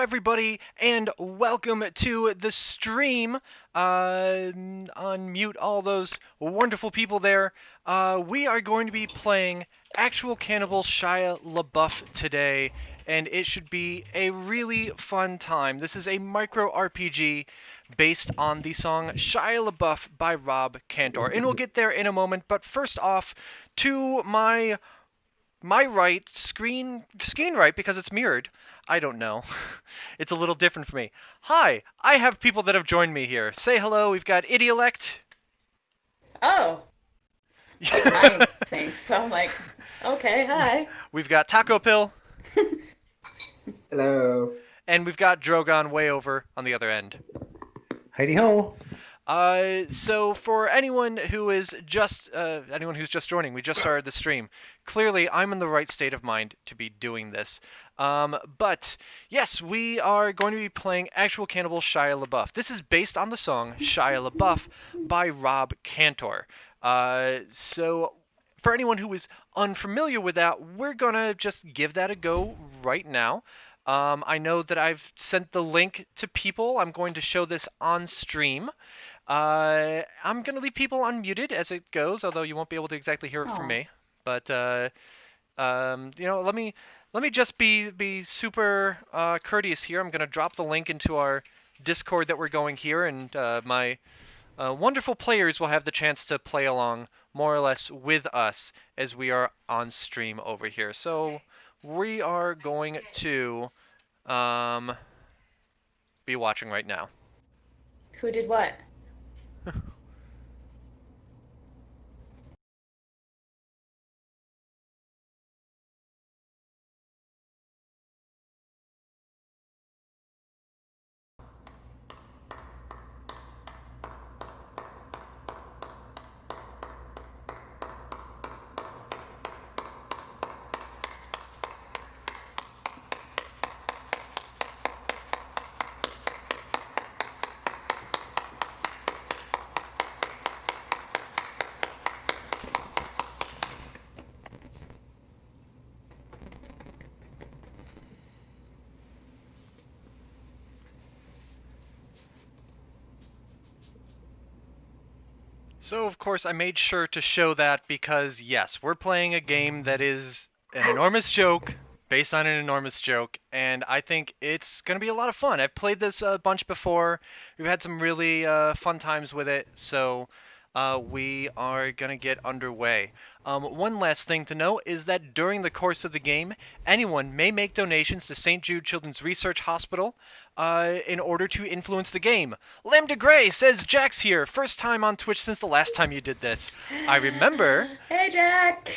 everybody, and welcome to the stream. Unmute all those wonderful people there. We are going to be playing Actual Cannibal Shia LaBeouf today, and it should be a really fun time. This is a micro RPG based on the song Shia LaBeouf by Rob Cantor, and we'll get there in a moment. But first off, to my right, screen right because it's mirrored. I don't know. It's a little different for me. Hi, I have people that have joined me here. Say hello. We've got Idiolect. Oh, hi, thanks. So I'm like, okay, hi. We've got Taco Pill, Hello. and we've got Drogon way over on the other end. Heidi ho. So for anyone who's just joining, we just started the stream. Clearly, I'm in the right state of mind to be doing this. But yes, we are going to be playing Actual Cannibal Shia LaBeouf. This is based on the song Shia LaBeouf by Rob Cantor. So for anyone who is unfamiliar with that, we're gonna just give that a go right now. I know that I've sent the link to people. I'm going to show this on stream. I'm gonna leave people unmuted as it goes, although you won't be able to exactly hear it from Oh, me. But let me just be super courteous here. I'm gonna drop the link into our Discord that we're going here, and my wonderful players will have the chance to play along more or less with us as we are on stream over here. So we are going to um, be watching right now. who did what? So, of course, I made sure to show that because, yes, we're playing a game that is an enormous joke based on an enormous joke, and I think it's going to be a lot of fun. I've played this a bunch before. We've had some really fun times with it, so we are going to get underway. One last thing to note is that during the course of the game, anyone may make donations to St. Jude Children's Research Hospital in order to influence the game. Lambda Gray says, Jack's here. First time on Twitch since the last time you did this. I remember. Hey, Jack.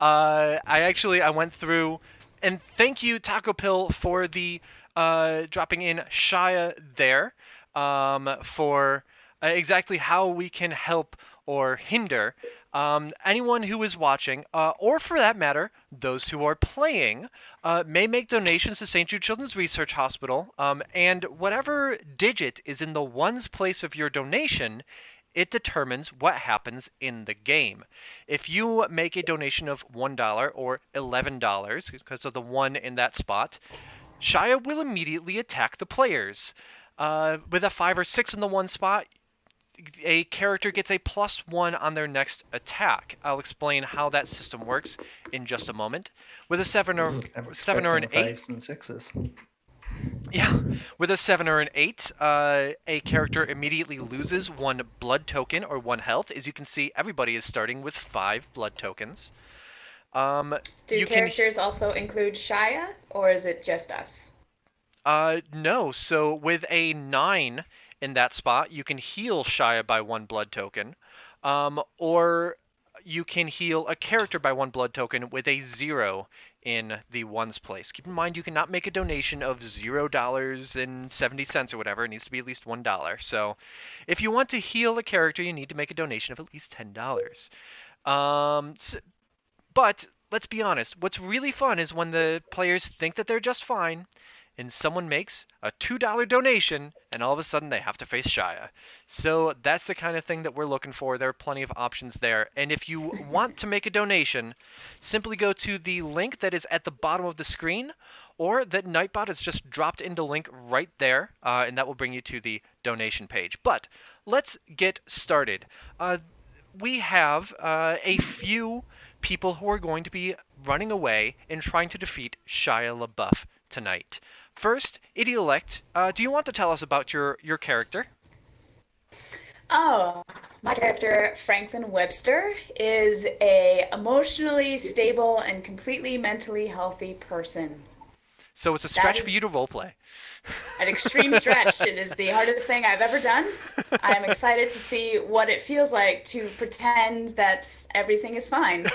I went through, and thank you, Taco Pill, for the dropping in Shia there for exactly how we can help or hinder anyone who is watching, or for that matter, those who are playing, may make donations to St. Jude Children's Research Hospital, and whatever digit is in the ones place of your donation, it determines what happens in the game. If you make a donation of $1 or $11 because of the one in that spot, Shia will immediately attack the players. With a 5 or 6 in the one spot, a character gets a +1 on their next attack. I'll explain how that system works in just a moment. With a 7 or I'm 7 or an expecting 8, fives and sixes. yeah, with a 7 or an 8, a character immediately loses 1 blood token or 1 health. As you can see, everybody is starting with 5 blood tokens. Do You can characters also include Shia, or is it just us? no. So with a 9 in that spot, you can heal Shia by 1 blood token, or you can heal a character by 1 blood token with a 0 in the ones place. Keep in mind you cannot make a donation of $0.70 or whatever. It needs to be at least $1. So if you want to heal a character, you need to make a donation of at least $10. But let's be honest, what's really fun is when the players think that they're just fine, and someone makes a $2 donation, and all of a sudden they have to face Shia. So that's the kind of thing that we're looking for. There are plenty of options there. And if you want to make a donation, simply go to the link that is at the bottom of the screen, or that Nightbot has just dropped into link right there, and that will bring you to the donation page. But let's get started. We have a few people who are going to be running away and trying to defeat Shia LaBeouf tonight. First, Idiolect, do you want to tell us about your character? Oh, my character, Franklin Webster, is a emotionally stable and completely mentally healthy person. So it's a That stretch for you is to roleplay. an extreme stretch. It is the hardest thing I've ever done. I am excited to see what it feels like to pretend that everything is fine.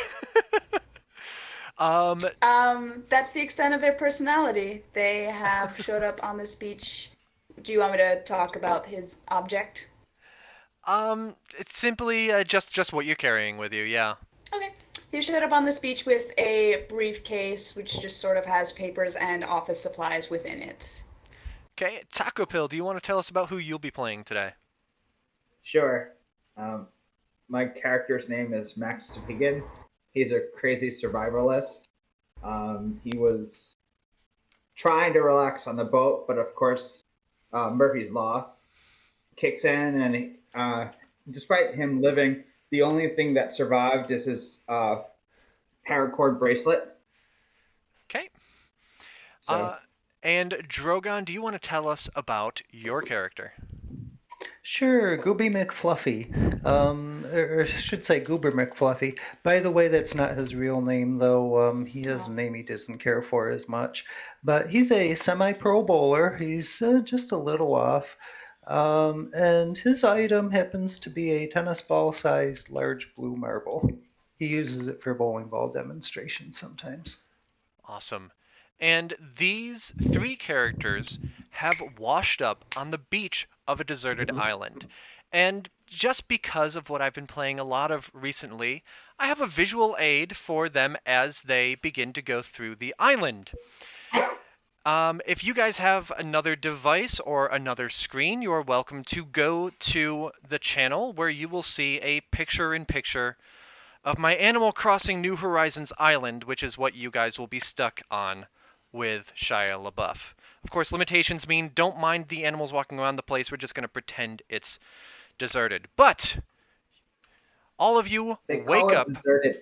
um, That's the extent of their personality. They have showed up on this beach. Do you want me to talk about his object? it's simply just what you're carrying with you, yeah. Okay. He showed up on this beach with a briefcase, which just sort of has papers and office supplies within it. Okay, Taco Pill, do you want to tell us about who you'll be playing today? Sure. Um, my character's name is Max Tepigan. He's a crazy survivalist. He was trying to relax on the boat, but of course, Murphy's Law kicks in, and despite him living, the only thing that survived is his paracord bracelet. Okay. So, And Drogon, do you want to tell us about your character? Sure, Gooby McFluffy. Or I should say Goober McFluffy. By the way, that's not his real name, though. He has a name he doesn't care for as much. But he's a semi-pro bowler. He's just a little off. And his item happens to be a tennis ball-sized large blue marble. He uses it for bowling ball demonstrations sometimes. Awesome. And these three characters have washed up on the beach of a deserted island. And just because of what I've been playing a lot of recently, I have a visual aid for them as they begin to go through the island. If you guys have another device or another screen, you are welcome to go to the channel where you will see a picture-in-picture of my Animal Crossing New Horizons island, which is what you guys will be stuck on with Shia LaBeouf. Of course, limitations mean don't mind the animals walking around the place. We're just going to pretend it's deserted. But all of you they wake call it up. deserted.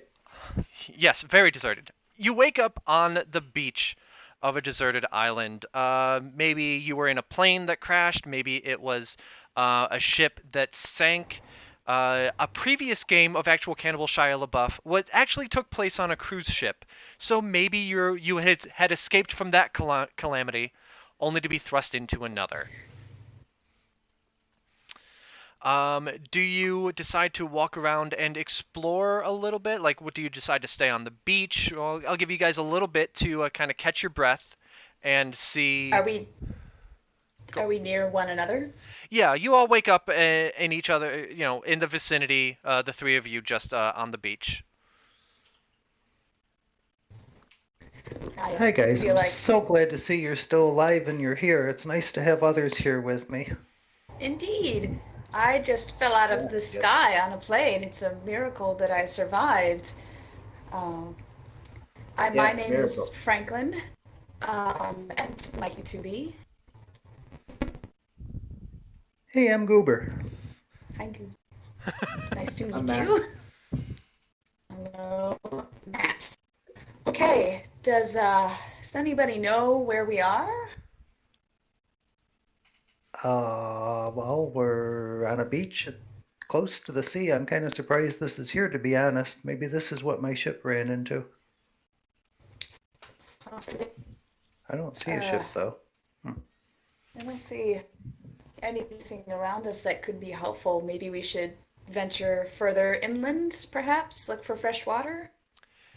Yes, very deserted. You wake up on the beach of a deserted island. Maybe you were in a plane that crashed. Maybe it was a ship that sank. A previous game of Actual Cannibal Shia LaBeouf what actually took place on a cruise ship. So maybe you had escaped from that calamity, only to be thrust into another. Do you decide to walk around and explore a little bit? Like, what do you decide to stay on the beach? Well, I'll give you guys a little bit to kind of catch your breath and see. Are we are we near one another? Yeah, you all wake up in each other, in the vicinity, the three of you just on the beach. I Hi guys, feel I'm like so glad to see you're still alive and you're here. It's nice to have others here with me. indeed. I just fell out of the sky on a plane. It's a miracle that I survived. Um, my Yes, name is miracle. Franklin, and my YouTube. Hey, I'm Goober. Hi, nice to I'm meet Matt. you. Hello, Matt. Okay, does anybody know where we are? Well, we're on a beach close to the sea. I'm kind of surprised this is here, to be honest. Maybe this is what my ship ran into. Possibly. I don't see a Uh, ship, though. I don't see anything around us that could be helpful. Maybe we should venture further inland, perhaps, look for fresh water,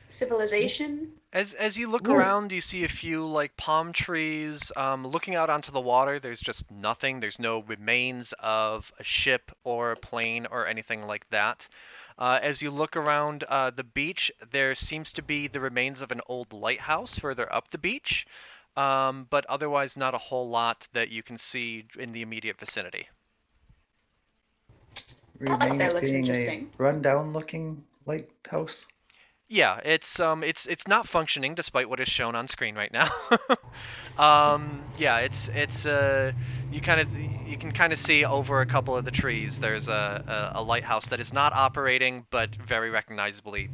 civilization. As you look Yeah. around, you see a few like palm trees. Looking out onto the water, there's just nothing. There's no remains of a ship or a plane or anything like that. As you look around the beach, there seems to be the remains of an old lighthouse further up the beach. but otherwise not a whole lot that you can see in the immediate vicinity. That Remains looks being a interesting. rundown-looking lighthouse. Yeah, it's not functioning despite what is shown on screen right now. Yeah, it's you can kind of see over a couple of the trees. There's a lighthouse that is not operating, but very recognizably,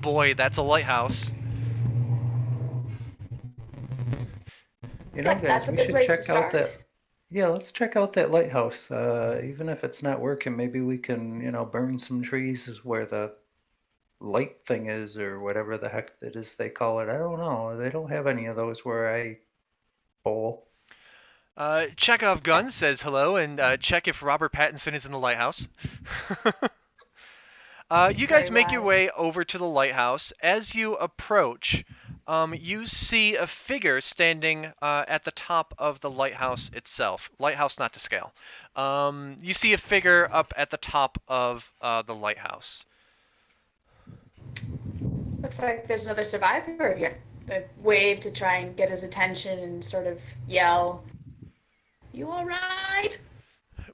boy, that's a lighthouse. You know, Yeah, guys, that's a we good should place to check out start. that. Yeah, let's check out that lighthouse. Even if it's not working, maybe we can, burn some trees where the light thing is, or whatever the heck it is they call it. I don't know. They don't have any of those where I bowl. Chekhov Gun says hello and check if Robert Pattinson is in the lighthouse. You Very guys make your wise. way over to the lighthouse. As you approach, you see a figure standing at the top of the lighthouse itself. Lighthouse not to scale. You see a figure up at the top of the lighthouse. Looks like there's another survivor here. I wave to try and get his attention and sort of yell, "You all right?"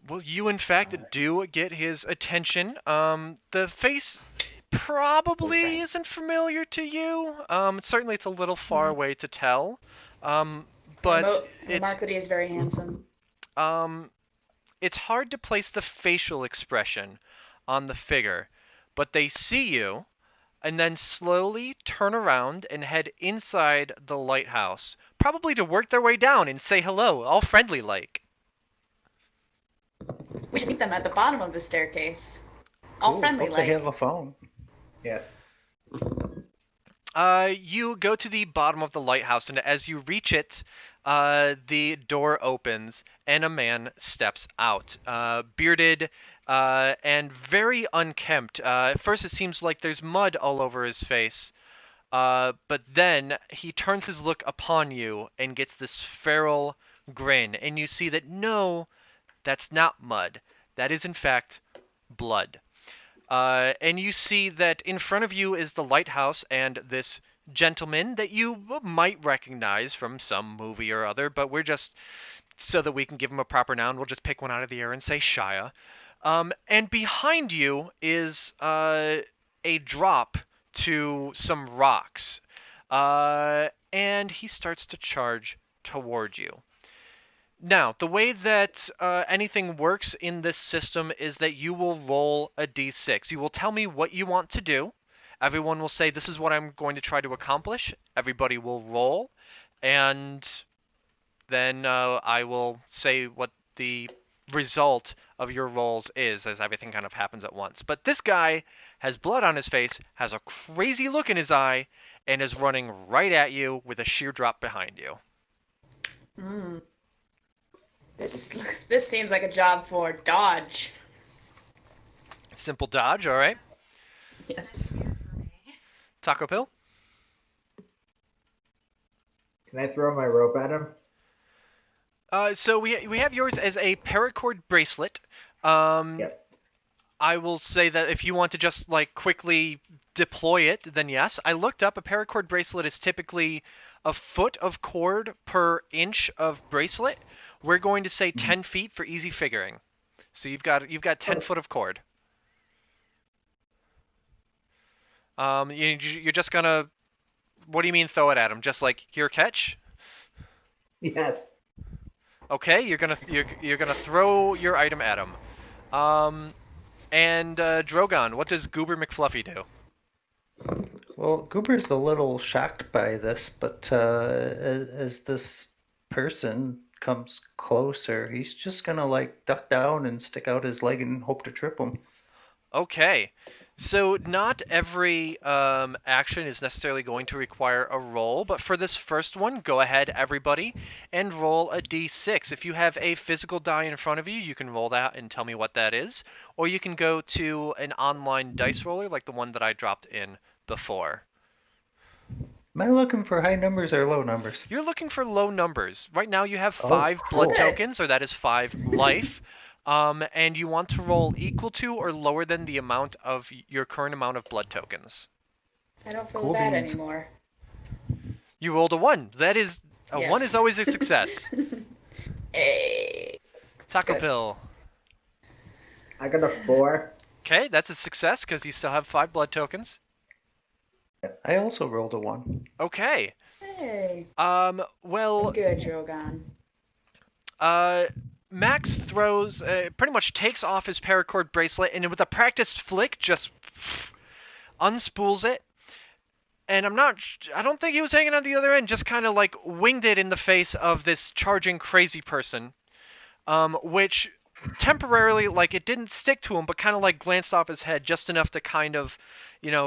Well, you in fact do get his attention. The face Oh, probably thank. isn't familiar to you. Certainly it's a little far Yeah. away to tell. But Remarkably is very handsome. um, it's hard to place the facial expression on the figure, but they see you and then slowly turn around and head inside the lighthouse, probably to work their way down and say hello, all friendly like. We should meet them at the bottom of the staircase. All Cool. friendly Hope they have like. a phone. Yes. You go to the bottom of the lighthouse, and as you reach it, the door opens, and a man steps out. Bearded and very unkempt. At first, it seems like there's mud all over his face, but then he turns his look upon you and gets this feral grin, and you see that no, that's not mud. That is, in fact, blood. And you see that in front of you is the lighthouse and this gentleman that you might recognize from some movie or other, but we're just, so that we can give him a proper noun, we'll just pick one out of the air and say Shia. And behind you is a drop to some rocks. And he starts to charge toward you. Now, the way that anything works in this system is that you will roll a d6. You will tell me what you want to do. Everyone will say, this is what I'm going to try to accomplish. Everybody will roll. And then I will say what the result of your rolls is, as everything kind of happens at once. But this guy has blood on his face, has a crazy look in his eye, and is running right at you with a sheer drop behind you. Hmm. This seems like a job for Dodge. Simple dodge, all right. Yes. Taco Pill? Can I throw my rope at him? So we have yours as a paracord bracelet. Yep. I will say that if you want to just like quickly deploy it, then yes. I looked up a paracord bracelet is typically a foot of cord per inch of bracelet. We're going to say 10 feet for easy figuring. So you've got 10 foot of cord. You're just gonna. What do you mean throw it at him? Just like here, catch? Yes. Okay, you're gonna throw your item at him. And Drogon, what does Goober McFluffy do? Well, Goober's a little shocked by this, but as this person comes closer, he's just gonna like duck down and stick out his leg and hope to trip him. Okay, so not every action is necessarily going to require a roll, but for this first one, go ahead, everybody, and roll a d6. If you have a physical die in front of you, you can roll that and tell me what that is, or you can go to an online dice roller like the one that I dropped in before. Am I looking for high numbers or low numbers? You're looking for low numbers. Right now you have Oh, 5 blood cool. tokens, or that is 5 life. And you want to roll equal to or lower than the amount of your current amount of blood tokens. I don't feel Cool bad beans. anymore. You rolled a 1. That is A 1 is Yes. always a success. Hey. Taco Good. Pill. I got a 4. Okay, that's a success because you still have 5 blood tokens. I also rolled a 1. Okay. Hey. Well, Good, Drogon. Max throws, pretty much takes off his paracord bracelet and with a practiced flick just unspools it. And I don't think he was hanging on the other end, just kind of like winged it in the face of this charging crazy person. Which temporarily, like, it didn't stick to him, but kind of like glanced off his head just enough to kind of,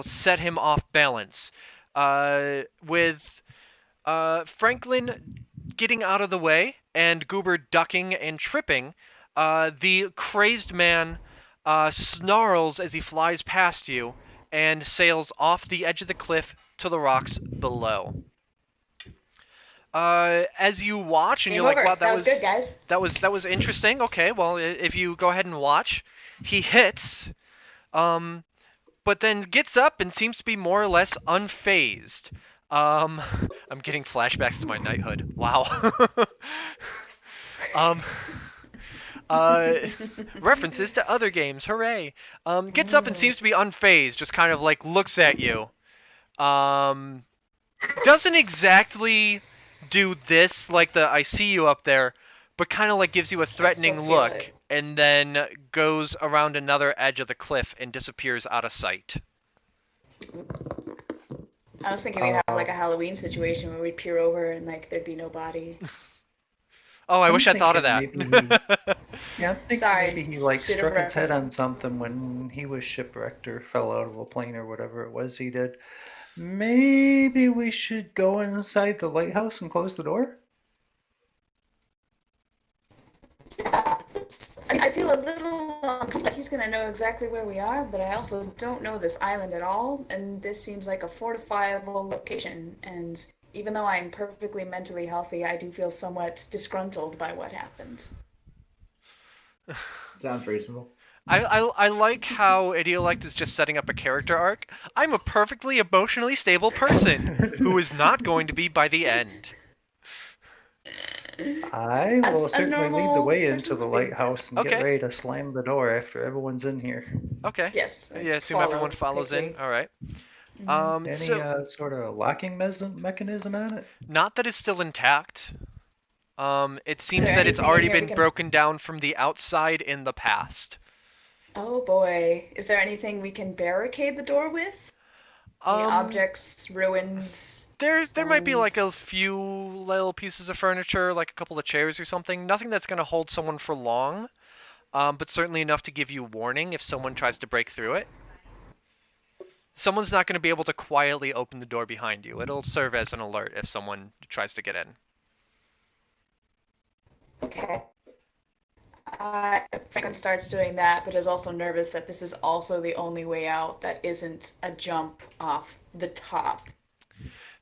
set him off balance. With Franklin getting out of the way and Goober ducking and tripping, the crazed man snarls as he flies past you and sails off the edge of the cliff to the rocks below. As you watch and Game you're like, over. wow, That was good, guys. that was interesting. Okay, well, if you go ahead and watch, he hits, but then gets up and seems to be more or less unfazed. I'm getting flashbacks to my knighthood. Wow. um, references to other games. Hooray. Gets up and seems to be unfazed, just kind of like looks at you. Doesn't exactly do this, like the I see you up there, but kind of like gives you a threatening feel look, it. and then goes around another edge of the cliff and disappears out of sight. I was thinking we'd have like a Halloween situation where we'd peer over and like there'd be no body. Oh, I I'm wish I'd thought of that. thinking Yeah, I'm thinking Sorry. maybe he like Should've struck his head referenced. on something when he was shipwrecked or fell out of a plane or whatever it was he did. Maybe we should go inside the lighthouse and close the door? I feel a little like he's gonna know exactly where we are, but I also don't know this island at all, and this seems like a fortifiable location. And even though I'm perfectly mentally healthy, I do feel somewhat disgruntled by what happened. Sounds reasonable. I like how Idiolect is just setting up a character arc. I'm a perfectly emotionally stable person who is not going to be by the end. I will As a certainly lead the normal way person into the would be. lighthouse and Okay. get ready to slam the door after everyone's in here. Okay. Yes. Yeah, assume follow everyone follows in. quickly. All right. Any So sort of locking mechanism on it? not that it's still intact. It seems there that it's anything in already here we been can- broken down from the outside in the past. Oh boy. Is there anything we can barricade the door with? Any objects, ruins, There might be like a stones? few little pieces of furniture, like a couple of chairs or something. Nothing that's going to hold someone for long, but certainly enough to give you warning if someone tries to break through it. Someone's not going to be able to quietly open the door behind you. It'll serve as an alert if someone tries to get in. Okay. Franklin starts doing that, but is also nervous that this is also the only way out that isn't a jump off the top.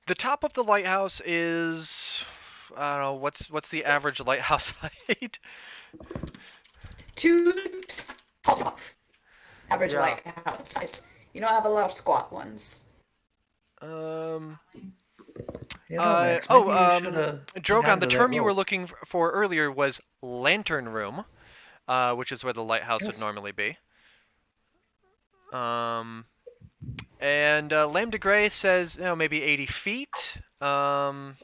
The top of the lighthouse is, I don't know, what's the average lighthouse height? 2 tall average Yeah. lighthouse size. You don't have a lot of squat ones. You know, Max, maybe you should've Drogon, gone the to that term you were rope. looking for earlier was lantern room, which is where the lighthouse would Yes. normally be. And Lame de Grey says, maybe 80 feet. Because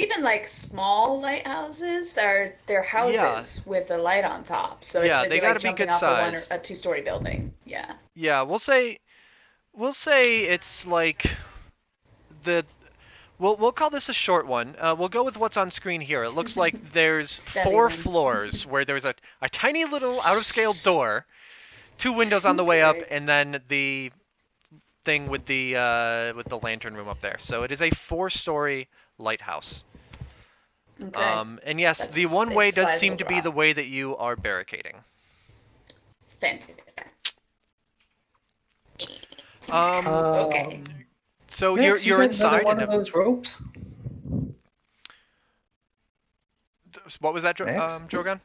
even like small lighthouses they're houses with a light on top, so Yeah, it'd they be gotta like be jumping good off size. a 2-story building. Yeah. Yeah, we'll say it's like the we'll call this a short one. We'll go with what's on screen here. It looks like there's Steady 4 then. floors where there's a tiny little out of scale door, 2 windows on the way up, Okay. and then the thing with the lantern room up there. So it is a 4-story lighthouse. Okay. And yes, That's the one a way does sizable seem to be drop. the way that you are barricading. Fantastic. Okay. So Max, you're got inside another one and of those ropes? what was that, Max? Drogon?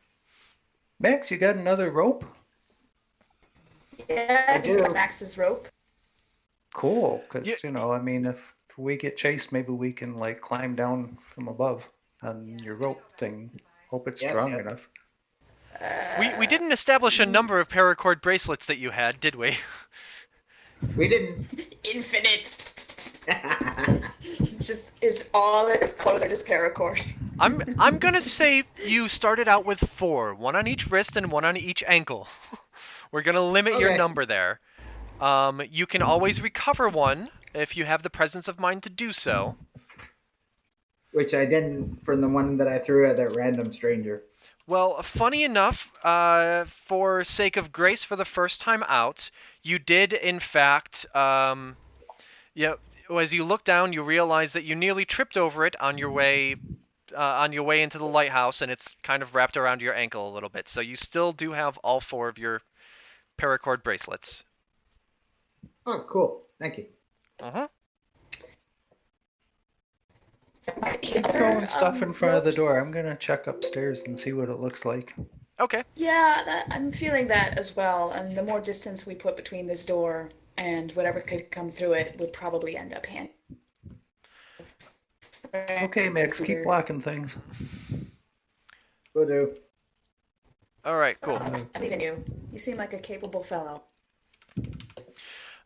Max, you got another rope? Yeah, I do. that's Max's rope. Cool, because Yeah. I mean, if we get chased, maybe we can like climb down from above on your rope thing. Hope it's Yes, strong yes. enough. We didn't establish a number of paracord bracelets that you had, did we? We didn't. Infinite. Just is all its clothes are just paracord. I'm gonna say you started out with 4, 1 on each wrist and 1 on each ankle. We're gonna limit your Okay. number there. You can always recover one if you have the presence of mind to do so. Which I didn't from the one that I threw at that random stranger. Well, funny enough, for sake of grace for the first time out, you did in fact, yeah, as you look down, you realize that you nearly tripped over it on your way into the lighthouse, and it's kind of wrapped around your ankle a little bit. So you still do have all 4 of your paracord bracelets. Oh, cool. Thank you. Uh-huh. Keep throwing stuff in front of the door. I'm gonna check upstairs and see what it looks like. Okay. Yeah, I'm feeling that as well. And the more distance we put between this door and whatever could come through it would probably end up hand. Okay, Mix, keep blocking things. Will do. All right, cool. I believe in you. You seem like a capable fellow.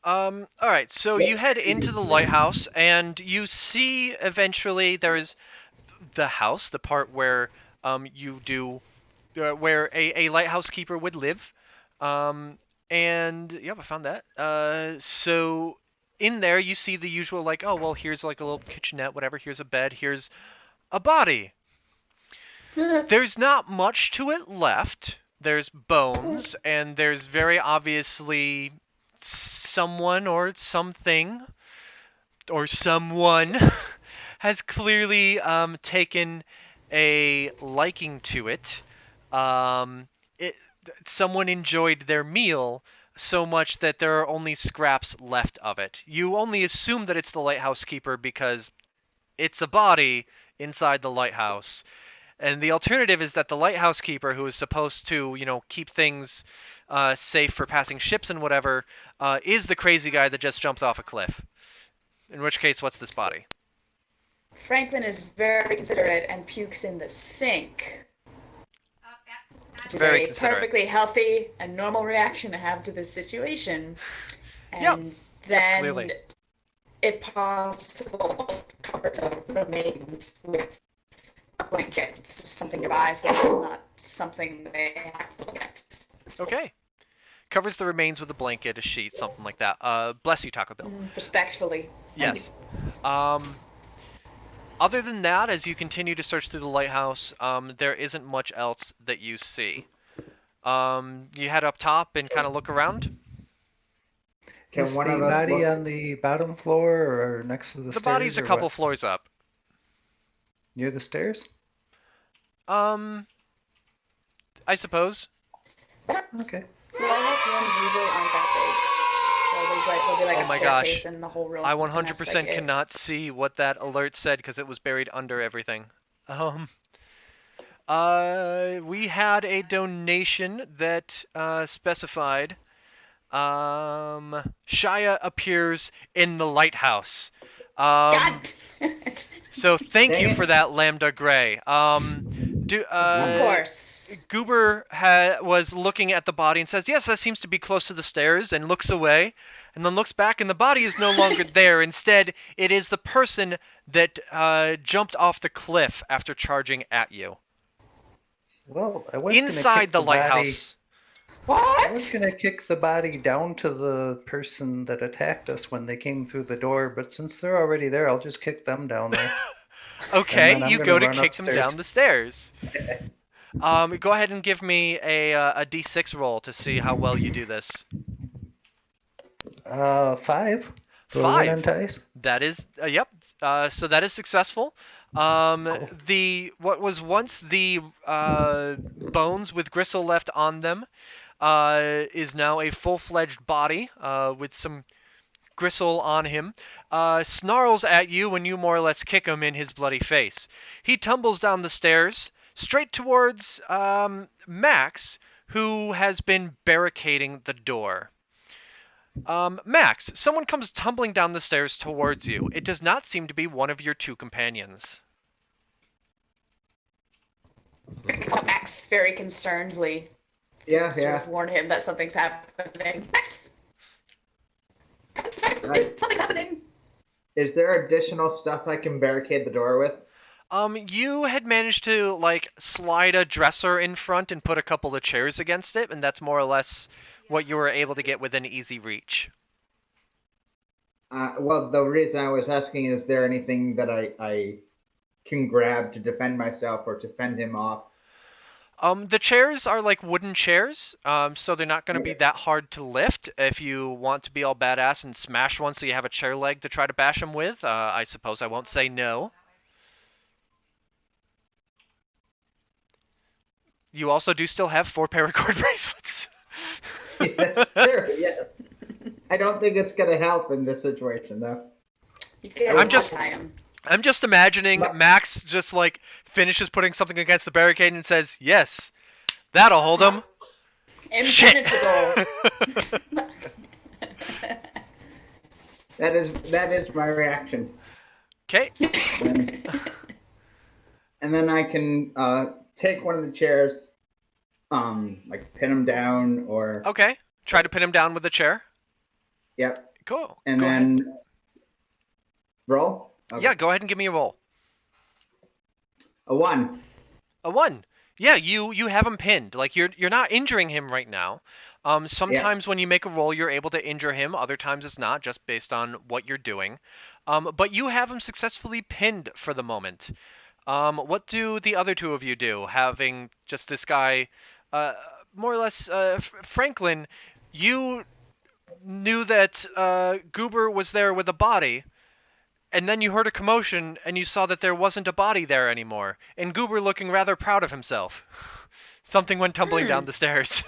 All right, so you head into the lighthouse, and you see eventually there's the house, the part where where a lighthouse keeper would live. And yep, I found that. So in there you see the usual like, oh well, here's like a little kitchenette, whatever. Here's a bed. Here's a body. There's not much to it left. There's bones, and there's very obviously someone or something or someone has clearly taken a liking to it. Someone enjoyed their meal so much that there are only scraps left of it. You only assume that it's the lighthouse keeper because it's a body inside the lighthouse. And the alternative is that the lighthouse keeper, who is supposed to, keep things safe for passing ships and whatever, is the crazy guy that just jumped off a cliff. In which case, what's this body? Franklin is very considerate and pukes in the sink. Which is Very a considerate. perfectly healthy and normal reaction to have to this situation. Yep. And then, clearly. if possible, cover the remains with a blanket, something nearby, so it's not something they have to look at. Okay. Covers the remains with a blanket, a sheet, something like that. Bless you, Taco Bill. Respectfully. Yes. Other than that, as you continue to search through the lighthouse, there isn't much else that you see. You head up top and kind of look around. Can Is one the of us body look? on the bottom floor or next to the The stairs? body's a or couple what? floors up. Near the stairs? I suppose. Okay. The lighthouse rooms usually aren't that big. So there'll be like Oh a my staircase gosh. in the whole room. I and that's 100% like it. cannot see what that alert said because it was buried under everything. We had a donation that specified Shia appears in the lighthouse. God damn it. So thank Dang you it. for that, Lambda Gray. Of course. Goober was looking at the body and says, yes, that seems to be close to the stairs, and looks away, and then looks back, and the body is no longer there. Instead, it is the person that jumped off the cliff after charging at you. Well, I was gonna Inside kick the body- lighthouse. I was What? gonna kick the body down to the person that attacked us when they came through the door, but since they're already there, I'll just kick them down there. Okay, And then I'm you gonna go to run kick them upstairs. down the stairs. Go ahead and give me a d6 roll to see how well you do this. 5. For a win on ties. That is, yep. So that is successful. What was once the bones with gristle left on them is now a full-fledged body with some gristle on him. Snarls at you when you more or less kick him in his bloody face. He tumbles down the stairs straight towards Max, who has been barricading the door. Max, someone comes tumbling down the stairs towards you. It does not seem to be one of your two companions. Max very concernedly Yeah, sort yeah. of warn him that something's happening. Max! Right. Something's happening! Is there additional stuff I can barricade the door with? You had managed to, like, slide a dresser in front and put a couple of chairs against it, and that's more or less what you were able to get within easy reach. Well, the reason I was asking is there anything that I can grab to defend myself or to fend him off? The chairs are like wooden chairs, so they're not going to be Okay. that hard to lift. If you want to be all badass and smash one so you have a chair leg to try to bash him with, I suppose I won't say no. You also do still have 4 paracord bracelets. Yeah, sure, yes. I don't think it's gonna help in this situation, though. You can I'm just- tie him. I'm just imagining Ma- Max just like finishes putting something against the barricade and says, "Yes, that'll hold him." Shit. Impenetrable. That is my reaction. Okay. And then I can take one of the chairs, like pin him down or Okay. Try to pin him down with the chair. yep, Cool. and Go ahead. then roll. Okay. Yeah, go ahead and give me a roll. A 1. A 1. Yeah, you have him pinned. Like you're not injuring him right now. Sometimes when you make a roll, you're able to injure him. Other times it's not, just based on what you're doing. But you have him successfully pinned for the moment. What do the other two of you do? Having just this guy, more or less, Franklin, you knew that Goober was there with a body. And then you heard a commotion, and you saw that there wasn't a body there anymore, and Goober looking rather proud of himself. Something went tumbling down the stairs.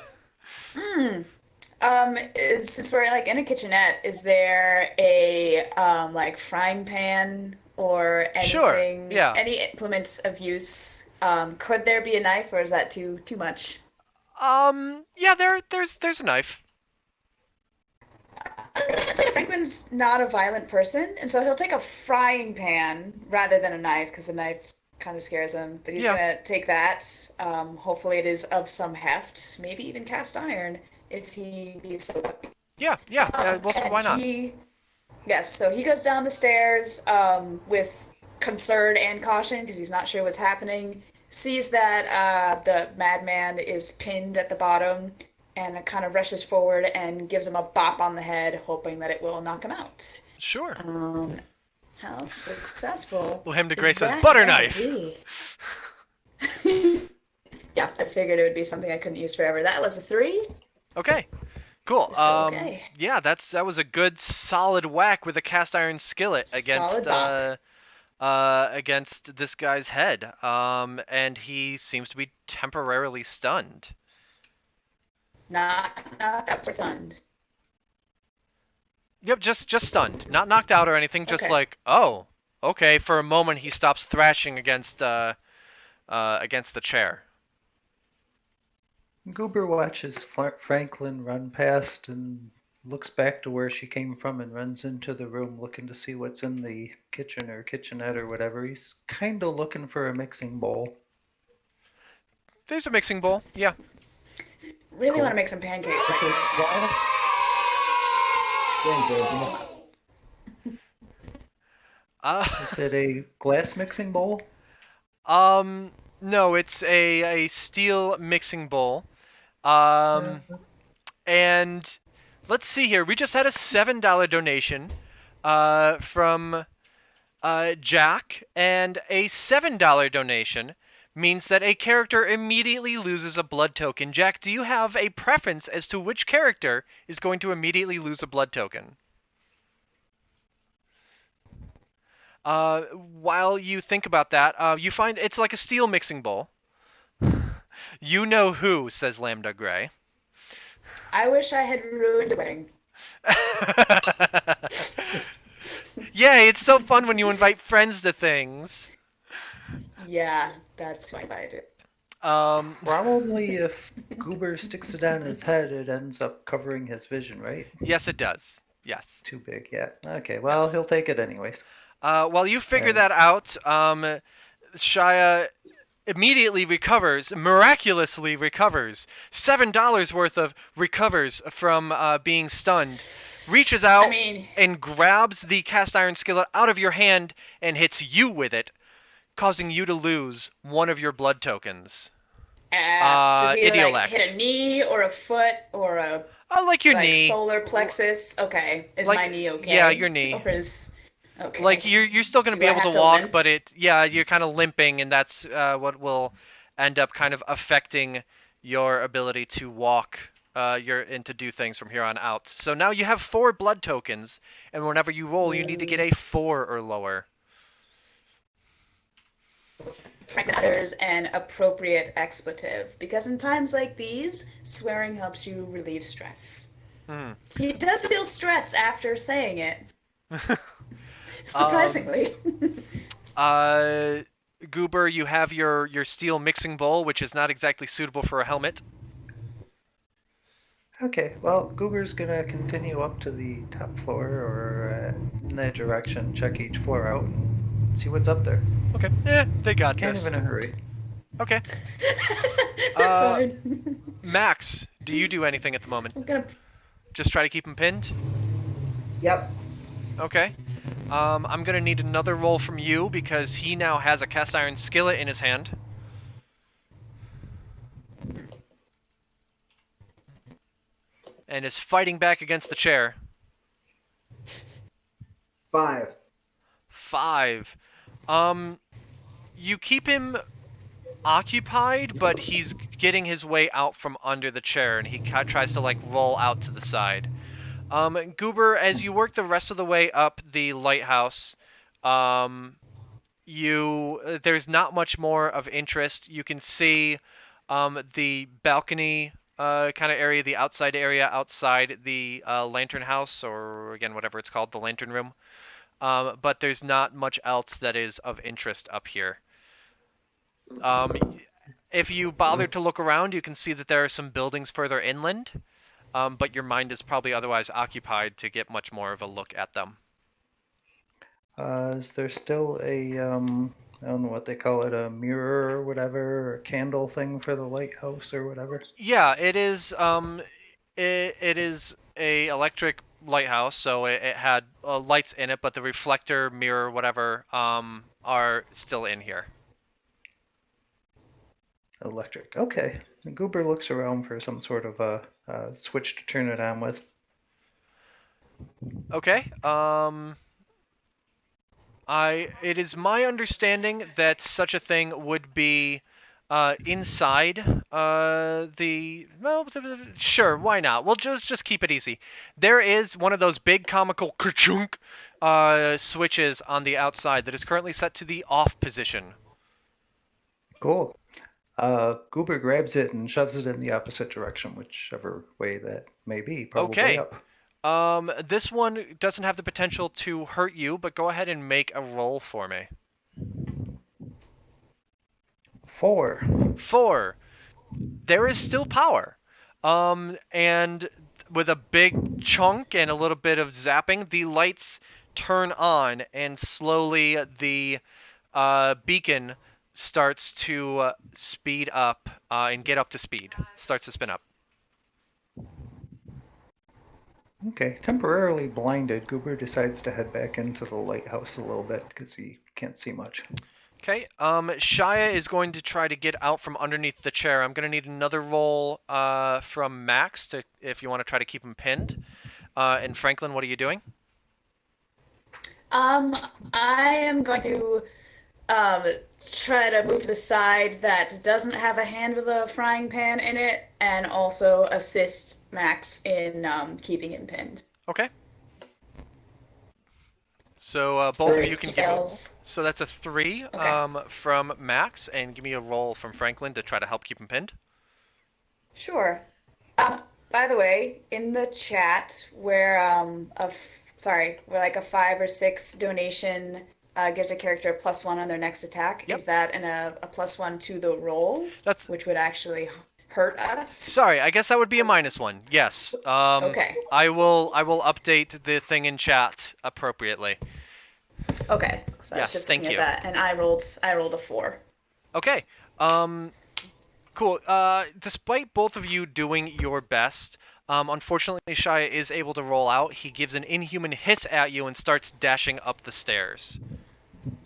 Since we're like in a kitchenette, is there a like frying pan or Sure, anything, yeah. any implements of use? Could there be a knife, or is that too much? Yeah, there's a knife. I'd say Franklin's not a violent person, and so he'll take a frying pan rather than a knife because the knife kind of scares him. But he's Yeah. gonna take that. Hopefully, it is of some heft, maybe even cast iron, if he be so lucky. Yeah, well, so why not? Yes, so he goes down the stairs with concern and caution because he's not sure what's happening. Sees that the madman is pinned at the bottom and kind of rushes forward and gives him a bop on the head, hoping that it will knock him out. Sure. How successful? Well, him to is Grace says, that "Butter gonna knife." be? Yeah, I figured it would be something I couldn't use forever. That was a 3. Okay. Cool. So, okay. Yeah, that was a good solid whack with a cast iron skillet Solid bop. against this guy's head. And he seems to be temporarily stunned. Not that we're stunned. Yep, just stunned, not knocked out or anything. Just Okay. like, oh, okay. For a moment, he stops thrashing against the chair. Goober watches Franklin run past and looks back to where she came from and runs into the room looking to see what's in the kitchen or kitchenette or whatever. He's kind of looking for a mixing bowl. There's a mixing bowl. Yeah. Really want to make some pancakes. Is it a glass mixing bowl? No, it's a steel mixing bowl. And let's see here. We just had a $7 donation from Jack, and a $7 donation means that a character immediately loses a blood token. Jack, do you have a preference as to which character is going to immediately lose a blood token? While you think about that, you find it's like a steel mixing bowl. You know who, says Lambda Gray. I wish I had ruined the wedding. Yeah, it's so fun when you invite friends to things. Yeah, that's why I did it. Probably if Goober sticks it on his head, it ends up covering his vision, right? Yes, it does. Yes. Too big, yeah. Okay, well, Yes. he'll take it anyways. While you figure And that out, Shia immediately recovers, miraculously recovers, $7 worth of recovers from being stunned, reaches I out mean, and grabs the cast iron skillet out of your hand and hits you with it, causing you to lose one of your blood tokens. does he like hit Idiolect. a knee or a foot or a Like your like knee. solar plexus? Okay, is my Like, knee yeah, okay? your knee. Or is Like okay? you're still going to Do be I able to have to walk, limp? but you're kind of limping, and that's what will end up kind of affecting your ability to walk and to do things from here on out. So now you have 4 blood tokens, and whenever you roll, you need to get Ooh. a 4 or lower. Frank utters an appropriate expletive because in times like these, swearing helps you relieve stress. Hmm. He does feel stress after saying it, um, surprisingly. uh, Goober, you have your steel mixing bowl, which is not exactly suitable for a helmet. okay, well, Goober's gonna continue up to the top floor or in that direction, check each floor out and see what's up there. Okay, they got Kind of this. in a hurry. Okay. They're Uh, fine. Max, do you do anything at the moment? I'm gonna. Just try to keep him pinned? Yep. Okay. I'm gonna need another roll from you because he now has a cast iron skillet in his hand. And is fighting back against the chair. 5. 5. You keep him occupied, but he's getting his way out from under the chair, and he tries to like roll out to the side. Goober, as you work the rest of the way up the lighthouse, there's not much more of interest. You can see the balcony kind of area, the outside area outside the lantern house, or again whatever it's called, the lantern room. But there's not much else that is of interest up here. Um, if you bother to look around, you can see that there are some buildings further inland, but your mind is probably otherwise occupied to get much more of a look at them. Is there still I don't know what they call it, a mirror or whatever, or a candle thing for the lighthouse or whatever? Yeah, it is. It is a electric lighthouse, so it had lights in it, but the reflector, mirror, whatever, are still in here. Electric. Okay. And Goober looks around for some sort of a switch to turn it on with. Okay. It is my understanding that such a thing would be inside well, sure, why not? We'll just keep it easy. There is one of those big comical ka-chunk switches on the outside that is currently set to the off position. Cool. Goober grabs it and shoves it in the opposite direction, whichever way that may be, probably Okay. up. This one doesn't have the potential to hurt you, but go ahead and make a roll for me. 4. 4. There is still power. And with a big chunk and a little bit of zapping, the lights turn on, and slowly the beacon starts to speed up and get up to speed. Starts to spin up. Okay, temporarily blinded, Goober decides to head back into the lighthouse a little bit because he can't see much. Okay, Shia is going to try to get out from underneath the chair. I'm going to need another roll from Max if you want to try to keep him pinned. And Franklin, what are you doing? I am going to um try to move to the side that doesn't have a hand with a frying pan in it, and also assist Max in keeping him pinned. Okay. So both of you Three can give me. fails. So that's a 3 Okay. from Max, and give me a roll from Franklin to try to help keep him pinned. Sure. By the way, in the chat where sorry, where like a 5 or 6 donation gives a character a +1 on their next attack. Yep. Is that a +1 to the roll, That's which would actually hurt us? sorry. I guess that would be a -1. Yes. Okay. I will update the thing in chat appropriately. Okay. So I was Yes, just thank looking you. at that, and I rolled a 4. Okay. Cool. Despite both of you doing your best, unfortunately, Shia is able to roll out. He gives an inhuman hiss at you and starts dashing up the stairs.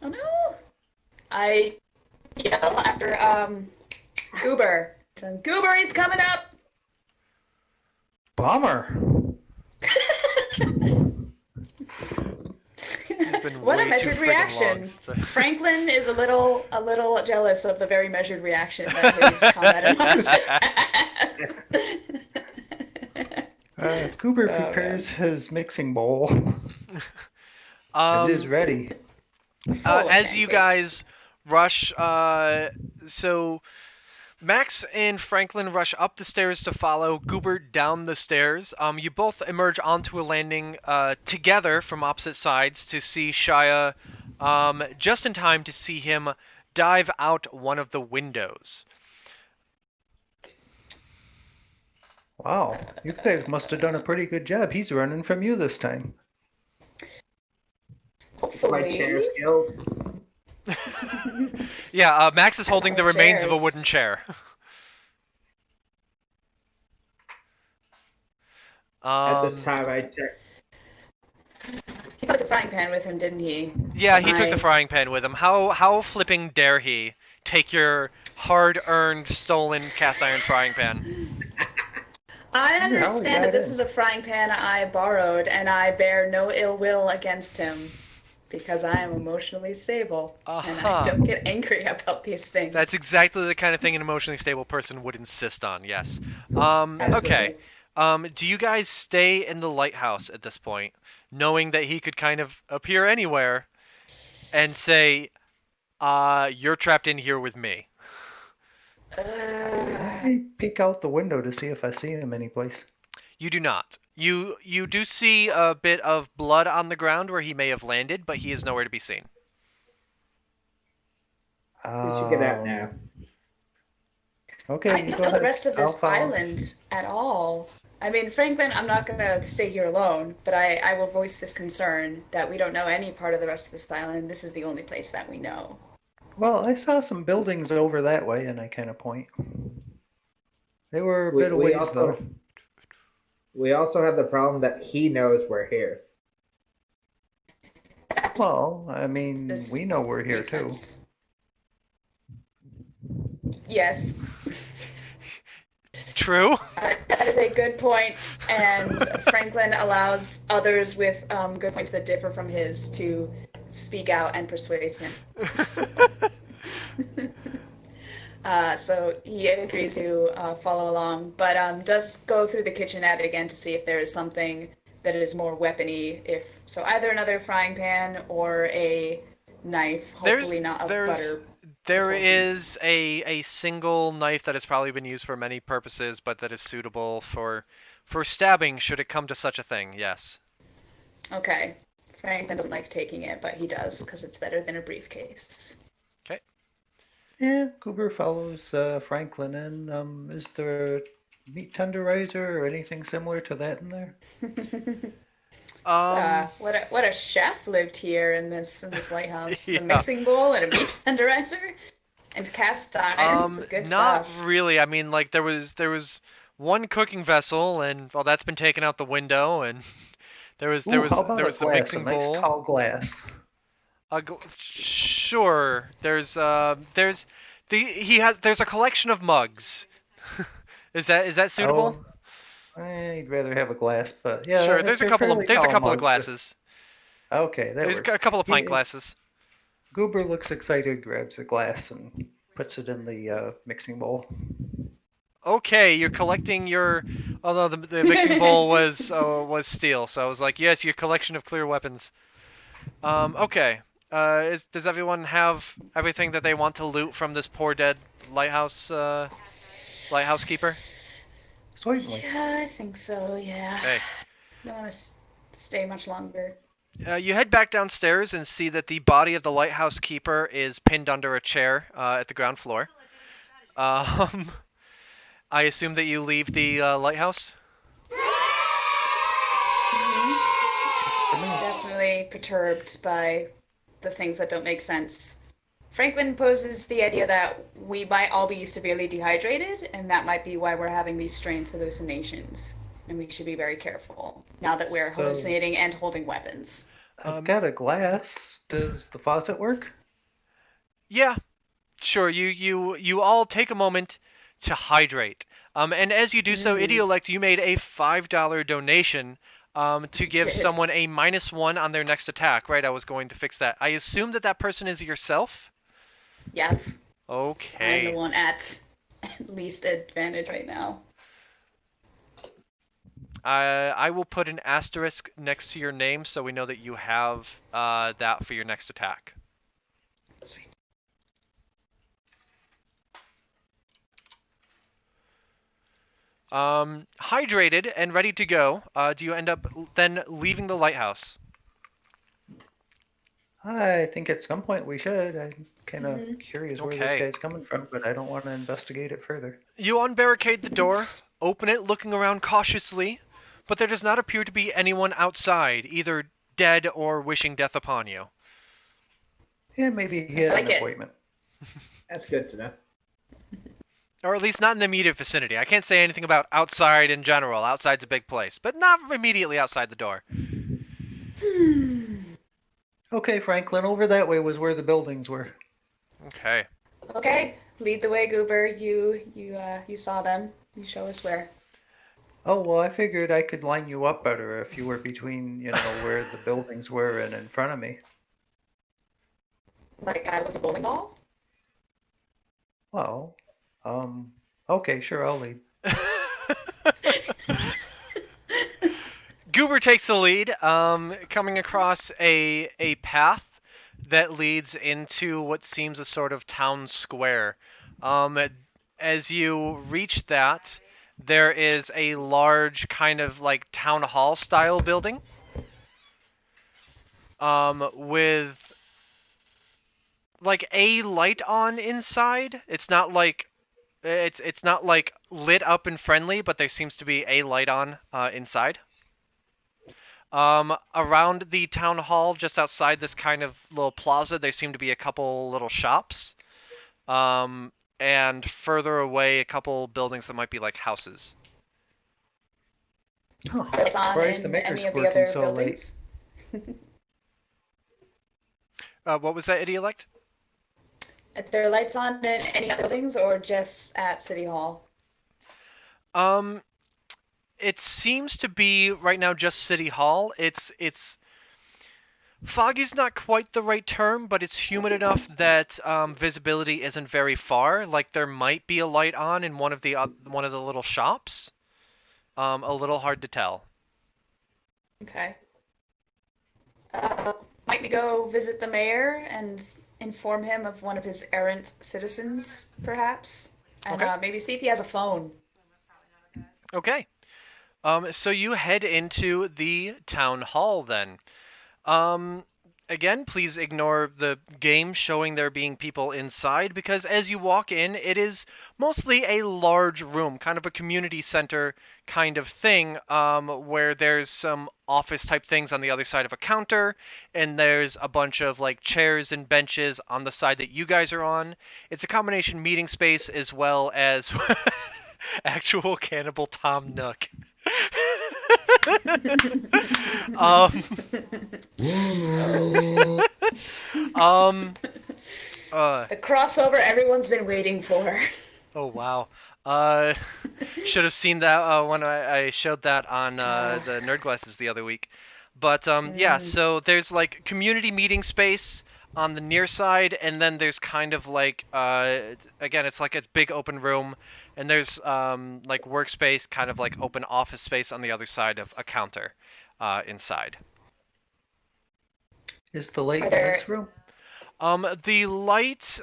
Oh no! I yell after Goober. So, Goober, he's coming up. Bummer. What a way too measured friggin' reaction. long. Franklin is a little jealous of the very measured reaction that his combat has. Goober Oh, prepares his mixing bowl. Um, It is ready. as you guys rush, so Max and Franklin rush up the stairs to follow Goober down the stairs. You both emerge onto a landing together from opposite sides to see Shia, just in time to see him dive out one of the windows. Wow, you guys must have done a pretty good job. He's running from you this time. My chair skill. Yeah, Max is holding the all remains of a chairs. wooden chair. At this time, I check. He put the frying pan with him, didn't he? Yeah, he took the frying pan with him. How flipping dare he take your hard-earned, stolen cast iron frying pan? I how he understand got that this in. is a frying pan I borrowed, and I bear no ill will against him because I am emotionally stable and I don't get angry about these things. That's exactly the kind of thing an emotionally stable person would insist on. Yes. Absolutely. Okay. Do you guys stay in the lighthouse at this point, knowing that he could kind of appear anywhere and say, "You're trapped in here with me"? I peek out the window to see if I see him anyplace. You do not. You do see a bit of blood on the ground where he may have landed, but he is nowhere to be seen. We should get out now. Okay, I you don't go know the ahead. rest of I'll this follow. island at all. I mean, Franklin, I'm not going to stay here alone, but I will voice this concern that we don't know any part of the rest of this island. This is the only place that we know. Well, I saw some buildings over that way, and I kind of point. They were a bit of ways, though. We also have the problem that he knows we're here. Well, I mean, This we know we're here makes too. sense. Yes, True. that is a good point, and Franklin allows others with good points that differ from his to speak out and persuade him. So he agrees to follow along, but does go through the kitchenette again to see if there is something that is more weapony. If so, either another frying pan or a knife. Hopefully not of butter. There proportions. is a single knife that has probably been used for many purposes, but that is suitable for stabbing should it come to such a thing. Yes. Okay. Franklin doesn't like taking it, but he does because it's better than a briefcase. Okay. Yeah, Cooper follows Franklin in. Is there a meat tenderizer or anything similar to that in there? What a chef lived here in this lighthouse. Yeah. A mixing bowl and a meat tenderizer and cast iron. This is good Not stuff. really. I mean, like there was one cooking vessel, and well, that's been taken out the window, and there was Ooh, how about the a glass, mixing a nice bowl. tall glass. Sure. There's there's a collection of mugs. Is that suitable? Oh, I'd rather have a glass, but yeah. Sure. There's a they're couple fairly of tall mugs. glasses. Okay, that There's works. a couple of pint He- glasses. Goober looks excited, grabs a glass, and puts it in the mixing bowl. Okay, you're collecting your. Although the mixing bowl was steel, so I was like, yes, your collection of clear weapons. Okay. Does everyone have everything that they want to loot from this poor dead lighthouse keeper? Certainly. Yeah, I think so. Yeah. Hey. Don't want to stay much longer. You head back downstairs and see that the body of the lighthouse keeper is pinned under a chair at the ground floor. Um, I assume that you leave the lighthouse. Definitely perturbed by the things that don't make sense. Franklin poses the idea that we might all be severely dehydrated, and that might be why we're having these strange hallucinations. And we should be very careful now that we're So hallucinating and holding weapons. I've got a glass. Does the faucet work? Yeah, sure. You all take a moment to hydrate. And as you do so, Idiolect, you made a $5 donation to give Did. someone a -1 on their next attack. Right? I was going to fix that. I assume that that person is yourself. Yes, I'm the Okay. one at least advantage right now. I will put an asterisk next to your name so we know that you have that for your next attack. Sweet. Hydrated and ready to go, do you end up then leaving the lighthouse? I think at some point we should. I'm kind of curious where this Okay. guy's coming from, but I don't want to investigate it further. You unbarricade the door, open it, looking around cautiously, but there does not appear to be anyone outside, either dead or wishing death upon you. Yeah, maybe he Sounds had like an it. appointment. That's good to know. Or at least not in the immediate vicinity. I can't say anything about outside in general. Outside's a big place, but not immediately outside the door. Okay, Franklin, over that way was where the buildings were. Okay. Okay, lead the way, Goober. You saw them. You show us where. Oh, well, I figured I could line you up better if you were between, where the buildings were and in front of me. Like I was a bowling ball. Well, okay, sure, I'll lead. Goober takes the lead, coming across a path that leads into what seems a sort of town square. As you reach that, there is a large kind of like town hall style building, with like a light on inside. It's not like lit up and friendly, but there seems to be a light on inside. Around the town hall, just outside this kind of little plaza, there seem to be a couple little shops. And further away, a couple buildings that might be like houses. Huh, Lights on surprised the in maker's any of the working other so late. buildings? What was that, Idiolect? Are there lights on in any other buildings or just at City Hall? It seems to be right now just City Hall. It's foggy's not quite the right term, but it's humid enough that visibility isn't very far. Like there might be a light on in one of the little shops. A little hard to tell. Okay. Might we go visit the mayor and inform him of one of his errant citizens, perhaps? And Okay. maybe see if he has a phone. Okay. So you head into the town hall then. Again, please ignore the game showing there being people inside, because as you walk in, it is mostly a large room, kind of a community center kind of thing, where there's some office type things on the other side of a counter, and there's a bunch of like chairs and benches on the side that you guys are on. It's a combination meeting space as well as actual Cannibal Tom Nook. um, The crossover everyone's been waiting for. oh wow. Should have seen that when I showed that on the Nerd Glasses the other week. But yeah, so there's like community meeting space on the near side, and then there's kind of like again, it's like a big open room, and there's like workspace, kind of like open office space on the other side of a counter inside. Is the light Are in there- this room? The light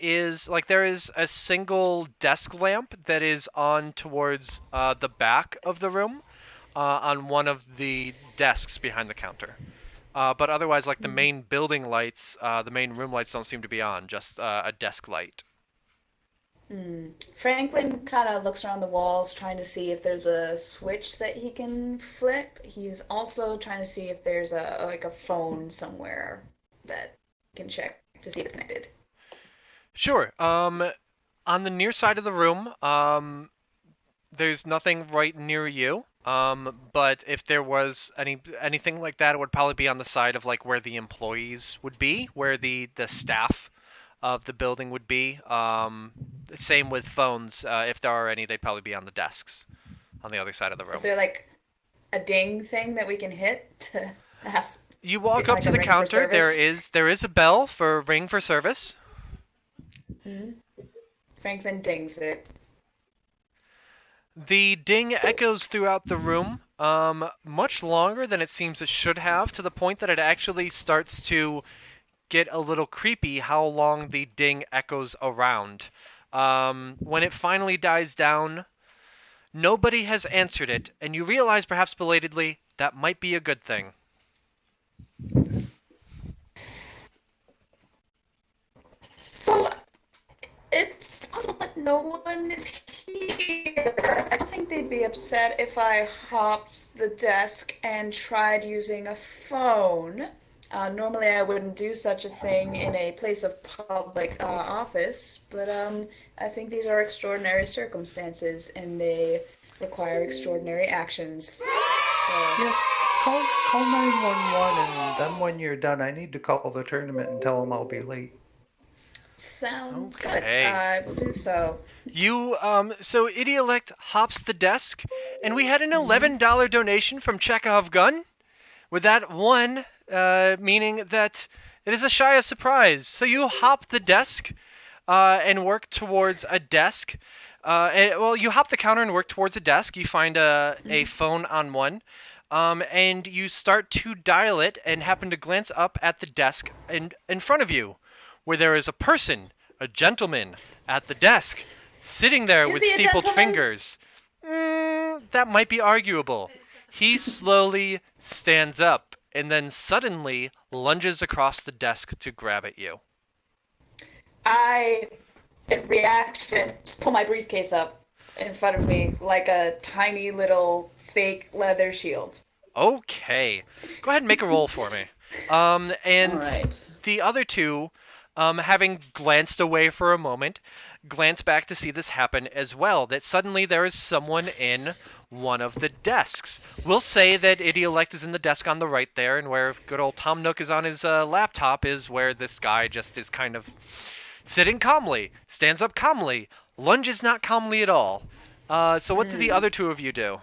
is like there is a single desk lamp that is on towards the back of the room on one of the desks behind the counter. But otherwise, like the main building lights, the main room lights don't seem to be on, just a desk light. Franklin kind of looks around the walls trying to see if there's a switch that he can flip. He's also trying to see if there's a phone somewhere that he can check to see if it's connected. Sure. On the near side of the room, there's nothing right near you. But if there was anything like that, it would probably be on the side of like where the employees would be, where the staff of the building would be. Same with phones. If there are any, they'd probably be on the desks on the other side of the Is room. there like a ding thing that we can hit to ask, You walk up like to a the ring for counter. There service? is a bell for ring for service. Franklin dings it. The ding echoes throughout the room, much longer than it seems it should have, to the point that it actually starts to get a little creepy how long the ding echoes around. When it finally dies down, nobody has answered it, and you realize, perhaps belatedly, that might be a good thing. So it's possible that no one is here. I don't think they'd be upset if I hopped the desk and tried using a phone. Normally, I wouldn't do such a thing in a place of public office, but I think these are extraordinary circumstances and they require extraordinary actions. So, Yeah, call 911, and then when you're done, I need to call the tournament and tell them I'll be late. sounds good. Okay. I will do so. So Idiolect hops the desk, and we had an $11 donation from Chekhov Gun, with that one meaning that it is a Shia surprise. So you hop the desk and work towards a desk. Well, you hop the counter and work towards a desk. You find a phone on one, and you start to dial it and happen to glance up at the desk in front of you, where there is a person, a gentleman, at the desk, sitting there Is with he a steepled gentleman? fingers. That might be arguable. He slowly stands up and then suddenly lunges across the desk to grab at you. I, in reaction, just pull my briefcase up in front of me like a tiny little fake leather shield. Okay. Go ahead and make a roll for me. All And right. the other two, having glanced away for a moment, glance back to see this happen as well. That suddenly there is someone in one of the desks. We'll say that Idiolect is in the desk on the right there, and where good old Tom Nook is on his laptop is where this guy just is kind of sitting calmly, stands up calmly, lunges not calmly at all. So what do the other two of you do?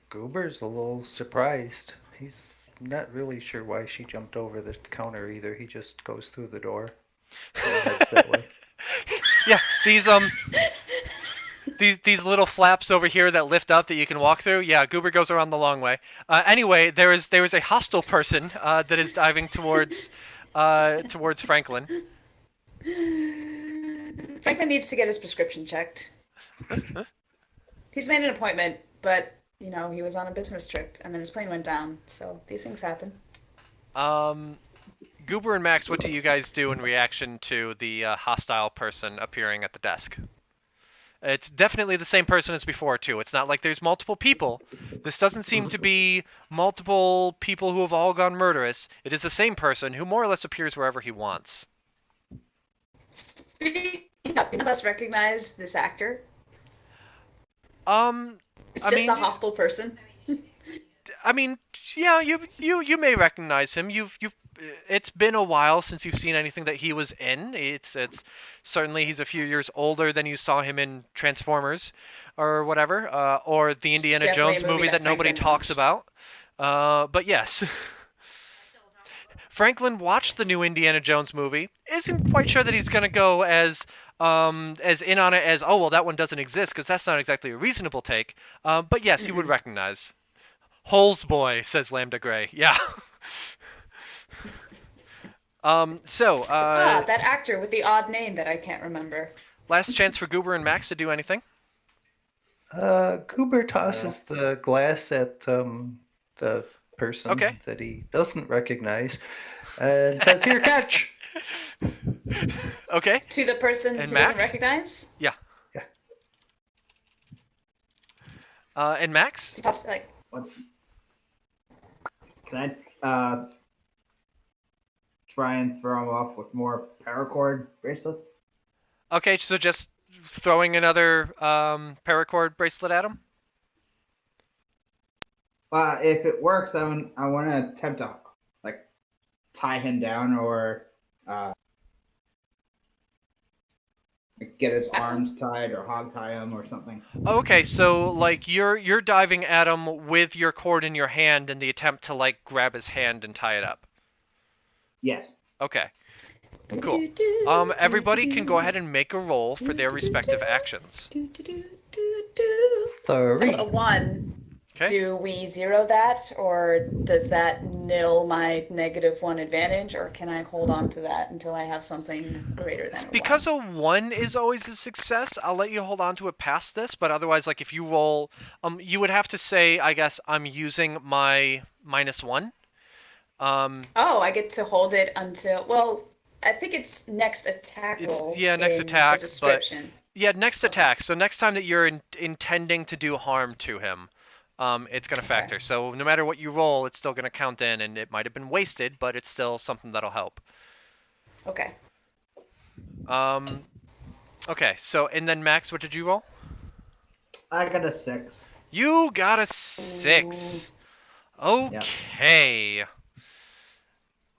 Goober's a little surprised. He's not really sure why she jumped over the counter either. He just goes through the door. And heads that way. Yeah, these little flaps over here that lift up that you can walk through. Yeah, Goober goes around the long way. Anyway, there is a hostile person that is diving towards Franklin. Franklin needs to get his prescription checked. He's made an appointment, but he was on a business trip and then his plane went down. So these things happen. Goober and Max, what do you guys do in reaction to the hostile person appearing at the desk? It's definitely the same person as before, too. It's not like there's multiple people. This doesn't seem to be multiple people who have all gone murderous. It is the same person who more or less appears wherever he wants. Speaking of, none of us recognize this actor. It's I just mean, a hostile person. I mean, yeah, you may recognize him. You've it's been a while since you've seen anything that he was in. It's certainly he's a few years older than you saw him in Transformers or whatever, or the Indiana Definitely a Jones movie movie that that nobody Franklin talks watched. about. But yes. Franklin watched the new Indiana Jones movie. Isn't quite sure that he's going to go as in on it as, oh well, that one doesn't exist, because that's not exactly a reasonable take. But yes, he would recognize. Holes boy, says Lambda Gray. Yeah. That actor with the odd name that I can't remember. Last chance for Goober and Max to do anything. Cooper tosses the glass at the person Okay. that he doesn't recognize and says, "Here, catch!" Okay. To the person And he doesn't Max? recognize? Yeah. Yeah. And Max? Like, What? Can I try and throw him off with more paracord bracelets? Okay, so just throwing another paracord bracelet at him? If it works, I want to attempt to like tie him down or get his arms tied or hog tie him or something. Okay, so like you're diving at him with your cord in your hand in the attempt to like grab his hand and tie it up. Yes. Okay. Cool. Everybody can go ahead and make a roll for their respective actions. So 3. a 1. Okay. Do we 0 that, or does that nil my -1 advantage, or can I hold on to that until I have something greater than a Because 1? a 1 is always a success, I'll let you hold on to it past this, but otherwise, like if you roll, you would have to say, I guess, I'm using my -1. Oh, I get to hold it until, well, I think it's next attack It's roll next in attack, the but description. yeah, next attack. So next time that you're intending to do harm to him, it's going to factor. Okay. So no matter what you roll, it's still going to count in, and it might have been wasted, but it's still something that'll help. Okay. Okay. So and then Max, what did you roll? I got a 6. You got a 6. Okay.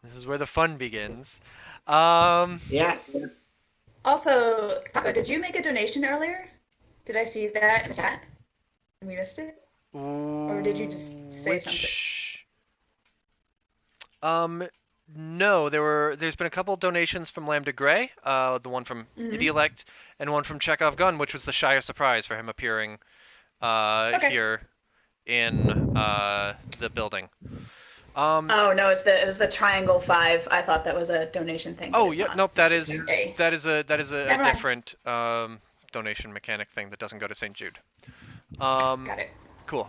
This is where the fun begins. Yeah. Also, Taco, did you make a donation earlier? Did I see that in the chat? And we missed it? Or did you just say something? No, there's been a couple donations from Lambda Gray, the one from Idiolect, and one from Chekhov Gun, which was the Shire surprise for him appearing here in the building. Oh no, it was the Triangle 5. I thought that was a donation thing. Oh yeah, nope, that is a different donation mechanic thing that doesn't go to St. Jude. Got it. Cool.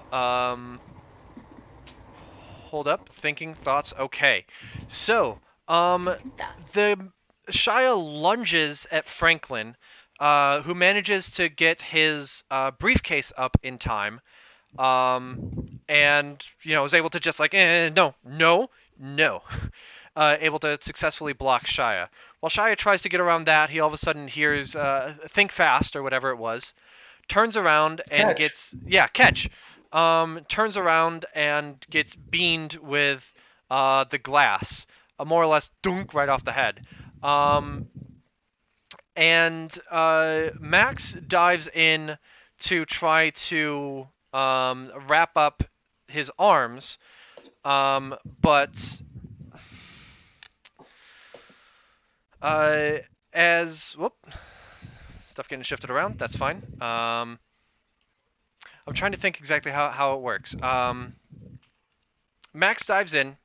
Hold up, thinking thoughts. Okay, so the Shia lunges at Franklin, who manages to get his briefcase up in time. And is able to just like no, able to successfully block Shia. While Shia tries to get around that, he all of a sudden hears "think fast" or whatever it was, turns around and catch. Turns around and gets beamed with the glass, more or less dunk right off the head. And Max dives in to try to wrap up his arms, but stuff getting shifted around. That's fine. I'm trying to think exactly how it works. Max dives in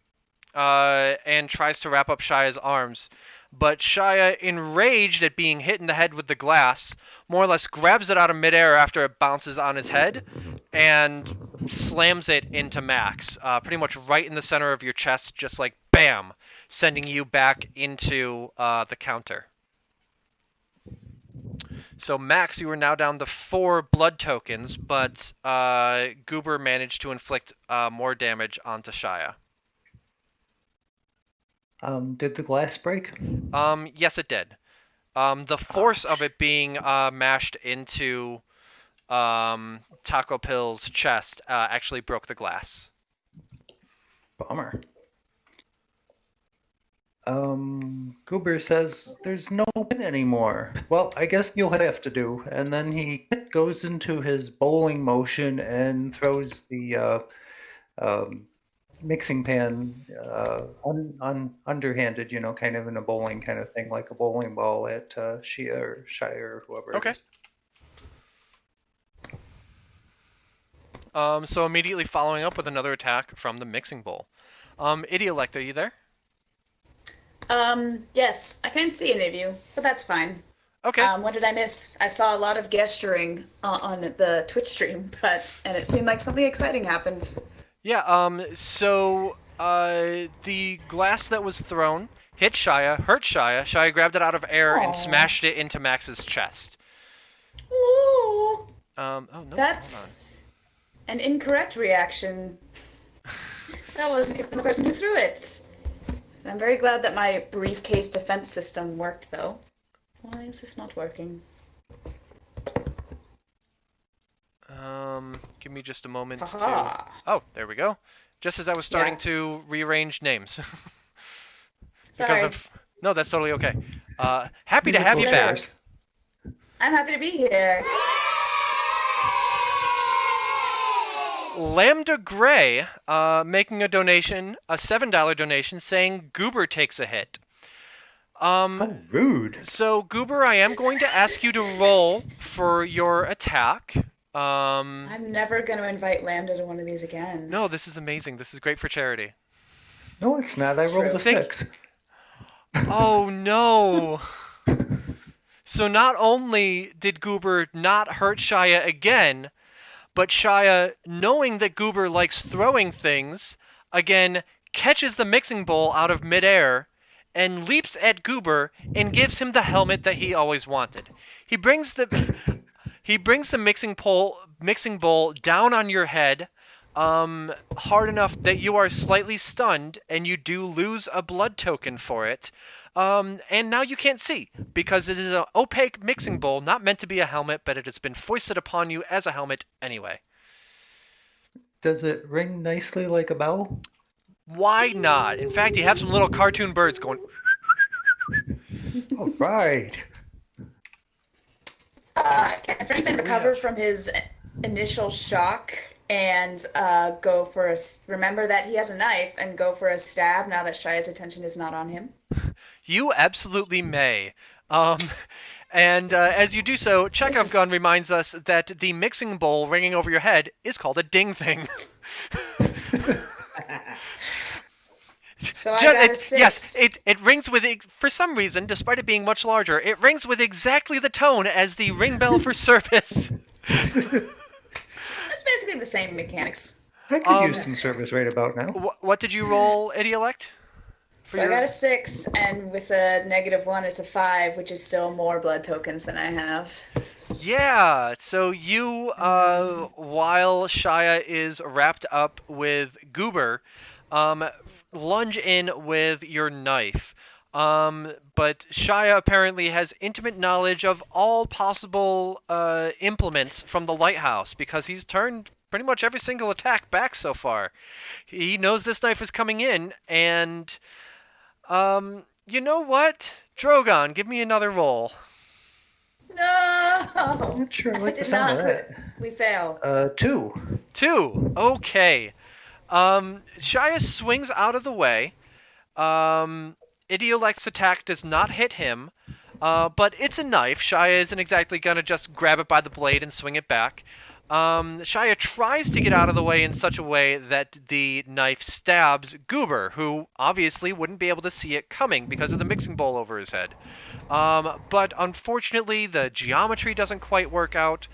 and tries to wrap up Shia's arms, but Shia, enraged at being hit in the head with the glass, more or less grabs it out of midair after it bounces on his head and slams it into Max, pretty much right in the center of your chest, just like BAM, sending you back into the counter. So Max, you are now down to 4 blood tokens, but Goober managed to inflict more damage onto Shia. Did the glass break? Yes, it did. The force of it being mashed into Taco Pill's chest actually broke the glass. Bummer. Goober says, "There's no win anymore." Well, I guess you'll have to do. And then he goes into his bowling motion and throws the mixing pan underhanded, kind of in a bowling kind of thing, like a bowling ball at Shia or Shire or whoever it is. So immediately following up with another attack from the mixing bowl. Idiolect, are you there? Yes, I can't see any of you, but that's fine. Okay. What did I miss? I saw a lot of gesturing on the Twitch stream, and it seemed like something exciting happened. Yeah, so the glass that was thrown hit Shia, hurt Shia. Shia grabbed it out of air and Aww. smashed it into Max's chest. Ooh, Oh no, hold on. that's an incorrect reaction. That wasn't even the person who threw it. I'm very glad that my briefcase defense system worked, though. Why is this not working? Give me just a moment to... Haha. Oh, there we go. Just as I was starting Yeah. to rearrange names. Because Sorry. of... No, that's totally okay. Happy to have Musical you back. chairs. I'm happy to be here. Lambda Gray making a donation, a $7 donation, saying Goober takes a hit. Oh, rude. So, Goober, I am going to ask you to roll for your attack. I'm never going to invite Lambda to one of these again. No, this is amazing. This is great for charity. No, it's not. I rolled a True. 6. Oh, no. So not only did Goober not hurt Shia again, but Shia, knowing that Goober likes throwing things, again catches the mixing bowl out of midair and leaps at Goober and gives him the helmet that he always wanted. He brings the mixing bowl down on your head, hard enough that you are slightly stunned and you do lose a blood token for it. And now you can't see because it is an opaque mixing bowl, not meant to be a helmet, but it has been foisted upon you as a helmet anyway. Does it ring nicely like a bell? Why not? In fact, you have some little cartoon birds going. All right. Can Franklin recover from his initial shock and go for a... Remember that he has a knife and go for a stab now that Shia's attention is not on him? You absolutely may. And as you do so, Chekhov gun reminds us that the mixing bowl ringing over your head is called a ding thing. So I got a 6. Yes, it rings with, for some reason, despite it being much larger, it rings with exactly the tone as the ring bell for service. It's basically the same mechanics. I could use some service right about now. What did you roll, Idiolect? So I got a 6, and with a -1, it's a 5, which is still more blood tokens than I have. Yeah, so you, while Shia is wrapped up with Goober, lunge in with your knife. But Shia apparently has intimate knowledge of all possible implements from the lighthouse because he's turned pretty much every single attack back so far. He knows this knife is coming in, and you know what? Drogon, give me another roll. No! I'm not sure I I like the did sound not of that. We fail. 2. 2. Okay. Shia swings out of the way. Idiolect's attack does not hit him, but it's a knife. Shia isn't exactly gonna just grab it by the blade and swing it back. Shia tries to get out of the way in such a way that the knife stabs Goober, who obviously wouldn't be able to see it coming because of the mixing bowl over his head. But unfortunately, the geometry doesn't quite work out.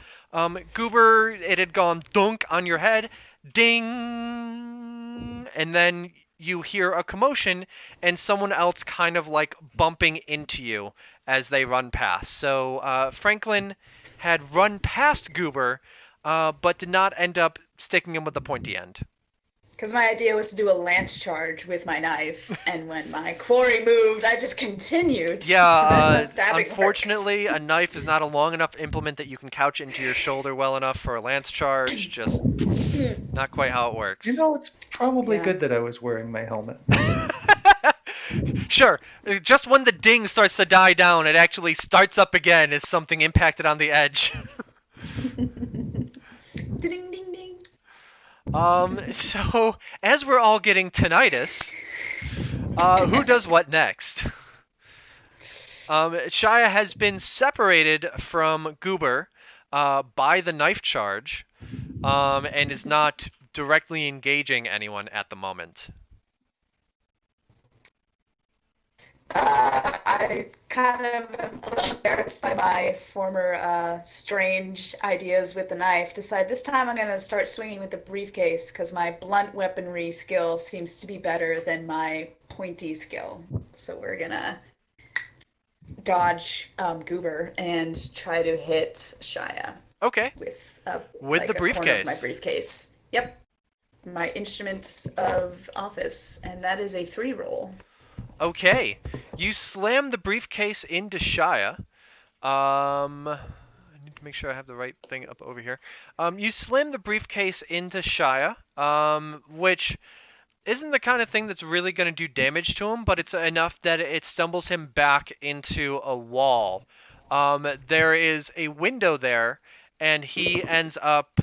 Goober, it had gone dunk on your head, ding, and then you hear a commotion and someone else kind of like bumping into you as they run past. So Franklin had run past Goober, but did not end up sticking him with the pointy end. Because my idea was to do a lance charge with my knife, and when my quarry moved, I just continued. Yeah, unfortunately, a knife is not a long enough implement that you can couch into your shoulder well enough for a lance charge. Just not quite how it works. You know, it's probably good that I was wearing my helmet. Sure. Just when the ding starts to die down, it actually starts up again as something impacted on the edge. Ding, ding, ding. So, as we're all getting tinnitus, who does what next? Shia has been separated from Goober by the knife charge, and is not directly engaging anyone at the moment. I kind of am a little embarrassed by my former strange ideas with the knife. Decide this time I'm going to start swinging with the briefcase because my blunt weaponry skill seems to be better than my pointy skill. So we're going to dodge Goober and try to hit Shia Okay. with With the a corner of my briefcase. briefcase. Yep, my instrument of office, and that is a 3 roll. Okay. You slam the briefcase into Shia. I need to make sure I have the right thing up over here. You slam the briefcase into Shia, which isn't the kind of thing that's really going to do damage to him, but it's enough that it stumbles him back into a wall. There is a window there, and he ends up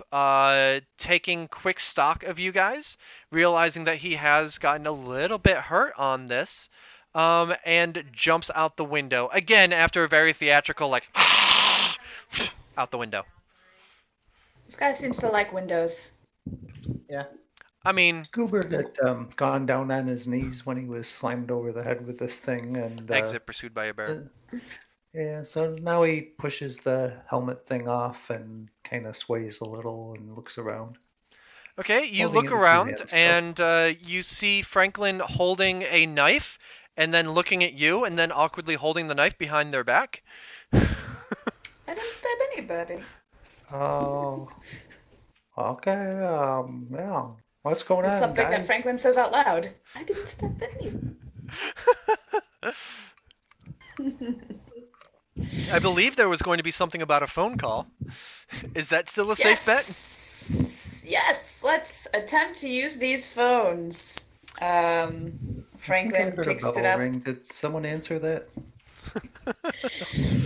taking quick stock of you guys, realizing that he has gotten a little bit hurt on this, and jumps out the window again after a very theatrical like out the window. This guy seems to like windows. Yeah. I mean, Goober had gone down on his knees when he was slammed over the head with this thing, and exit pursued by a bear. yeah, so now he pushes the helmet thing off and kind of sways a little and looks around. Okay, you Holding look it with 2 around hands, though. and you see Franklin holding a knife and then looking at you and then awkwardly holding the knife behind their back. I didn't stab anybody. Oh, okay. Yeah. What's going It's on, something guys? that Franklin says out loud. I didn't stab anybody. I believe there was going to be something about a phone call. Is that still a safe bet? Yes, let's attempt to use these phones. I think I Franklin heard a picks bell it up. ring. Did someone answer that?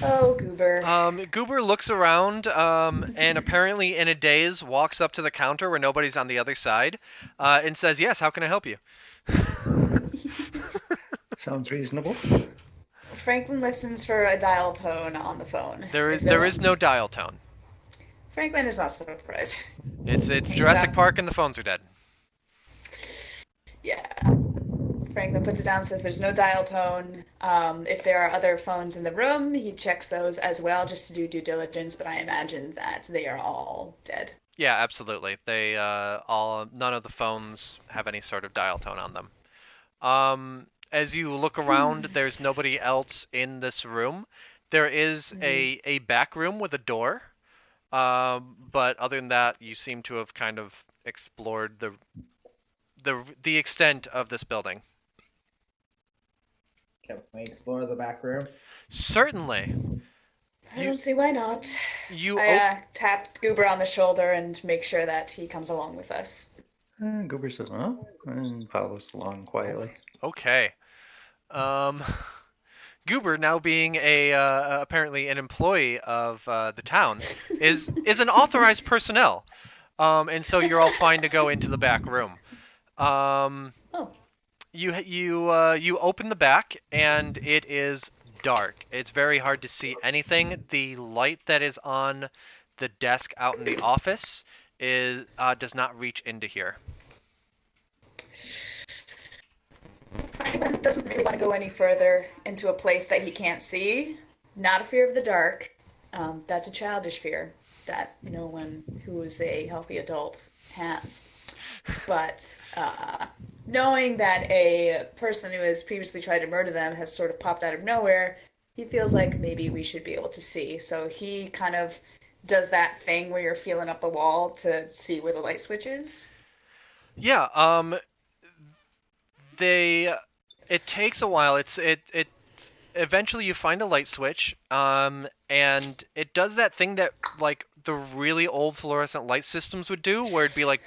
Oh, Goober. Goober looks around and apparently in a daze walks up to the counter where nobody's on the other side and says, "Yes, how can I help you?" Sounds reasonable. Franklin listens for a dial tone on the phone. There one? is no dial tone. Franklin is not surprised. It's Hangs Jurassic up. Park and the phones are dead. Yeah. Franklin puts it down, says there's no dial tone. If there are other phones in the room, he checks those as well just to do due diligence, but I imagine that they are all dead. Yeah, absolutely. They none of the phones have any sort of dial tone on them. As you look around, there's nobody else in this room. There is a back room with a door, but other than that, you seem to have kind of explored the extent of this building. Can we explore the back room? Certainly. I don't see why not. You I tap Goober on the shoulder and make sure that he comes along with us. Goober says, "Huh?" and follows along quietly. Okay. Goober, now being a apparently an employee of the town, is an authorized personnel, and so you're all fine to go into the back room. Oh, You open the back and it is dark. It's very hard to see anything. The light that is on the desk out in the office does not reach into here. Franklin doesn't really want to go any further into a place that he can't see. Not a fear of the dark. That's a childish fear that no one who is a healthy adult has. But knowing that a person who has previously tried to murder them has sort of popped out of nowhere, he feels like maybe we should be able to see. So he kind of does that thing where you're feeling up the wall to see where the light switch is. Yeah, it takes a while. It eventually you find a light switch, and it does that thing that like the really old fluorescent light systems would do, where it'd be like,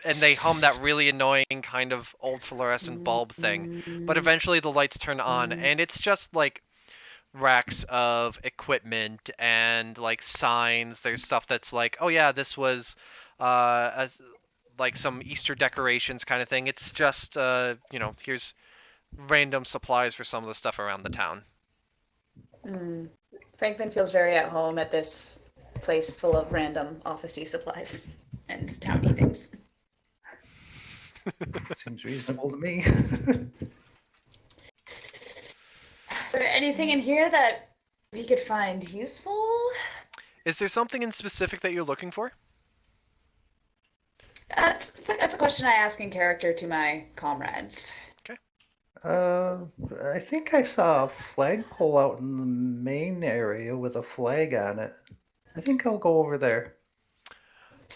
and they hum that really annoying kind of old fluorescent bulb thing. But eventually the lights turn on, and it's just like racks of equipment and like signs. There's stuff that's like, oh yeah, this was like some Easter decorations kind of thing. It's just here's random supplies for some of the stuff around the town. Franklin feels very at home at this place full of random office-y supplies and towny things. Seems reasonable to me. Is there anything in here that we could find useful? Is there something in specific that you're looking for? That's a question I ask in character to my comrades. Okay. I think I saw a flagpole out in the main area with a flag on it. I think I'll go over there.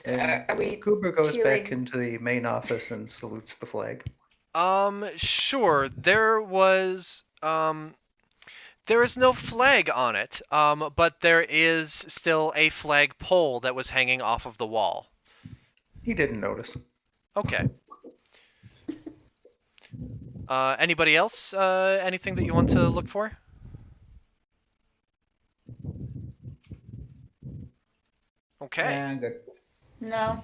And Are we Cooper goes back peeling? into the main office and salutes the flag. Sure. There is no flag on it, but there is still a flag pole that was hanging off of the wall. He didn't notice. Okay. Anybody else? Anything that you want to look for? Okay. Yeah, good. No.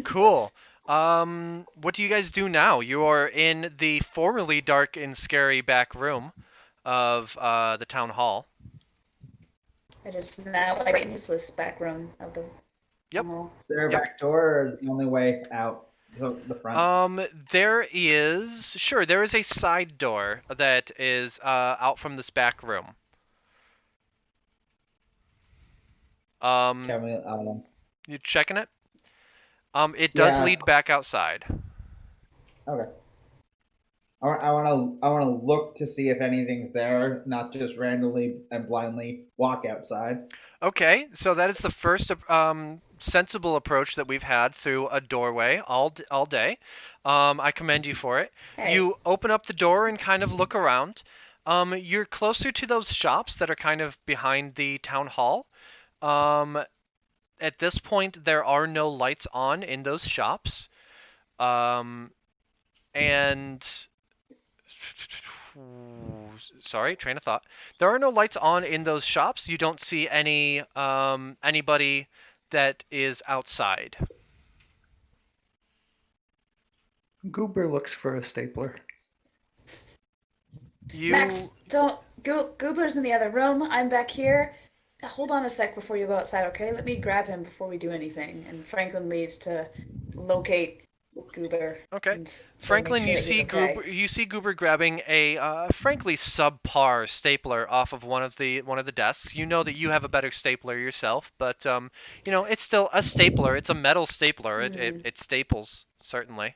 Cool. What do you guys do now? You are in the formerly dark and scary back room of the town hall. It is now a great useless back room of the Yep. hall. Is there a Yep. back door, or is the only way out the front? There is a side door that is out from this back room. Can we, You checking it? It does Yeah. lead back outside. okay. I want to look to see if anything's there, not just randomly and blindly walk outside. Okay, so that is the first sensible approach that we've had through a doorway all day. I commend you for it. Hey. You open up the door and kind of look around. You're closer to those shops that are kind of behind the town hall. At this point, there are no lights on in those shops. And sorry, train of thought. There are no lights on in those shops. You don't see anybody that is outside. Goober looks for a stapler. Max, don't. Goober's in the other room. I'm back here. Hold on a sec before you go outside, okay? Let me grab him before we do anything. And Franklin leaves to locate Goober. Okay. and try to make Franklin, sure you that he's see okay. Goober grabbing a frankly subpar stapler off of one of the desks. You know that you have a better stapler yourself, but it's still a stapler. It's a metal stapler. It staples, certainly.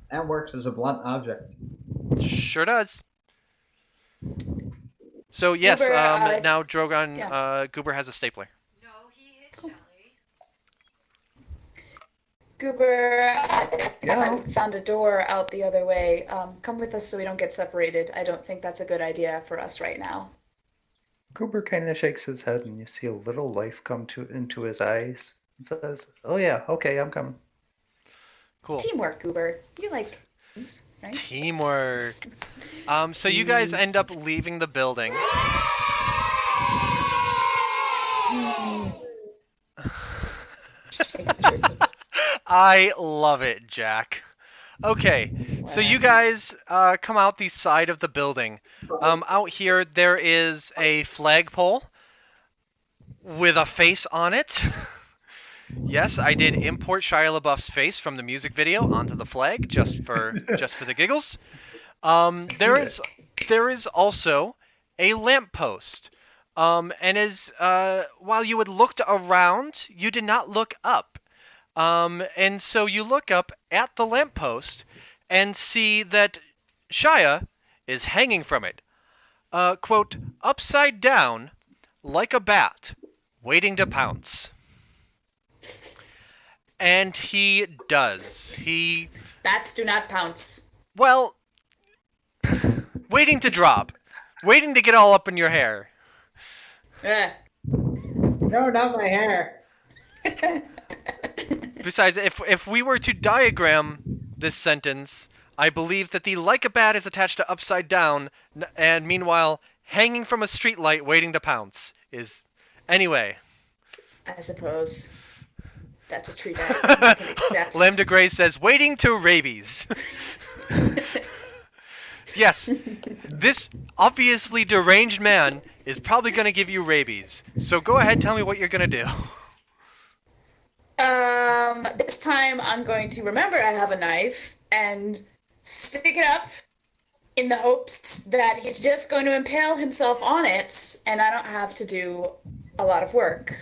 And works as a blunt object. Sure does. So yes, Goober, now Drogon yeah. Goober has a stapler. No, he hit Shelly. Goober, Yeah. I found a door out the other way. Come with us so we don't get separated. I don't think that's a good idea for us right now. Goober kind of shakes his head, and you see a little life come into his eyes. And says, "Oh yeah, okay, I'm coming." Cool. Teamwork, Goober. You like things, right? Teamwork. So you guys end up leaving the building. I love it, Jack. Okay, so you guys come out the side of the building. Out here, there is a flagpole with a face on it. Yes, I did import Shia LaBeouf's face from the music video onto the flag just for the giggles. There is also a lamppost. And as while you had looked around, you did not look up. And so you look up at the lamppost and see that Shia is hanging from it. Quote, upside down, like a bat, waiting to pounce. And he does. Bats do not pounce. Well, waiting to drop. Waiting to get all up in your hair. No, not my hair. Besides, if we were to diagram this sentence, I believe that the like a bat is attached to upside down, and meanwhile, hanging from a streetlight waiting to pounce is... Anyway. I suppose. That's a treat I can accept. Lambda Gray says, waiting to rabies. Yes, this obviously deranged man is probably going to give you rabies. So go ahead, tell me what you're going to do. This time I'm going to remember I have a knife and stick it up in the hopes that he's just going to impale himself on it and I don't have to do a lot of work.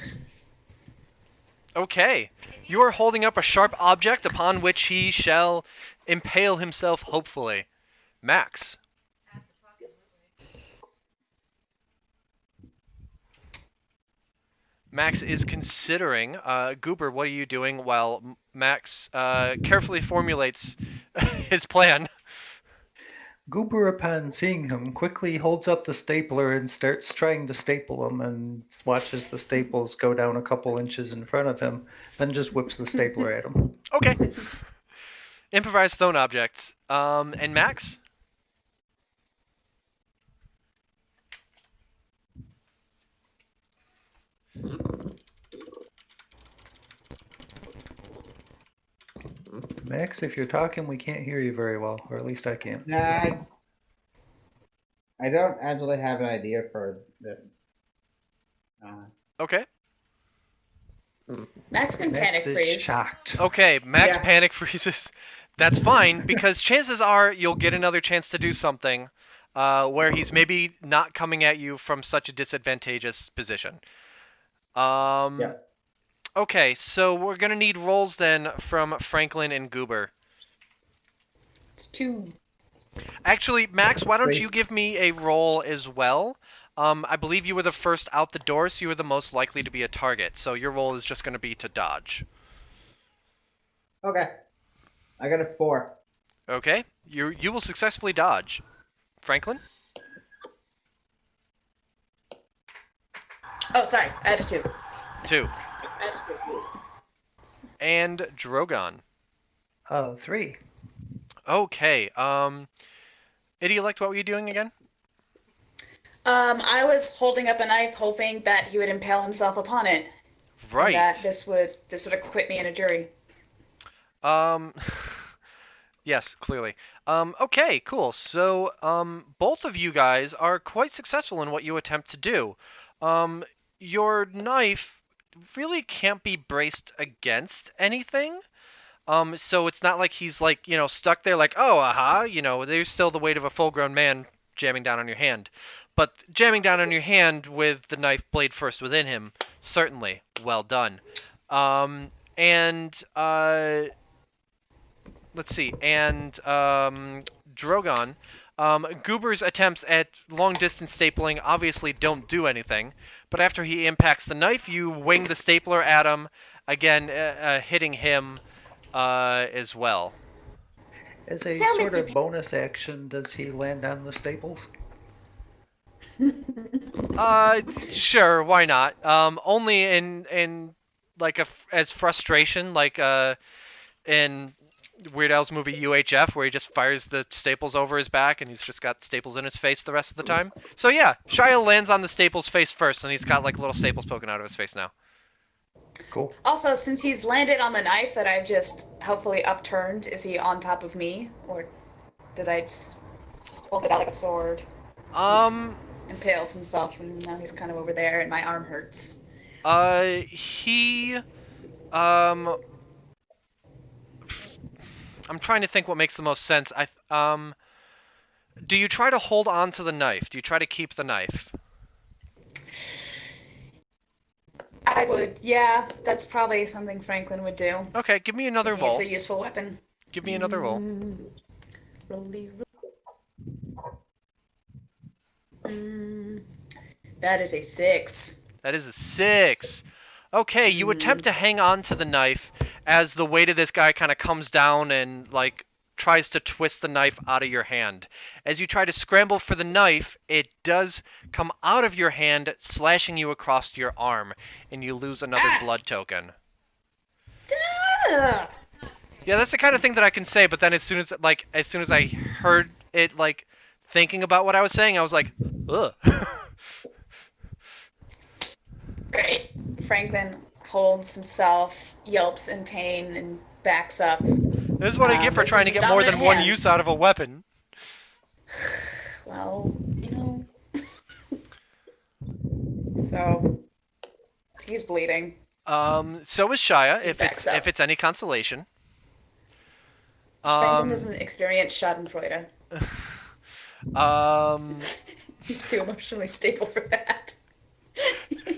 Okay. You are holding up a sharp object upon which he shall impale himself, hopefully. Max. Max is considering. Goober, what are you doing while Max carefully formulates his plan? Goober, upon seeing him, quickly holds up the stapler and starts trying to staple him, and watches the staples go down a couple inches in front of him, then just whips the stapler at him. Okay. Improvised stone objects. And Max? Max, if you're talking, we can't hear you very well, or at least I can't. Nah, I don't actually have an idea for this. Okay. Max can Max panic is freeze. shocked. Okay, Max Yeah. panic freezes. That's fine, because chances are you'll get another chance to do something where he's maybe not coming at you from such a disadvantageous position. Yeah. Okay, so we're going to need rolls then from Franklin and Goober. It's 2. Actually, Max, why don't Wait. you give me a roll as well? I believe you were the first out the door, so you were the most likely to be a target. So your roll is just going to be to dodge. Okay. I got a 4. Okay, you will successfully dodge. Franklin? Oh, sorry. I had a 2. 2. And Drogon. 3. Okay, Idiolect, what were you doing again? I was holding up a knife hoping that he would impale himself upon it. Right. And that this would acquit me in a jury. Yes, clearly. Okay, cool. So, both of you guys are quite successful in what you attempt to do. Your knife really can't be braced against anything. So it's not like he's like, stuck there like, oh, aha, there's still the weight of a full-grown man jamming down on your hand. But jamming down on your hand with the knife blade first within him, certainly, well done. Let's see, and Drogon, Goober's attempts at long-distance stapling obviously don't do anything, but after he impacts the knife, you wing the stapler at him, again, hitting him as well. As a So, sort Mr. of bonus action, does he land on the staples? Sure, why not? Only in like as frustration, like in Weird Al's movie UHF, where he just fires the staples over his back and he's just got staples in his face the rest of the time. So yeah, Shia lands on the staples face first, and he's got like little staples poking out of his face now. Cool. Also, since he's landed on the knife that I've just hopefully upturned, is he on top of me? Or did I just hold it out like a sword? Impaled himself, and now he's kind of over there, and my arm hurts. I'm trying to think what makes the most sense. Do you try to hold on to the knife? Do you try to keep the knife? I would, yeah. That's probably something Franklin would do. Okay, give me another It's roll. a useful weapon. Give me another roll. Rolly. That is a 6. That is a 6. Okay, you attempt to hang on to the knife as the weight of this guy kind of comes down and like tries to twist the knife out of your hand. As you try to scramble for the knife, it does come out of your hand, slashing you across your arm, and you lose another blood token. Ah! Yeah, that's the kind of thing that I can say, but then as soon as I heard it like thinking about what I was saying, I was like, ugh. Great. Franklin holds himself, yelps in pain, and backs up. This is what I get for This trying to is get more than dominant one hands. use out of a weapon. Well, So he's bleeding. So is Shia, He backs up. if it's any consolation. Franklin Um, doesn't experience Schadenfreude. um, He's too emotionally stable for that.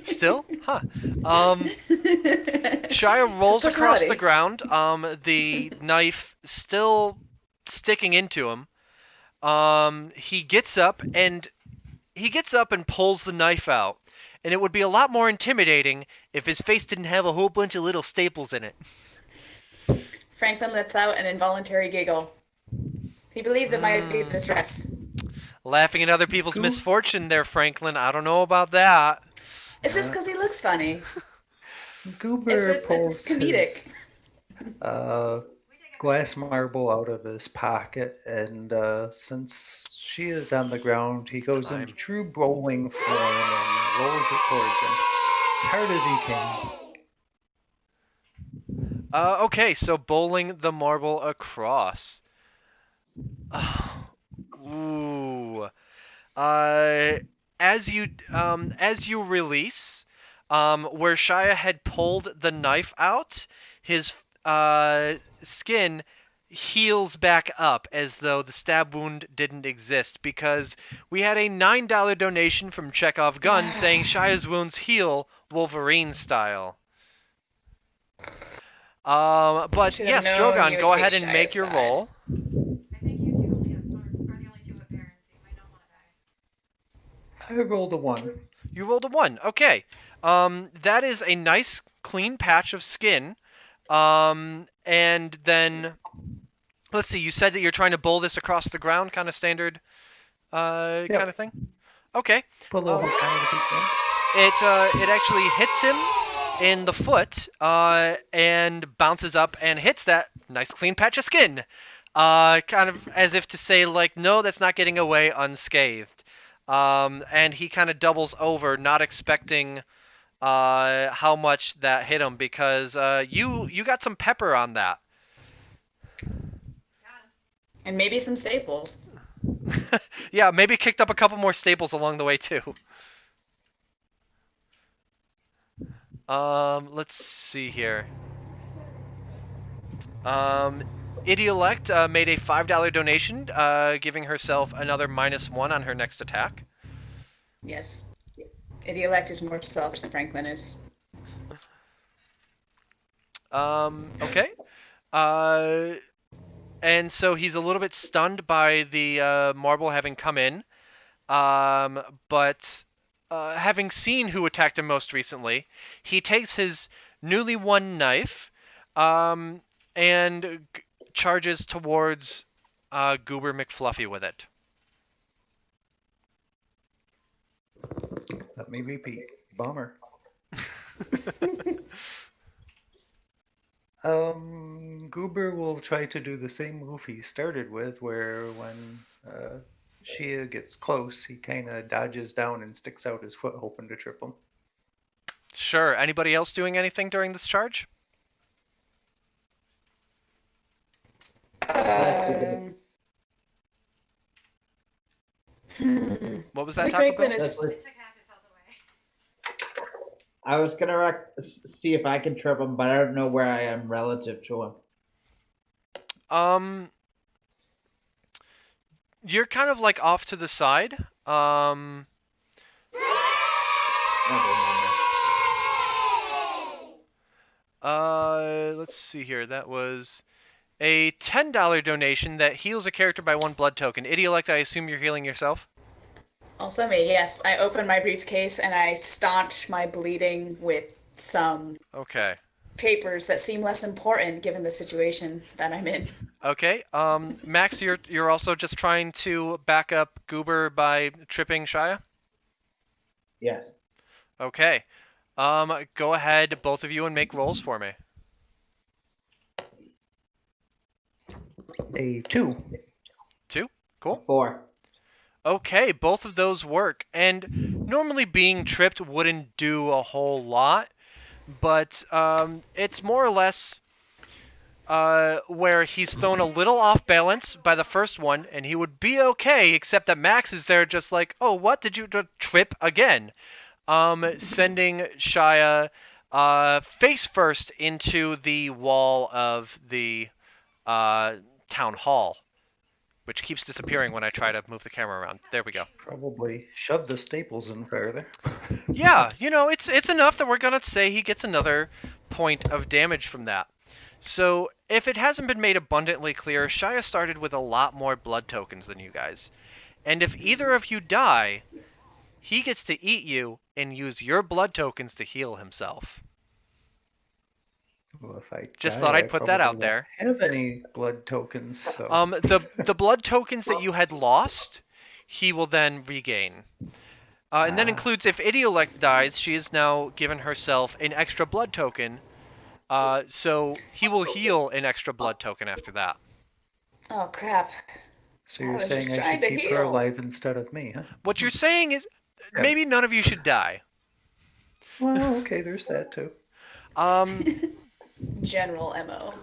Still? Huh. Shia It's his rolls across the personality. ground, the knife still sticking into him. He gets up and pulls the knife out. And it would be a lot more intimidating if his face didn't have a whole bunch of little staples in it. Franklin lets out an involuntary giggle. He believes it might be the stress. Laughing at other people's misfortune there, Franklin. I don't know about that. It's just because he looks funny. Goober It's pulls comedic. his glass marble out of his pocket, and since she is on the ground, he goes into true bowling form and rolls it towards him as hard as he can. Okay, so bowling the marble across. Ooh. As you release, where Shia had pulled the knife out, his skin heals back up as though the stab wound didn't exist, because we had a $9 donation from Chekhov Gun saying Shia's wounds heal Wolverine style. But yes, Drogon, go ahead and make your roll. I think you two only are the only two with Baron, so you might not want to die. I rolled a 1. You rolled a 1. Okay. That is a nice clean patch of skin. And then let's see. You said that you're trying to bowl this across the ground, kind of standard, kind of thing. Okay. Put a little It actually hits him in the foot, and bounces up and hits that nice clean patch of skin. Kind of as if to say, like, no, that's not getting away unscathed. And he kind of doubles over, not expecting how much that hit him, because you got some pepper on that. And maybe some staples. Yeah, maybe kicked up a couple more staples along the way too. Let's see here. Idiolect made a $5 donation, giving herself another -1 on her next attack. Yes. Idiolect is more selfish than Franklin is. Okay. And so he's a little bit stunned by the marble having come in. But having seen who attacked him most recently, he takes his newly won knife and charges towards Goober McFluffy with it. Let me repeat. Bummer. Goober will try to do the same move he started with, where when Shia gets close, he kind of dodges down and sticks out his foot, hoping to trip him. Sure. Anybody else doing anything during this charge? What was that, Taco Bell? Franklin is... They took half his health away. I was gonna see if I can trip him, but I don't know where I am relative to him. You're kind of like off to the side. Let's see here. That was a $10 donation that heals a character by 1 blood token. Idiolect, I assume you're healing yourself? Also me, yes. I open my briefcase and I staunch my bleeding with some papers that seem less important given the situation that I'm in. Okay. Max, you're also just trying to back up Goober by tripping Shia? Yes. Okay. Go ahead, both of you, and make rolls for me. A 2. 2? Cool. 4. Okay, both of those work. And normally being tripped wouldn't do a whole lot, but it's more or less where he's thrown a little off balance by the first one, and he would be okay, except that Max is there just like, oh, what? Did you trip again? Sending Shia face first into the wall of the town hall, which keeps disappearing when I try to move the camera around. There we go. Probably shove the staples in further. Yeah, it's enough that we're gonna say he gets another point of damage from that. So if it hasn't been made abundantly clear, Shia started with a lot more blood tokens than you guys. And if either of you die, he gets to eat you and use your blood tokens to heal himself. Well, if I Just die, thought I'd I put that probably out won't there. have any blood tokens, so. The blood tokens that you had lost, he will then regain. And that includes if Idiolect dies, she is now given herself an extra blood token. So he will heal an extra blood token after that. Oh crap. So I you're was saying just I trying should to keep her heal. alive instead of me, huh? What you're saying is Yeah. maybe none of you should die. Well, okay, there's that too. General MO.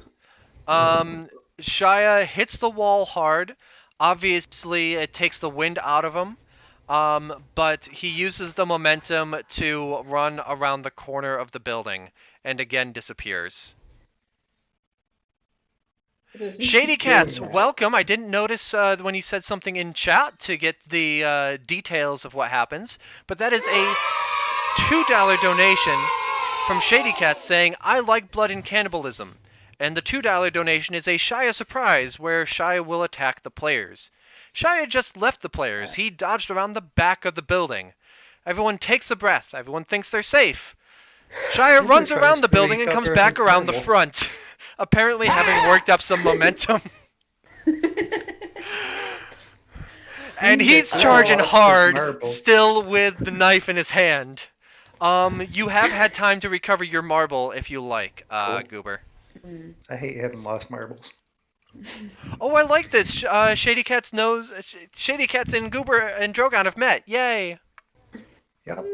Shia hits the wall hard. Obviously, it takes the wind out of him. But he uses the momentum to run around the corner of the building and again disappears. Shady Cats, welcome. I didn't notice when you said something in chat to get the details of what happens, but that is a $2 donation from Shady Cats saying, I like blood and cannibalism. And the $2 donation is a Shia surprise where Shia will attack the players. Shia just left the players. He dodged around the back of the building. Everyone takes a breath. Everyone thinks they're safe. Shia runs around the building and comes back around the front, apparently having worked up some momentum. And he's charging hard, still with the knife in his hand. You have had time to recover your marble if you like, Goober. I hate having lost marbles. Oh, I like this. Shady Cat's and Goober and Drogon have met. Yay! Yep.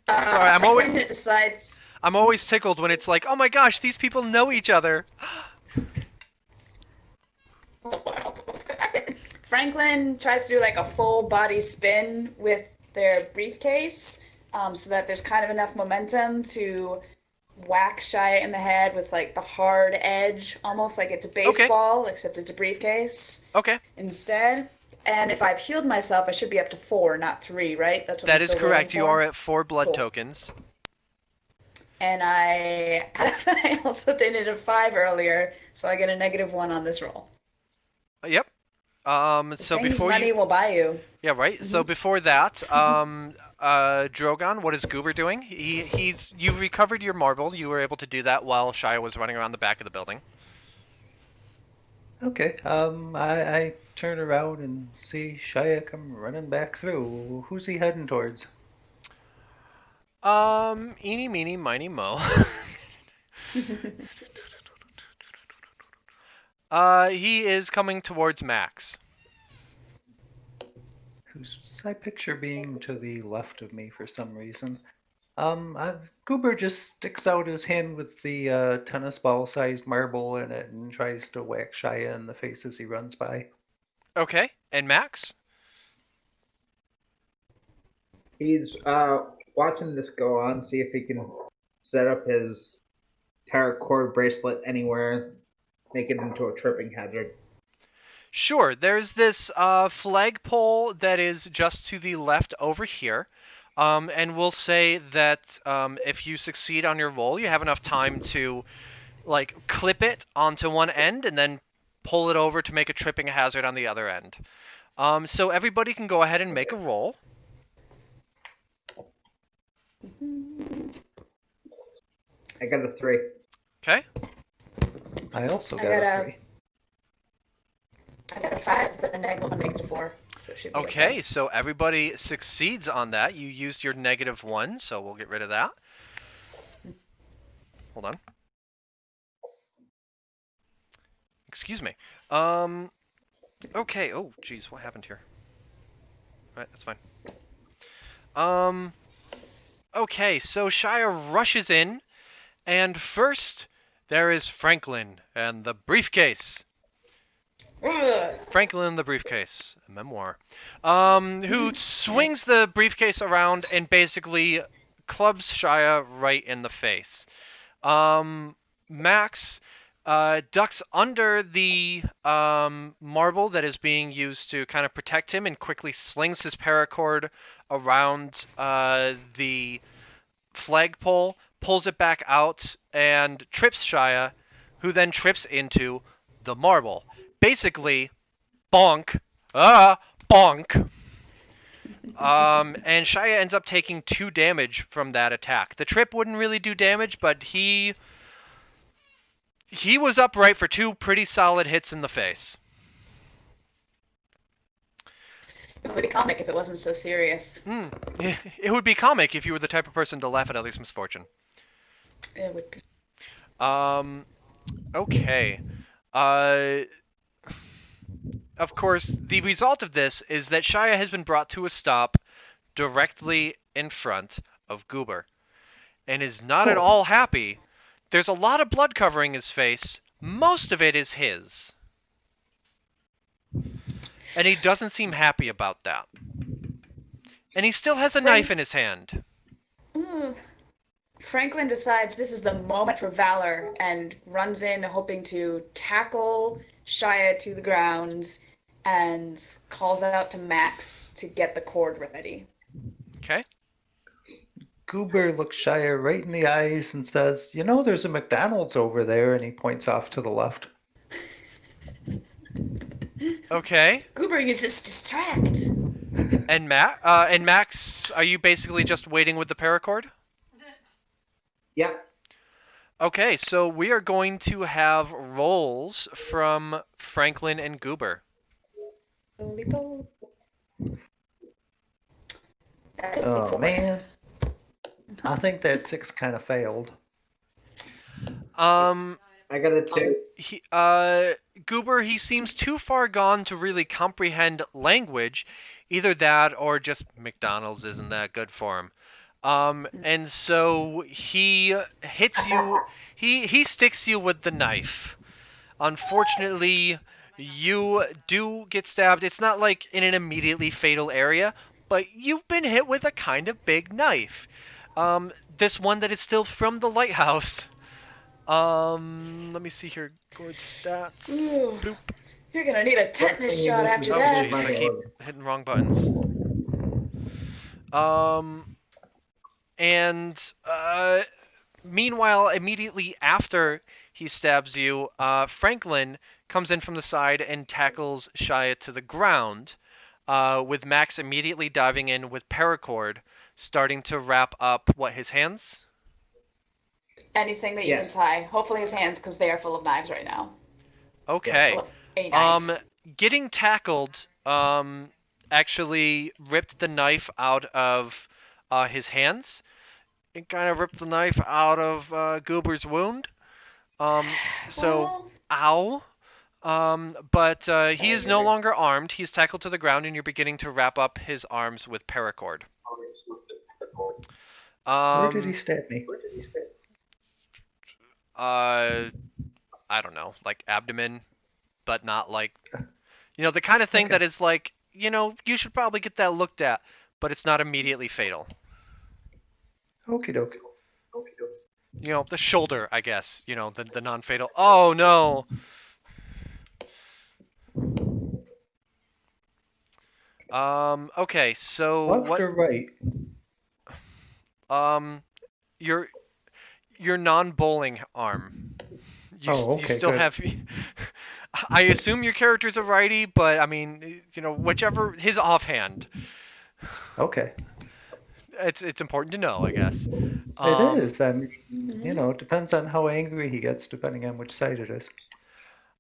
Sorry, I'm Decides. always tickled when it's like, oh my gosh, these people know each other. Franklin tries to do like a full body spin with their briefcase, so that there's kind of enough momentum to whack Shia in the head with like the hard edge, almost like it's a baseball, except it's a briefcase. Okay. Instead. And if I've healed myself, I should be up to 4, not 3, right? That's what That I'm is still correct. rolling You for? are at 4 blood Cool. tokens. And I also did a 5 earlier, so I get a -1 on this roll. Yep. So Things before money you, will buy you. yeah, right. So before that, Drogon, what is Goober doing? You recovered your marble. You were able to do that while Shia was running around the back of the building. Okay, I turn around and see Shia come running back through. Who's he heading towards? Eeny, meeny, miny, mo. He is coming towards Max. Who's I picture being to the left of me for some reason. Goober just sticks out his hand with the tennis ball-sized marble in it and tries to whack Shia in the face as he runs by. Okay, and Max? He's watching this go on, see if he can set up his paracord bracelet anywhere, make it into a tripping hazard. Sure, there's this flagpole that is just to the left over here. And we'll say that if you succeed on your roll, you have enough time to like clip it onto one end and then pull it over to make a tripping hazard on the other end. So everybody can go ahead and make a roll. I got a 3. Okay. I also got a 3. I got a 5, but a -1 makes it a 4. So it should be Okay, so everybody succeeds on that. You used your -1, so we'll get rid of that. Hold on. Excuse me. Okay. Oh, geez, what happened here? All right, that's fine. Okay, so Shia rushes in, and first there is Franklin and the briefcase. Franklin and the briefcase, a memoir. Who swings the briefcase around and basically clubs Shia right in the face. Max ducks under the marble that is being used to kind of protect him and quickly slings his paracord around the flagpole, pulls it back out, and trips Shia, who then trips into the marble. Basically, bonk. Bonk. And Shia ends up taking 2 damage from that attack. The trip wouldn't really do damage, but he was upright for 2 pretty solid hits in the face. It would be comic if it wasn't so serious. It would be comic if you were the type of person to laugh at others' misfortune. It would be. Okay. Of course, the result of this is that Shia has been brought to a stop directly in front of Goober, and is not at all happy. There's a lot of blood covering his face. Most of it is his. And he doesn't seem happy about that. And he still has a knife in his hand. Franklin decides this is the moment for valor and runs in hoping to tackle Shia to the ground and calls out to Max to get the cord ready. Okay. Goober looks Shia right in the eyes and says, "You know, there's a McDonald's over there," and he points off to the left. Okay. Goober uses distract. And Max, are you basically just waiting with the paracord? Yeah. Okay, so we are going to have rolls from Franklin and Goober. Oh, man. I think that 6 kind of failed. I got a 2. Goober, he seems too far gone to really comprehend language. Either that or just McDonald's isn't that good for him. And so he hits you, he sticks you with the knife. Unfortunately, you do get stabbed. It's not like in an immediately fatal area, but you've been hit with a kind of big knife. This one that is still from the lighthouse. Let me see here. Gord stats. Bloop. You're gonna need a tetanus shot after Oh, that. jeez, I keep hitting wrong buttons. Meanwhile, immediately after he stabs you, Franklin comes in from the side and tackles Shia to the ground, with Max immediately diving in with paracord, starting to wrap up, his hands? Anything that you can tie. Hopefully his hands, because they are full of knives right now. Okay. Full of a knife. Getting tackled, actually ripped the knife out of his hands. It kind of ripped the knife out of Goober's wound. So, ow. But he is no longer armed. He is tackled to the ground, and you're beginning to wrap up his arms with paracord. Where did he stab me? I don't know, like abdomen, but not like, the kind of thing that is like, you should probably get that looked at, but it's not immediately fatal. Okie dokie. The shoulder, I guess, the non-fatal. Oh, no. Okay, so Left or right? Your non-bowling arm. You still good. have. I assume your character's a righty, but I mean, whichever his offhand. Okay. It's important to know, I guess. It is. It depends on how angry he gets, depending on which side it is.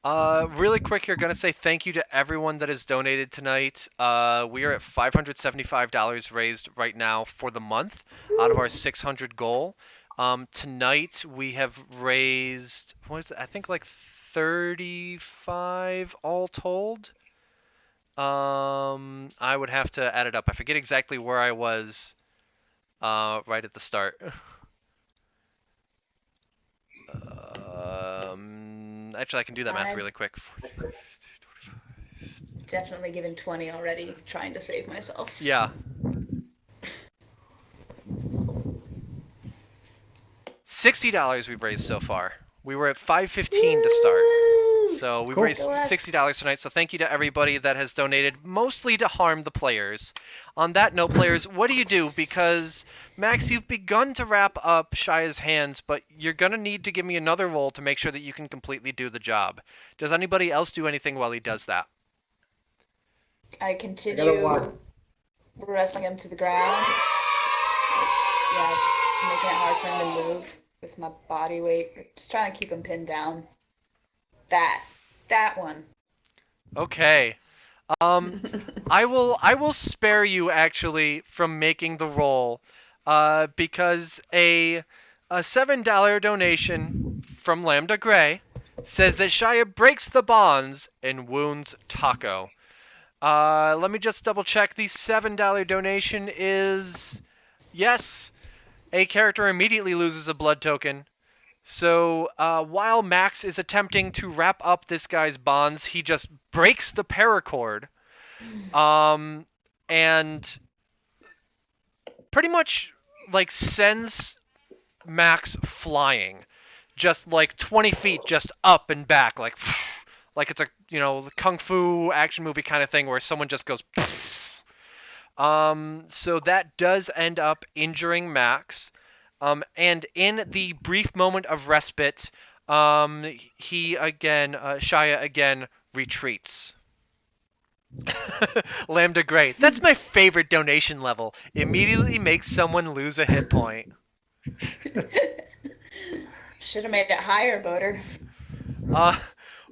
Really quick here, gonna say thank you to everyone that has donated tonight. We are at $575 raised right now for the month out of our 600 goal. Tonight we have raised, I think like 35 all told. I would have to add it up. I forget exactly where I was right at the start. Actually, I can do that math really quick. Definitely given 20 already, trying to save myself. Yeah. $60 we've raised so far. We were at 515 to start. So we've Cool. raised $60 tonight. So thank you to everybody that has donated, mostly to harm the players. On that note, players, what do you do? Because Max, you've begun to wrap up Shia's hands, but you're gonna need to give me another roll to make sure that you can completely do the job. Does anybody else do anything while he does that? I I got a continue one. wrestling him to the ground. Yeah, just making it hard for him to move with my body weight. Just trying to keep him pinned down. That one. Okay. I will spare you actually from making the roll, because a $7 donation from Lambda Gray says that Shia breaks the bonds and wounds Taco. Let me just double check. The $7 donation is yes. A character immediately loses a blood token. So while Max is attempting to wrap up this guy's bonds, he just breaks the paracord, and pretty much like sends Max flying, just like 20 feet, just up and back, like it's a kung fu action movie kind of thing where someone just goes. So that does end up injuring Max. And in the brief moment of respite, Shia again retreats. Lambda Gray. That's my favorite donation level. Immediately makes someone lose a hit point. Should have made it higher, Boater.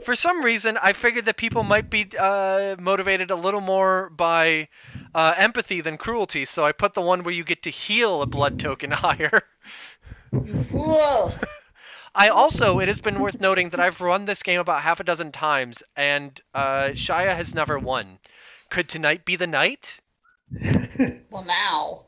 For some reason, I figured that people might be motivated a little more by empathy than cruelty, so I put the one where you get to heal a blood token higher. You fool! It has been worth noting that I've run this game about half a dozen times, and Shia has never won. Could tonight be the night? Well, now.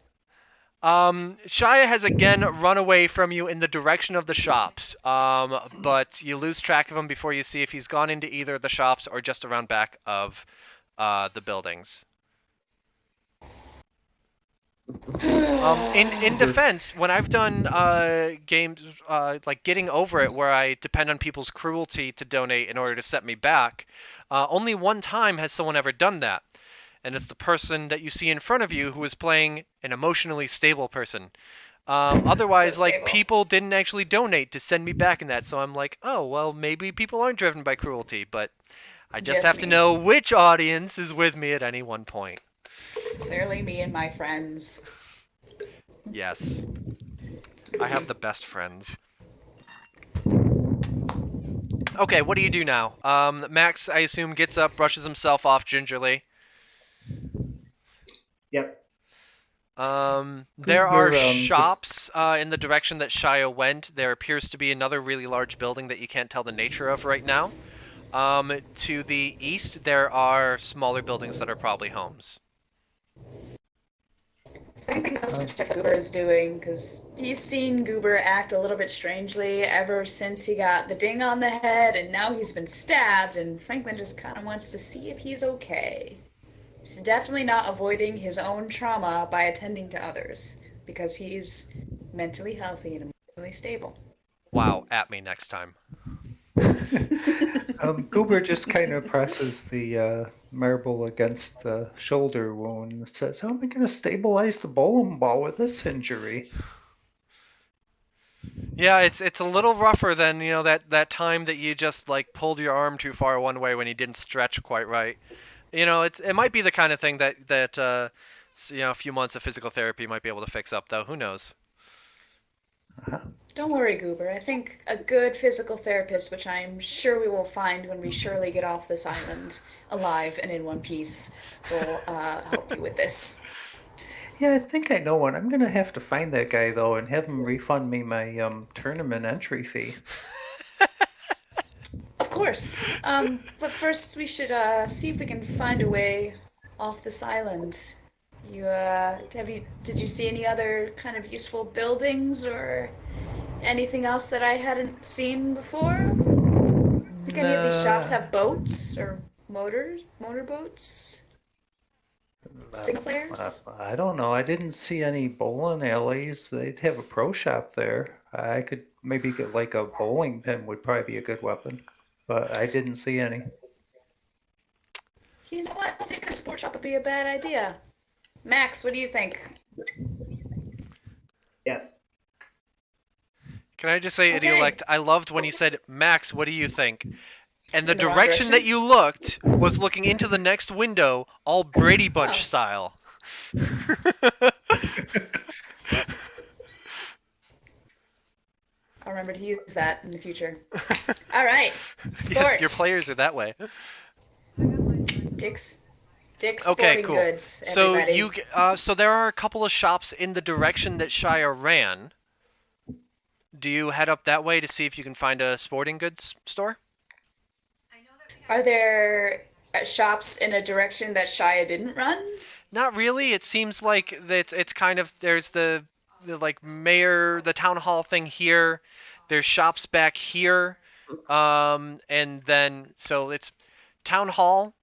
Shia has again run away from you in the direction of the shops, but you lose track of him before you see if he's gone into either of the shops or just around back of the buildings. In defense, when I've done games like Getting Over It, where I depend on people's cruelty to donate in order to set me back, only one time has someone ever done that. And it's the person that you see in front of you who is playing an emotionally stable person. Otherwise, So like, stable. people didn't actually donate to send me back in that, so I'm like, oh, well, maybe people aren't driven by cruelty, but I just Just have to me. know which audience is with me at any one point. Clearly, me and my friends. Yes. I have the best friends. Okay, what do you do now? Max, I assume, gets up, brushes himself off gingerly. Yep. There are You're, shops in the direction that Shia went. There appears to be another really large building that you can't tell the nature of right now. To the east, there are smaller buildings that are probably homes. I think that's what Goober is doing, because he's seen Goober act a little bit strangely ever since he got the ding on the head, and now he's been stabbed, and Franklin just kind of wants to see if he's okay. He's definitely not avoiding his own trauma by attending to others, because he's mentally healthy and emotionally stable. Wow, at me next time. Goober just kind of presses the marble against the shoulder wound and says, how am I going to stabilize the bowling ball with this injury? Yeah, it's a little rougher than, that time that you just, like, pulled your arm too far one way when you didn't stretch quite right. It might be the kind of thing that a few months of physical therapy might be able to fix up, though. Who knows? Don't worry, Goober. I think a good physical therapist, which I'm sure we will find when we surely get off this island alive and in one piece, will help you with this. Yeah, I think I know one. I'm going to have to find that guy, though, and have him refund me my tournament entry fee. Of course. But first we should see if we can find a way off this island. Did you see any other kind of useful buildings or anything else that I hadn't seen before? Think any of these shops have boats or motorboats? Signal flares? I don't know. I didn't see any bowling alleys. They'd have a pro shop there. I could maybe get like a bowling pin would probably be a good weapon, but I didn't see any. You know what? I think a sports shop would be a bad idea. Max, what do you think? Yes. Can I just say, Okay. Idiolect, I loved when you said, Max, what do you think? And the In the wrong direction that direction? you looked was looking into the next window, all Brady Bunch Oh. style. I'll remember to use that in the future. All right. Sports. Yes, your players are that way. Dick's Sporting Okay, cool. Goods, So everybody. so there are a couple of shops in the direction that Shia ran. Do you head up that way to see if you can find a sporting goods store? Are there shops in a direction that Shia didn't run? Not really. It seems like it's kind of there's the like mayor, the town hall thing here. There's shops back here, and then so it's town hall,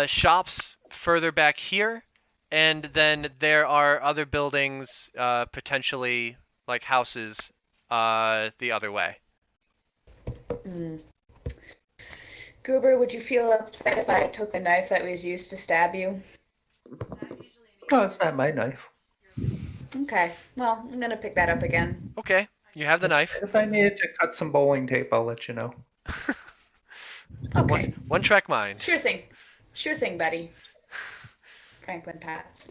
shops further back here, and then there are other buildings, potentially like houses, the other way. Goober, would you feel upset if I took the knife that was used to stab you? No, it's not my knife. Okay, well, I'm gonna pick that up again. Okay, you have the knife. If I needed to cut some bowling tape, I'll let you know. Okay, One track mind. sure thing. Sure thing, buddy. Franklin pats.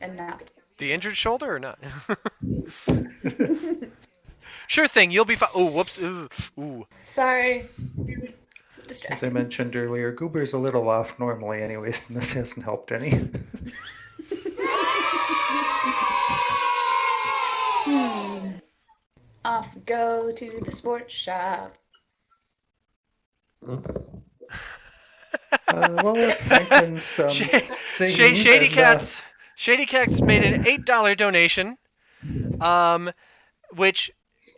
And now. The injured shoulder or not? Sure thing, you'll be fine. Oh, whoops. Ooh. Sorry. As I Distracted. mentioned earlier, Goober's a little off normally anyways, and this hasn't helped any. Off we go to the sports shop. Well, with Franklin's singing Shady and, Cats. Shady Cats made an $8 donation, which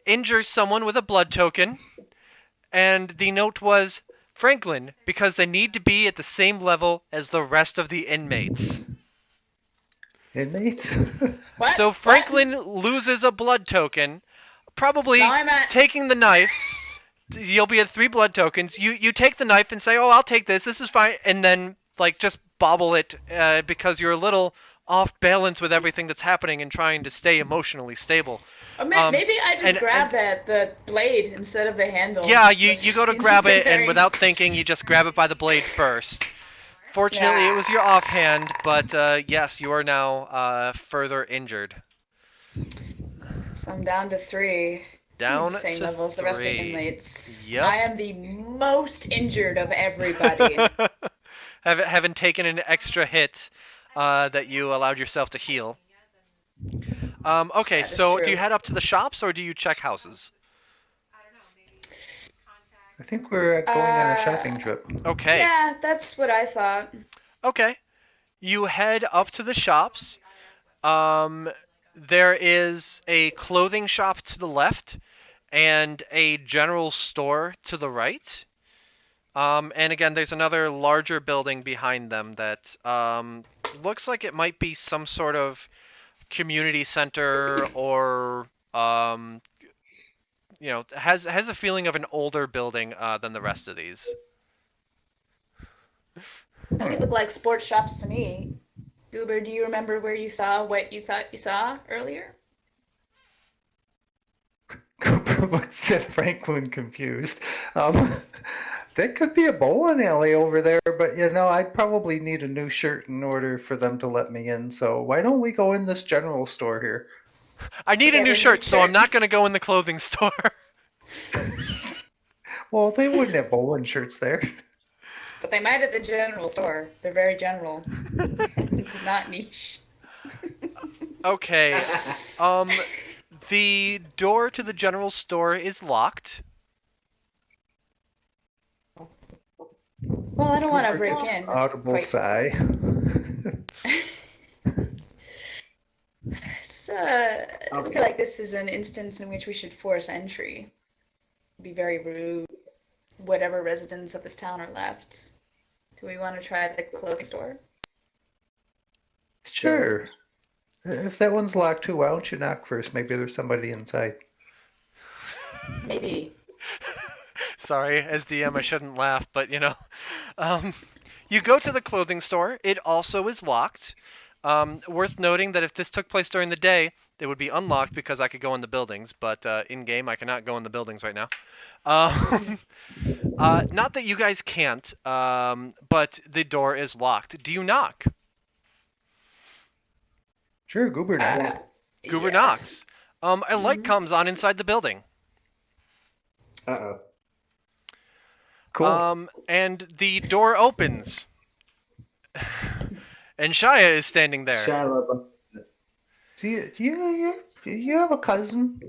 injures someone with a blood token, and the note was, Franklin, because they need to be at the same level as the rest of the inmates. inmates. What? So Franklin loses a blood token, probably So I'm at- taking the knife. You'll be at 3 blood tokens. You take the knife and say, "Oh, I'll take this. This is fine," and then like just bobble it because you're a little off balance with everything that's happening and trying to stay emotionally stable. Or maybe I just and- grab the blade instead of the handle. Yeah, That you just go to seems grab like a it, and very- without thinking, you just grab it by the blade first. Fortunately, it was your offhand, but yes, you are now further injured. So I'm down to 3. Down Same to level as the rest of the 3. inmates. Yep. I am the most injured of everybody. Having taken an extra hit that you allowed yourself to heal. Okay, That is so true. do you head up to the shops or do you check houses? I think we're going on a shopping trip. Okay. Yeah, that's what I thought. Okay. You head up to the shops. There is a clothing shop to the left and a general store to the right. And again, there's another larger building behind them that looks like it might be some sort of community center or has a feeling of an older building than the rest of these. These look like sports shops to me. Goober, do you remember where you saw what you thought you saw earlier? Cooper looks at Franklin confused. That could be a bowling alley over there, but I'd probably need a new shirt in order for them to let me in. So why don't we go in this general store here? I need a new shirt, so I'm not going to go in the clothing store. Well, they wouldn't have bowling shirts there. But they might at the general store. They're very general. It's not niche. Okay. The door to the general store is locked. Well, I don't want to break in. Audible quite- sigh. I feel like this is an instance in which we should force entry. Be very rude. Whatever residents of this town are left. Do we want to try the clothing store? Sure. If that one's locked too, why don't you knock first? Maybe there's somebody inside. Maybe. Sorry, as DM, I shouldn't laugh, but Um, you go to the clothing store. It also is locked. Worth noting that if this took place during the day, it would be unlocked because I could go in the buildings, but in game I cannot go in the buildings right now. Um, not that you guys can't, but the door is locked. Do you knock? Sure, Goober knocks. Uh, Goober yeah. knocks. A light comes on inside the building. Uh-oh. Cool. And the door opens. And Shia is standing there. Shia LaBeouf. Do you have a cousin?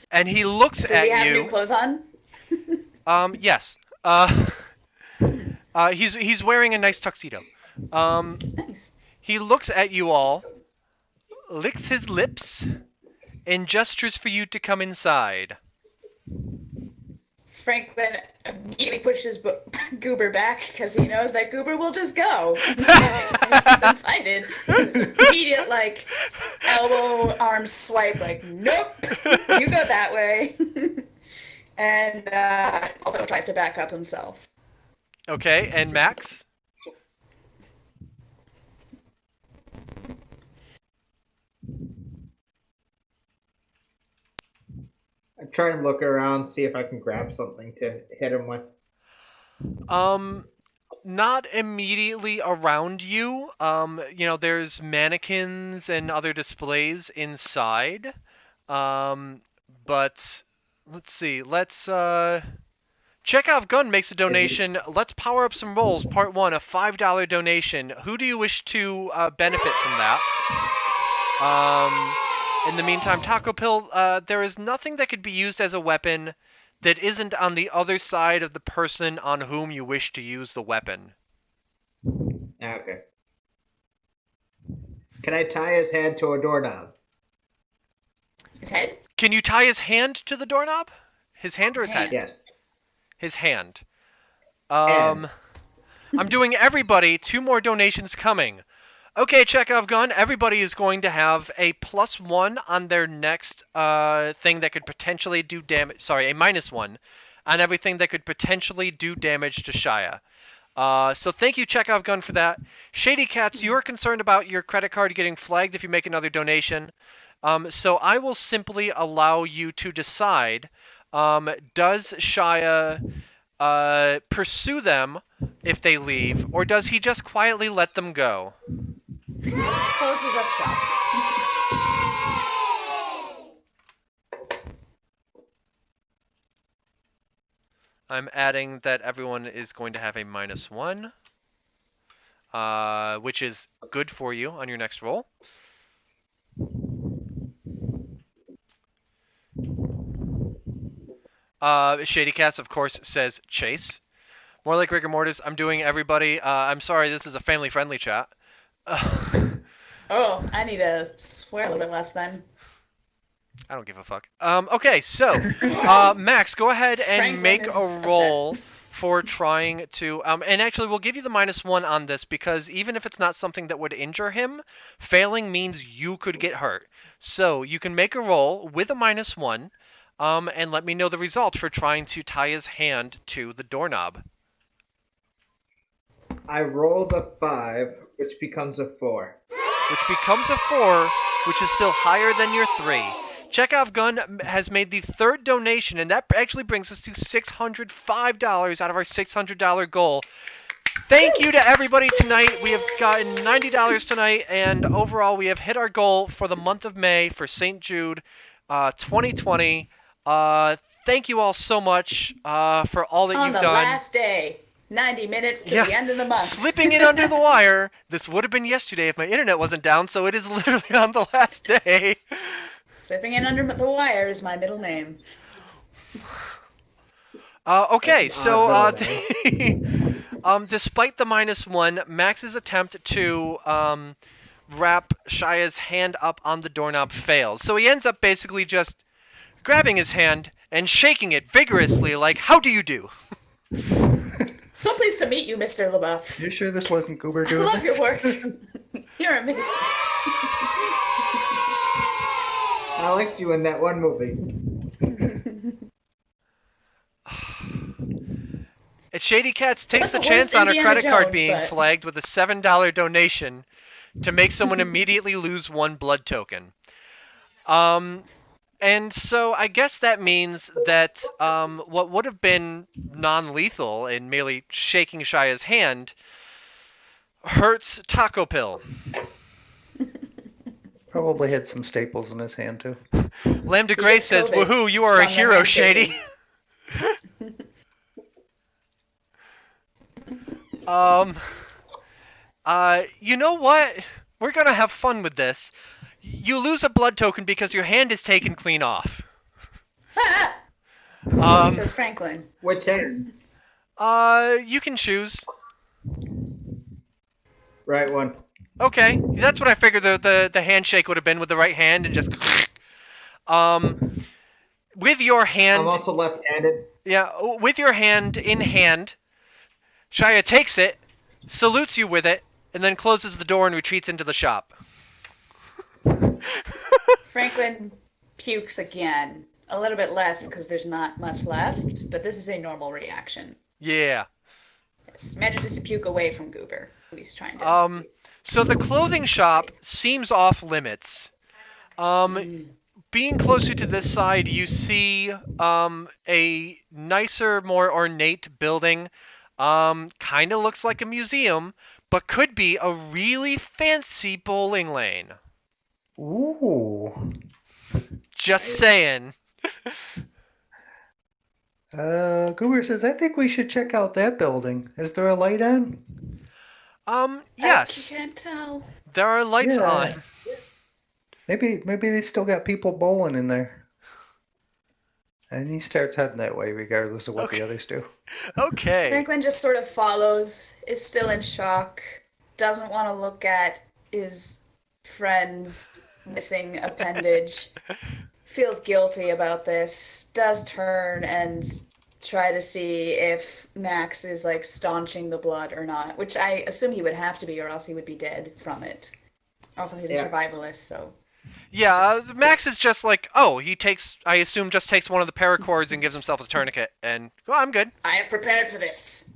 And he looks Does at he have you. new clothes on? Yes. He's wearing a nice tuxedo. Nice. He looks at you all, licks his lips, and gestures for you to come inside. Frank then immediately pushes Goober back because he knows that Goober will just go. If he's invited. Immediate, elbow, arm swipe, nope, you go that way. And also tries to back up himself. Okay, and Max? I try and look around, see if I can grab something to hit him with. Not immediately around you. There's mannequins and other displays inside. But let's see. Chekhov Gun makes a donation. Let's power up some rolls. Part 1, a $5 donation. Who do you wish to benefit from that? In the meantime, Taco Pill, there is nothing that could be used as a weapon that isn't on the other side of the person on whom you wish to use the weapon. Okay. Can I tie his head to a doorknob? His head? Can you tie his hand to the doorknob? His hand or his head? Yes. His hand. Hand. I'm doing everybody. 2 more donations coming. Okay, Chekhov Gun, everybody is going to have a +1 on their next thing that could potentially do damage. Sorry, a -1 on everything that could potentially do damage to Shia. So thank you, Chekhov Gun, for that. Shady Cats, you're concerned about your credit card getting flagged if you make another donation. So I will simply allow you to decide, does Shia pursue them if they leave, or does he just quietly let them go? Closes up shop. I'm adding that everyone is going to have a -1, which is good for you on your next roll. Shady Cats, of course, says chase. More like rigor mortis. I'm doing everybody. I'm sorry, this is a family-friendly chat. Oh, I need to swear a little bit less then. I don't give a fuck. Okay, so Max, go ahead and Franklin make is a roll for trying to. And actually, we'll give you the -1 on this because even if it's not something that would injure him, failing means you could get hurt. So you can make a roll with a -1, and let me know the result for trying to tie his hand to the doorknob. I rolled a 5, which becomes a 4. Which becomes a 4, which is still higher than your 3. Chekhov Gun has made the 3rd donation, and that actually brings us to $605 out of our $600 goal. Thank you to everybody tonight. We have gotten $90 tonight, and overall we have hit our goal for the month of May for St. Jude 2020. Thank you all so much for all that On you've the done. last day, 90 minutes to the end of the month. Slipping it under the wire. This would have been yesterday if my internet wasn't down, so it is literally on the last day. Slipping in under the wire is my middle name. Okay, so odd despite the -1, Max's attempt to wrap Shia's hand up on the doorknob fails. So he ends up basically just grabbing his hand and shaking it vigorously, like, "How do you do?" So pleased to meet you, Mr. LaBeouf. You sure this wasn't Goober I doing love this? your work. You're amazing. I liked you in that one movie. And Shady Cats takes was the the worst chance on a Indiana credit card Jones, being but- flagged with a $7 donation to make someone immediately lose 1 blood token. And so I guess that means that what would have been non-lethal in merely shaking Shia's hand hurts Taco Pill. Probably had some staples in his hand too. Lambda He Gray gets says, COVID "Woohoo, you are a from the hero, Shady." handshaking. You know what? We're gonna have fun with this. You lose a blood token because your hand is taken clean off. Says Franklin. Which hand? You can choose. Right one. Okay, that's what I figured the handshake would have been with the right hand and just with your hand. I'm also left-handed. Yeah, with your hand in hand, Shia takes it, salutes you with it, and then closes the door and retreats into the shop. Franklin pukes again. A little bit less because there's not much left, but this is a normal reaction. Yeah. Yes. Imagine just a puke away from Goober, who he's trying to. So the clothing shop seems off limits. Being closer to this side, you see a nicer, more ornate building. Kind of looks like a museum, but could be a really fancy bowling lane. Ooh. Just saying. Goober says, I think we should check out that building. Is there a light on? Yes. I can't tell. There are lights Yeah. on. Maybe they still got people bowling in there. And he starts heading that way regardless of what the others do. Okay. Franklin just sort of follows, is still in shock, doesn't want to look at his friend's missing appendage, feels guilty about this, does turn and try to see if Max is like staunching the blood or not, which I assume he would have to be or else he would be dead from it. Also, he's a survivalist, so... Yeah, Max is just like, oh, I assume just takes one of the paracords and gives himself a tourniquet, and, well, I'm good. I have prepared for this.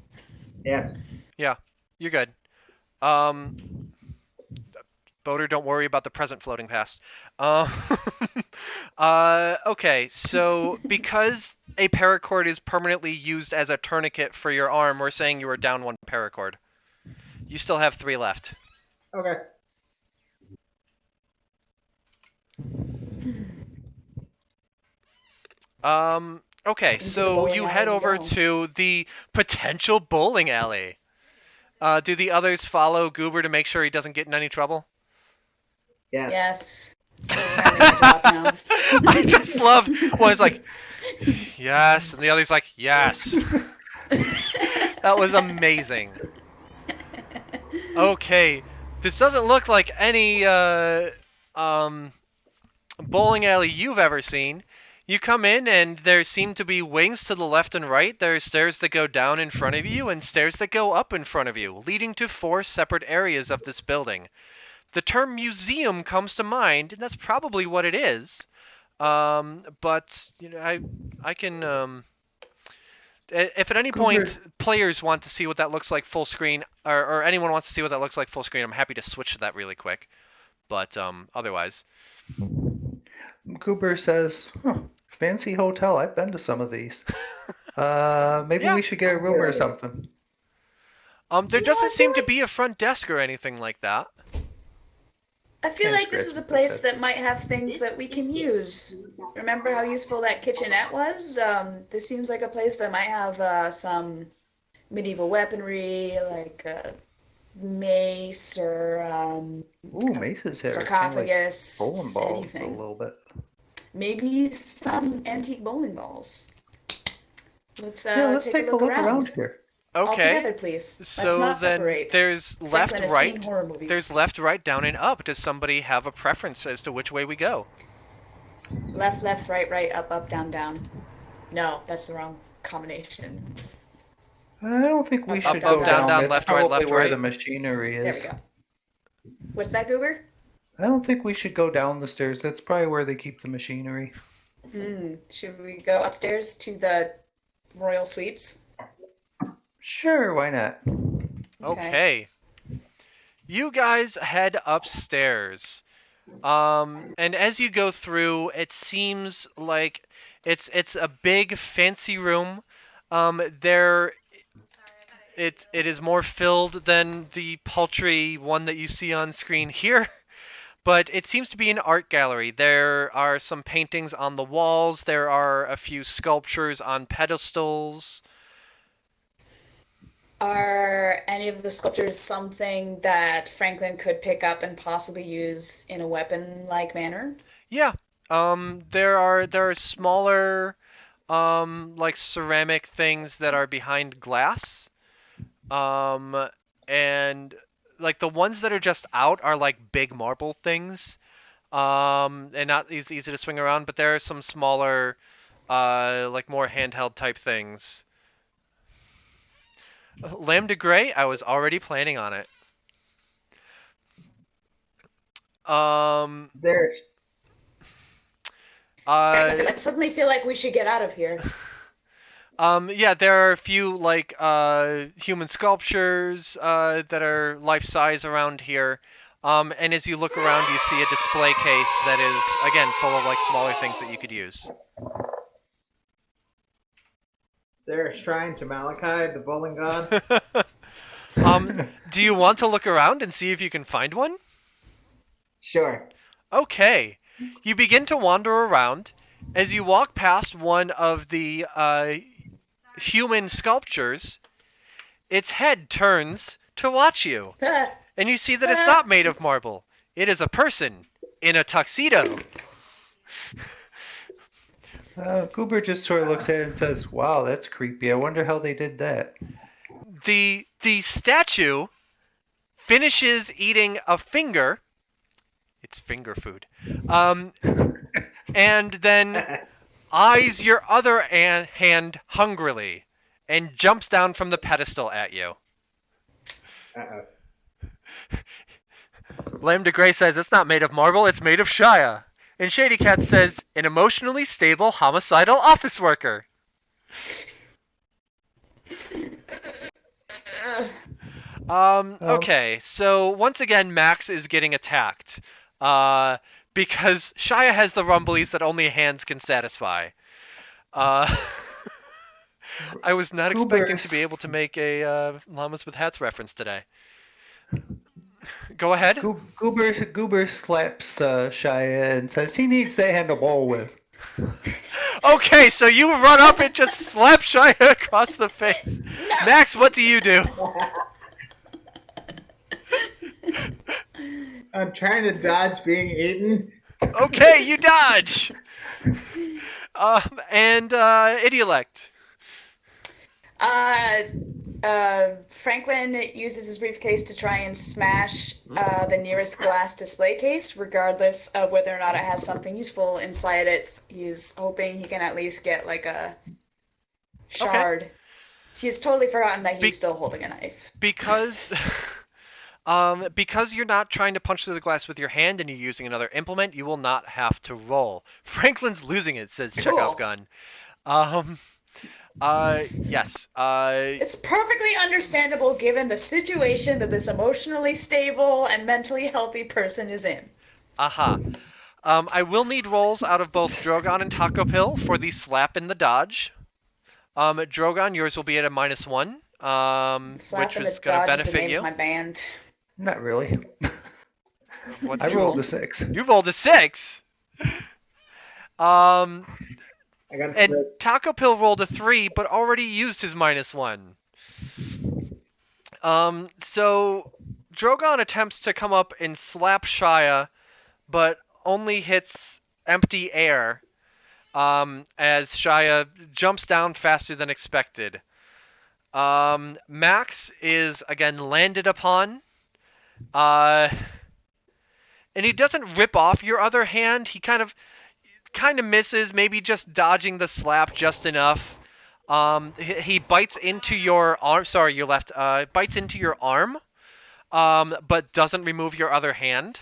Yeah. Yeah, you're good. Boater, don't worry about the present floating past. Okay, so because a paracord is permanently used as a tourniquet for your arm, we're saying you are down 1 paracord. You still have 3 left. Okay. Okay, Into the so bowling you alley head we over go. to the potential bowling alley. Do the others follow Goober to make sure he doesn't get in any trouble? Yes. Yes. So we're having a job now. I just love one's like, yes, and the other's like, yes. That was amazing. Okay, this doesn't look like any bowling alley you've ever seen. You come in and there seem to be wings to the left and right. There are stairs that go down in front of you and stairs that go up in front of you, leading to 4 separate areas of this building. The term museum comes to mind, and that's probably what it is. But you know, I can if at any point players want to see what that looks like full screen, or anyone wants to see what that looks like full screen, I'm happy to switch to that really quick. But otherwise. Goober says, fancy hotel. I've been to some of these. Maybe Yeah. we should get a room or something. There doesn't seem to be a front desk or anything like that. I feel like this is a Transcripts, place that's it. that might have things that we can use. Remember how useful that kitchenette was? This seems like a place that might have some medieval weaponry, like a mace or Ooh, Mace's hair. sarcophagus, Bowling balls anything. a little bit. Maybe some antique bowling balls. Let's Let's take a look around here. All Okay. together, please. Let's So not then separate. there's left, Franklin has right. seen horror movies. There's left, right, down, and up. Does somebody have a preference as to which way we go? Left, left, right, right, up, up, down, down. No, that's the wrong combination. I don't think we Up, should up, go down, down. down, That's left, right, probably left, where right. the machinery There is. we go. What's that, Goober? I don't think we should go down the stairs. That's probably where they keep the machinery. Should we go upstairs to the royal suites? Sure, why not? Okay. Okay. You guys head upstairs. And as you go through, it seems like it's a big fancy room. There it is more filled than the paltry one that you see on screen here. But it seems to be an art gallery. There are some paintings on the walls. There are a few sculptures on pedestals. Are any of the sculptures something that Franklin could pick up and possibly use in a weapon-like manner? Yeah. There are smaller like ceramic things that are behind glass. Um, and like the ones that are just out are like big marble things. And not easy to swing around, but there are some smaller, like more handheld type things. Lambda Gray, I was already planning on it. Um, There's Franklin uh, says, I suddenly feel like we should get out of here. yeah, there are a few like human sculptures that are life size around here. And as you look around, you see a display case that is again full of like smaller things that you could use. there a shrine to Malachi, the bowling god. Do you want to look around and see if you can find one? Sure. Okay. You begin to wander around. As you walk past one of the human sculptures, its head turns to watch you. And you see that it's not made of marble. It is a person in a tuxedo. Goober just sort of looks at it and says, "Wow, that's creepy. I wonder how they did that." The statue finishes eating a finger. It's finger food. And then eyes your other hand hungrily and jumps down from the pedestal at you. Uh-oh. Lambda Gray says it's not made of marble, it's made of Shia. And Shady Cat says an emotionally stable homicidal office worker. Okay, so once again Max is getting attacked. Because Shia has the rumblies that only hands can satisfy. I was not expecting to be able to make a Llamas with Hats reference today. Go ahead. Goober slaps Shia and says he needs to hand the ball with. Okay, so you run up and just slap Shia across the face. No. Max, what do you do? I'm trying to dodge being eaten. Okay, you dodge. And Idiolect. Franklin uses his briefcase to try and smash the nearest glass display case, regardless of whether or not it has something useful inside it. He's hoping he can at least get like a shard. Okay. He's totally forgotten that he's still holding a knife. Because you're not trying to punch through the glass with your hand and you're using another implement, you will not have to roll. Franklin's losing it, says Cool. Chekhov Gun. Yes. It's perfectly understandable given the situation that this emotionally stable and mentally healthy person is in. Aha. I will need rolls out of both Drogon and Taco Pill for the slap and the dodge. Drogon, yours will be at a -1, which is going to benefit is the name you. of my band. Not really. What I rolled a 6. You rolled a 6? I got a And 6. Taco Pill rolled a 3, but already used his -1. So Drogon attempts to come up and slap Shia, but only hits empty air, as Shia jumps down faster than expected. Max is again landed upon, and he doesn't rip off your other hand. He kind of misses, maybe just dodging the slap just enough. He bites into your arm. Sorry, your left. Bites into your arm, but doesn't remove your other hand.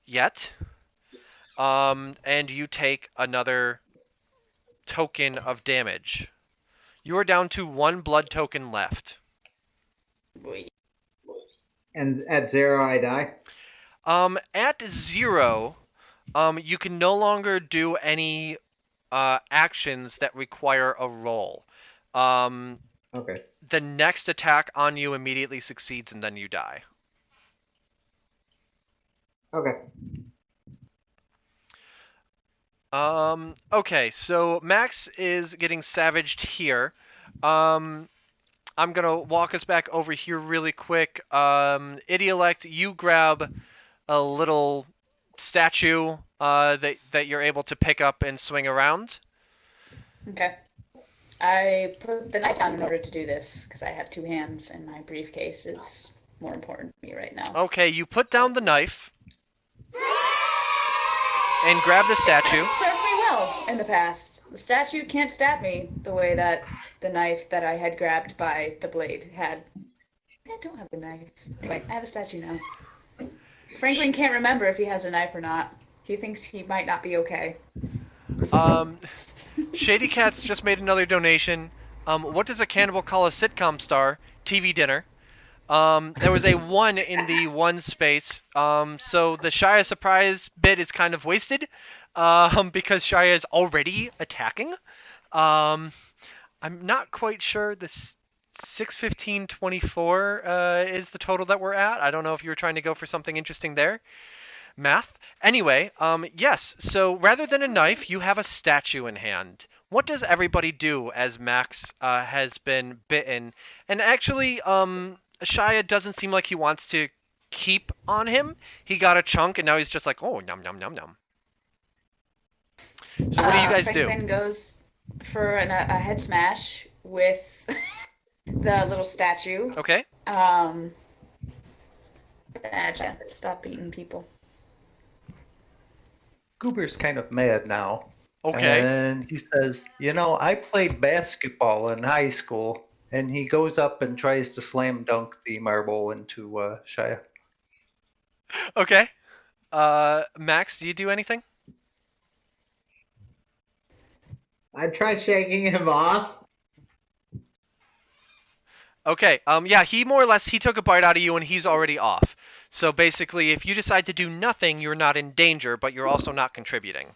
yet. And you take another token of damage. You are down to 1 blood token left. Wait. And at 0, I die. At 0, you can no longer do any actions that require a roll. Okay. The next attack on you immediately succeeds, and then you die. Okay. Okay, so Max is getting savaged here. I'm gonna walk us back over here really quick. Idiolect, you grab a little statue that you're able to pick up and swing around. Okay. I put the knife down in order to do this because I have 2 hands and my briefcase is more important to me right now. Okay, you put down the knife and grab the statue. It served me well in the past. The statue can't stab me the way that the knife that I had grabbed by the blade had. I don't have the knife. Anyway, I have a statue now. Franklin can't remember if he has a knife or not. He thinks he might not be okay. Shady Cats just made another donation. What does a cannibal call a sitcom star? TV dinner. There was a 1 in the 1 space. So the Shia surprise bit is kind of wasted. Because Shia is already attacking. I'm not quite sure this 615.24 is the total that we're at. I don't know if you were trying to go for something interesting there. Math. Anyway, yes, so rather than a knife, you have a statue in hand. What does everybody do as Max has been bitten? And actually, Shia doesn't seem like he wants to keep on him. He got a chunk, and now he's just like, oh, num, num, num, num. So what do you guys do? Franklin goes for a head smash with the little statue. Okay. Badger, stop beating people. Goober's kind of mad now. Okay. And he says, I played basketball in high school. And he goes up and tries to slam dunk the marble into Shia. Okay. Max, do you do anything? I tried shaking him off. Okay. Yeah, he more or less, he took a bite out of you and he's already off. So basically, if you decide to do nothing, you're not in danger, but you're also not contributing.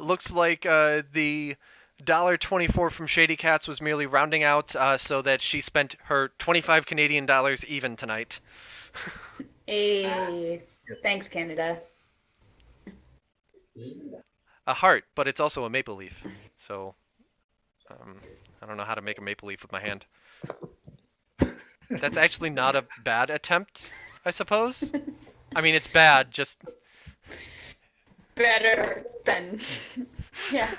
Looks like the $1.24 from Shady Cats was merely rounding out so that she spent her 25 Canadian dollars even tonight. Hey, thanks, Canada. A heart, but it's also a maple leaf. So, I don't know how to make a maple leaf with my hand. That's actually not a bad attempt, I suppose. I mean, it's bad, just... Better than... Yeah.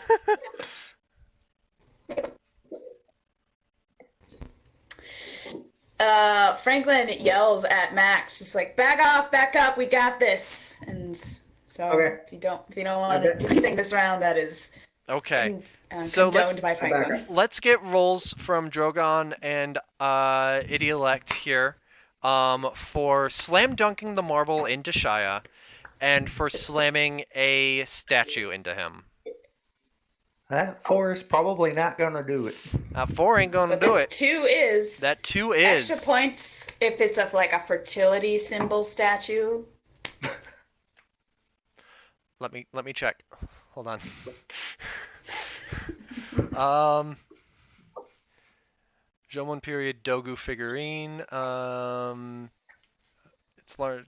Franklin yells at Max, just like, back off, back up, we got this. And so Okay. if you don't want to do anything this round, that is Okay. So condoned by Franklin. let's get rolls from Drogon and Idiolect here for slam dunking the marble into Shia and for slamming a statue into him. That 4 is probably not going to do it. 4 ain't gonna But do this it. 2 is That 2 is. extra points if it's of like a fertility symbol statue. Let me check. Hold on. Jomon period Dogu figurine. It's large.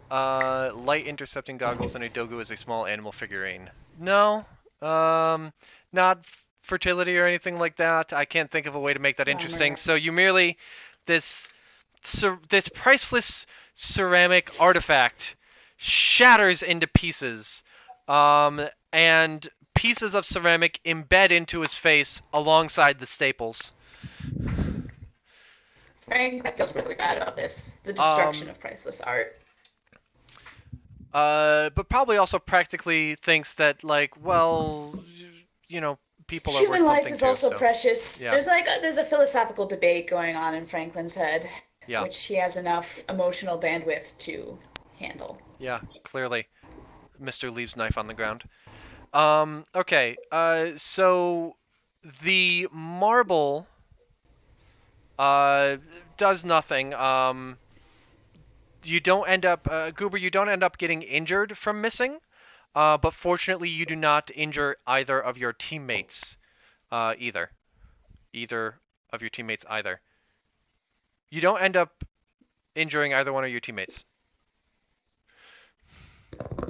Light intercepting goggles and a Dogu is a small animal figurine. No. Not fertility or anything like that. I can't think of a way to make that interesting. So you merely this priceless ceramic artifact shatters into pieces, and pieces of ceramic embed into his face alongside the staples. Frank feels really bad about this. The destruction of priceless art. But probably also practically thinks that, like, well, people are worth Human life something is too. also So precious. yeah, There's a philosophical debate going on in Franklin's head, yeah, which he has enough emotional bandwidth to handle. yeah. Clearly, Mister leaves knife on the ground. Okay. So the marble uh does nothing. You don't end up, Goober. You don't end up getting injured from missing. But fortunately, you do not injure either of your teammates. Either. Either of your teammates either. You don't end up injuring either one of your teammates.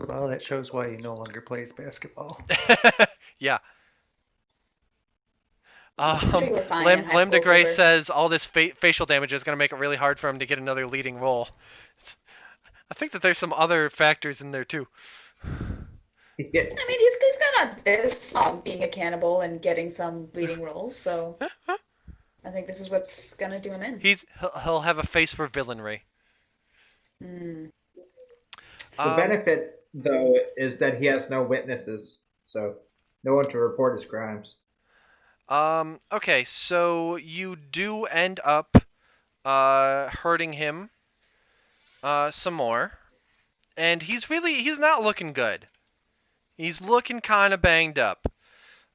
Well, that shows why he no longer plays basketball. Yeah. I'm sure you were fine in high Lim school, DeGray Goober. says all this facial damage is going to make it really hard for him to get another leading role. I think that there's some other factors in there too. Yeah. I mean, he's got a this being a cannibal and getting some leading roles, so I think this is what's gonna do him in. He'll have a face for villainry. Mm. The benefit, though, is that he has no witnesses, so no one to report his crimes. Okay, so you do end up hurting him some more, and he's not looking good. He's looking kind of banged up.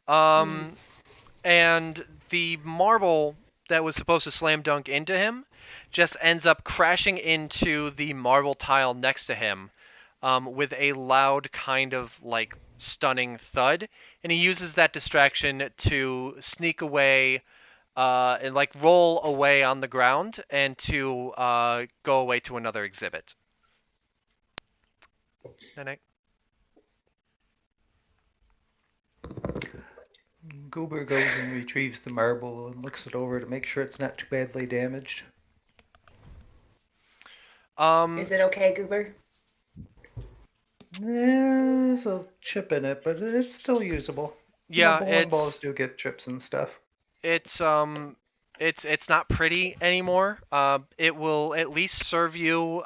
And the marble that was supposed to slam dunk into him just ends up crashing into the marble tile next to him, with a loud kind of like stunning thud, and he uses that distraction to sneak away, and like roll away on the ground and to go away to another exhibit. Night. Goober goes and retrieves the marble and looks it over to make sure it's not too badly damaged. Is it okay, Goober? There's a chip in it, but it's still usable. Yeah, bowling balls do get chips and stuff. It's not pretty anymore. It will at least serve you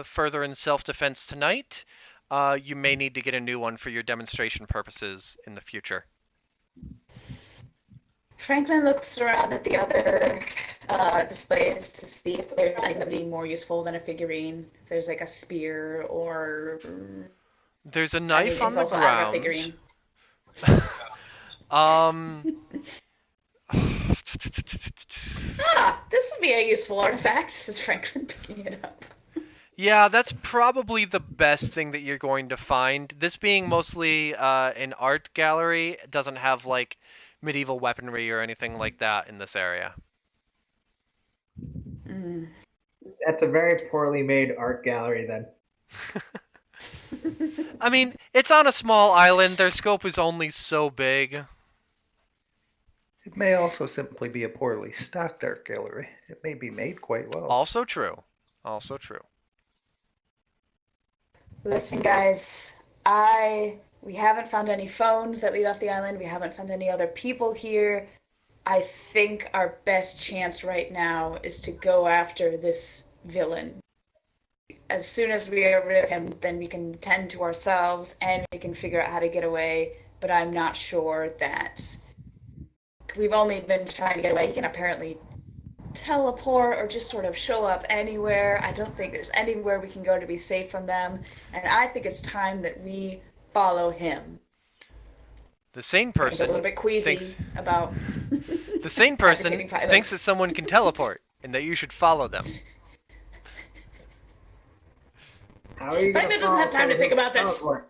further in self-defense tonight. You may need to get a new one for your demonstration purposes in the future. Franklin looks around at the other displays to see if there's anything more useful than a figurine. If there's like a spear or There's a knife on the also out of a ground. figurine. This would be a useful artifact, says Franklin, picking it up. Yeah, that's probably the best thing that you're going to find. This being mostly an art gallery, it doesn't have like medieval weaponry or anything like that in this area. That's a very poorly made art gallery, then. I mean, it's on a small island. Their scope is only so big. It may also simply be a poorly stocked art gallery. It may be made quite well. Also true. Also true. Listen, guys, we haven't found any phones that lead off the island. We haven't found any other people here. I think our best chance right now is to go after this villain. As soon as we get rid of him, then we can tend to ourselves and we can figure out how to get away. But I'm not sure that we've only been trying to get away. He can apparently teleport or just sort of show up anywhere. I don't think there's anywhere we can go to be safe from them. And I think it's time that we follow him. The sane He's a person little bit queasy thinks about the sane person advocating violence. thinks that someone can teleport and that you should follow them. How are you going Franklin doesn't have time to think about this. Teleport?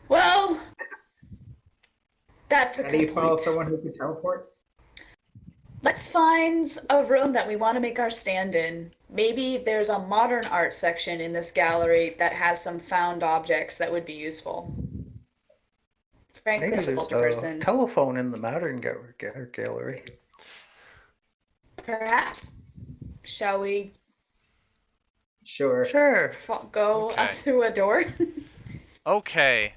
Well, that's a How do good you follow point. someone who can teleport? Let's find a room that we want to make our stand in. Maybe there's a modern art section in this gallery that has some found objects that would be useful. Maybe Franklin's a there's culture a person. telephone in the modern art gallery. Perhaps. Shall we Sure. Sure. go Okay. up through a door? Okay.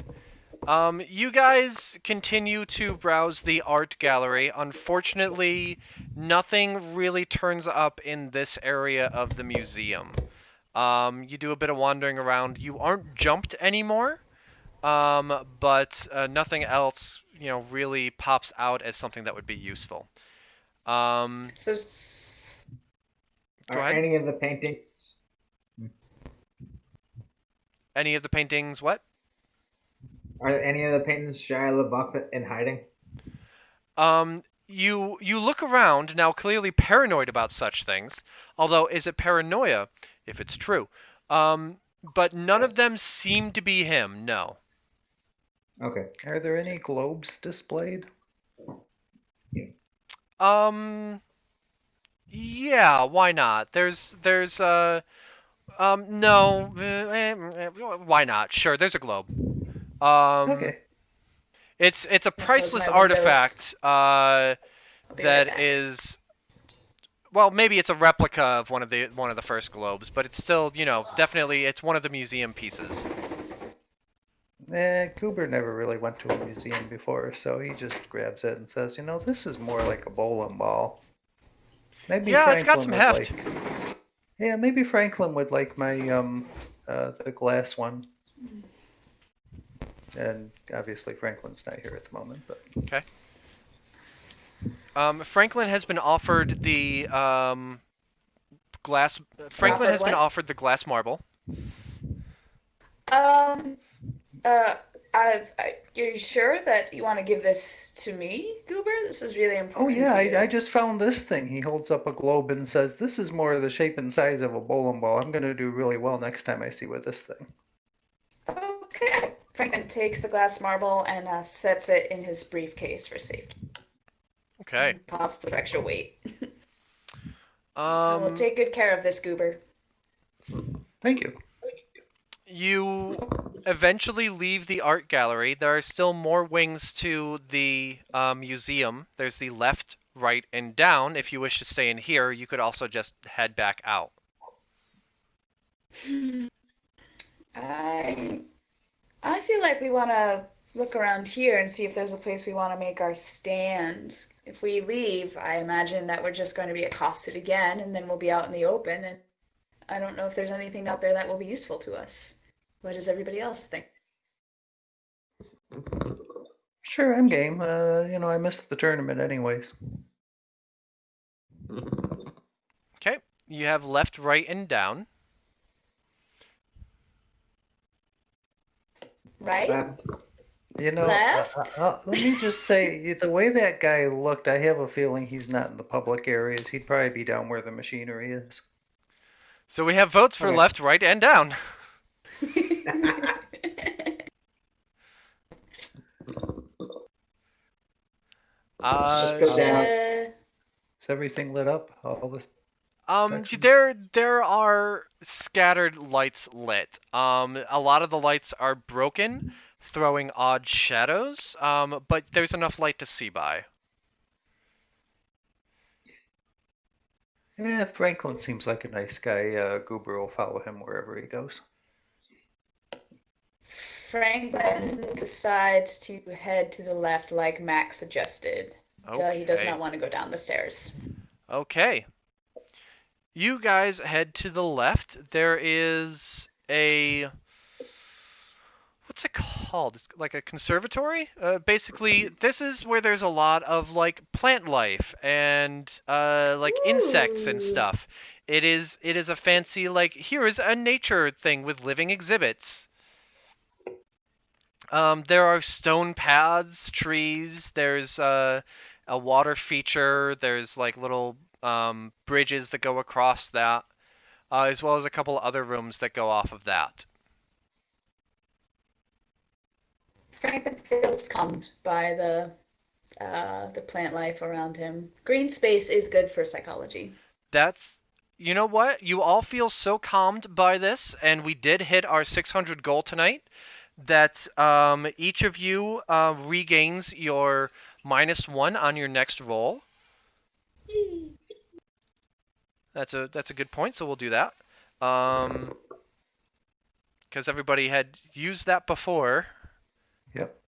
You guys continue to browse the art gallery. Unfortunately, nothing really turns up in this area of the museum. You do a bit of wandering around. You aren't jumped anymore, but nothing else, really pops out as something that would be useful. So, Go Are ahead. any of the paintings Any of the paintings, what? Shia LaBeouf in hiding? You look around, now clearly paranoid about such things, although is it paranoia, if it's true? But none of Yes. them seem to be him, no. Okay. Are there any globes displayed? Yeah, why not? No, why not? Sure, there's a globe. Um, Okay. it's a I'm gonna close priceless my windows. artifact, I'll be right that back. is, well, maybe it's a replica of one of the first globes, but it's still, definitely it's one of the museum pieces. Goober never really went to a museum before, so he just grabs it and says, this is more like a bowling ball. Maybe Yeah, it's got Franklin some would heft. like. Yeah, maybe Franklin would like my the glass one. And obviously Franklin's not here at the moment, but Okay. Franklin has been offered the glass. Franklin Offered has been what? offered the glass marble. Um, you're sure that you want to give this to me, Goober? This is really oh important yeah, to I you. just found this thing. He holds up a globe and says, "This is more the shape and size of a bowling ball. I'm gonna do really well next time I see with this thing." Okay. Franklin takes the glass marble and sets it in his briefcase for safety. Okay. Pops the extra weight. I will Um, take good care of this, Goober. Thank you. you eventually leave the art gallery. There are still more wings to the museum. There's the left, right, and down. If you wish to stay in here, you could also just head back out. I I feel like we want to look around here and see if there's a place we want to make our stand. If we leave, I imagine that we're just going to be accosted again, and then we'll be out in the open, and I don't know if there's anything out there that will be useful to us. What does everybody else think? Sure, I'm game. I missed the tournament anyways. Okay. You have left, right, and down. Right? Left. Left? Let me just say, the way that guy looked, I have a feeling he's not in the public areas. He'd probably be down where the machinery is. So we have votes for Okay. left, right, and down. Let's go down. Is everything lit up? All the sections? there are scattered lights lit. A lot of the lights are broken, throwing odd shadows. But there's enough light to see by. Yeah, Franklin seems like a nice guy. Goober will follow him wherever he goes. Franklin decides to head to the left like Max suggested. He does Okay. not want to go down the stairs. Okay. You guys head to the left. There is a, what's it called? It's like a conservatory. Basically, this is where there's a lot of like plant life and like insects and Ooh. stuff. It is a fancy, like, here is a nature thing with living exhibits. There are stone paths, trees. There's a water feature. There's like little bridges that go across that, as well as a couple other rooms that go off of that. Franklin feels calmed by the plant life around him. Green space is good for psychology. That's, you know what? You all feel so calmed by this, and we did hit our 600 goal tonight, that each of you regains your -1 on your next roll. That's a good point, so we'll do that. Because everybody had used that before. Yep.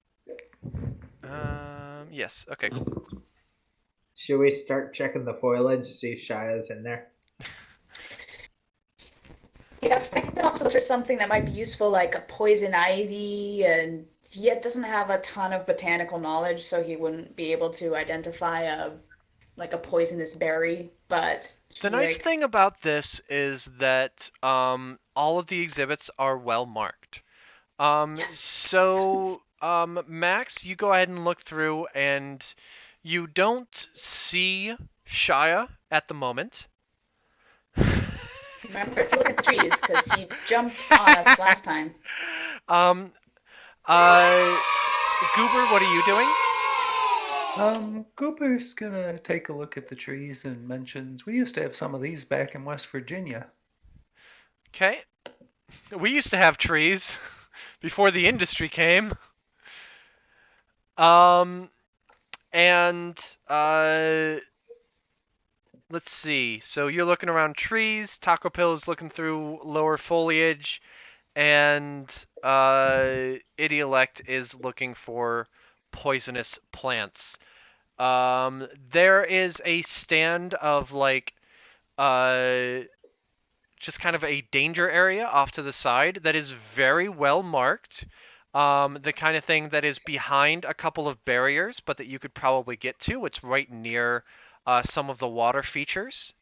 Yes. Okay. Cool. Should we start checking the foliage, see if Shia's in there? Yeah, Franklin also looks for something that might be useful, like a poison ivy, and yet doesn't have a ton of botanical knowledge, so he wouldn't be able to identify a poisonous berry. But The he nice thing about this is that all of the exhibits are well marked. yes. Max, you go ahead and look through, and you don't see Shia at the moment. Remember to look at the trees because he jumped on us last time. um, uh, Goober, what are you doing? Cooper's gonna take a look at the trees and mentions we used to have some of these back in West Virginia. Okay. We used to have trees before the industry came. Um, and let's see. So you're looking around trees. Taco Pill is looking through lower foliage, and Idiolect is looking for poisonous plants. There is a stand of like uh, just kind of a danger area off to the side that is very well marked. The kind of thing that is behind a couple of barriers, but that you could probably get to. It's right near some of the water features.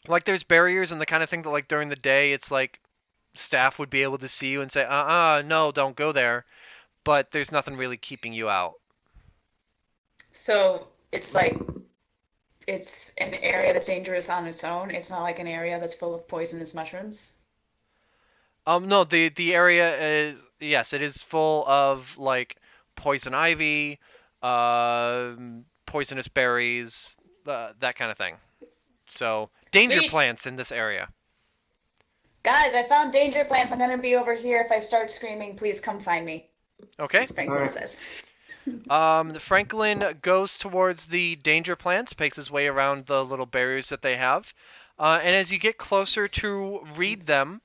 Like there's barriers and the kind of thing that like during the day it's like staff would be able to see you and say, no, don't go there. But there's nothing really keeping you out. So it's an area that's dangerous on its own. It's not like an area that's full of poisonous mushrooms. No, the area is, yes, it is full of like poison ivy, poisonous berries, that kind of thing. So danger Sweet. plants in this area. Guys, I found danger plants. I'm gonna be over here. If I start screaming, please come find me. Okay. Franklin Alright. says. Franklin goes towards the danger plants, makes his way around the little barriers that they have, and as you get closer to read them,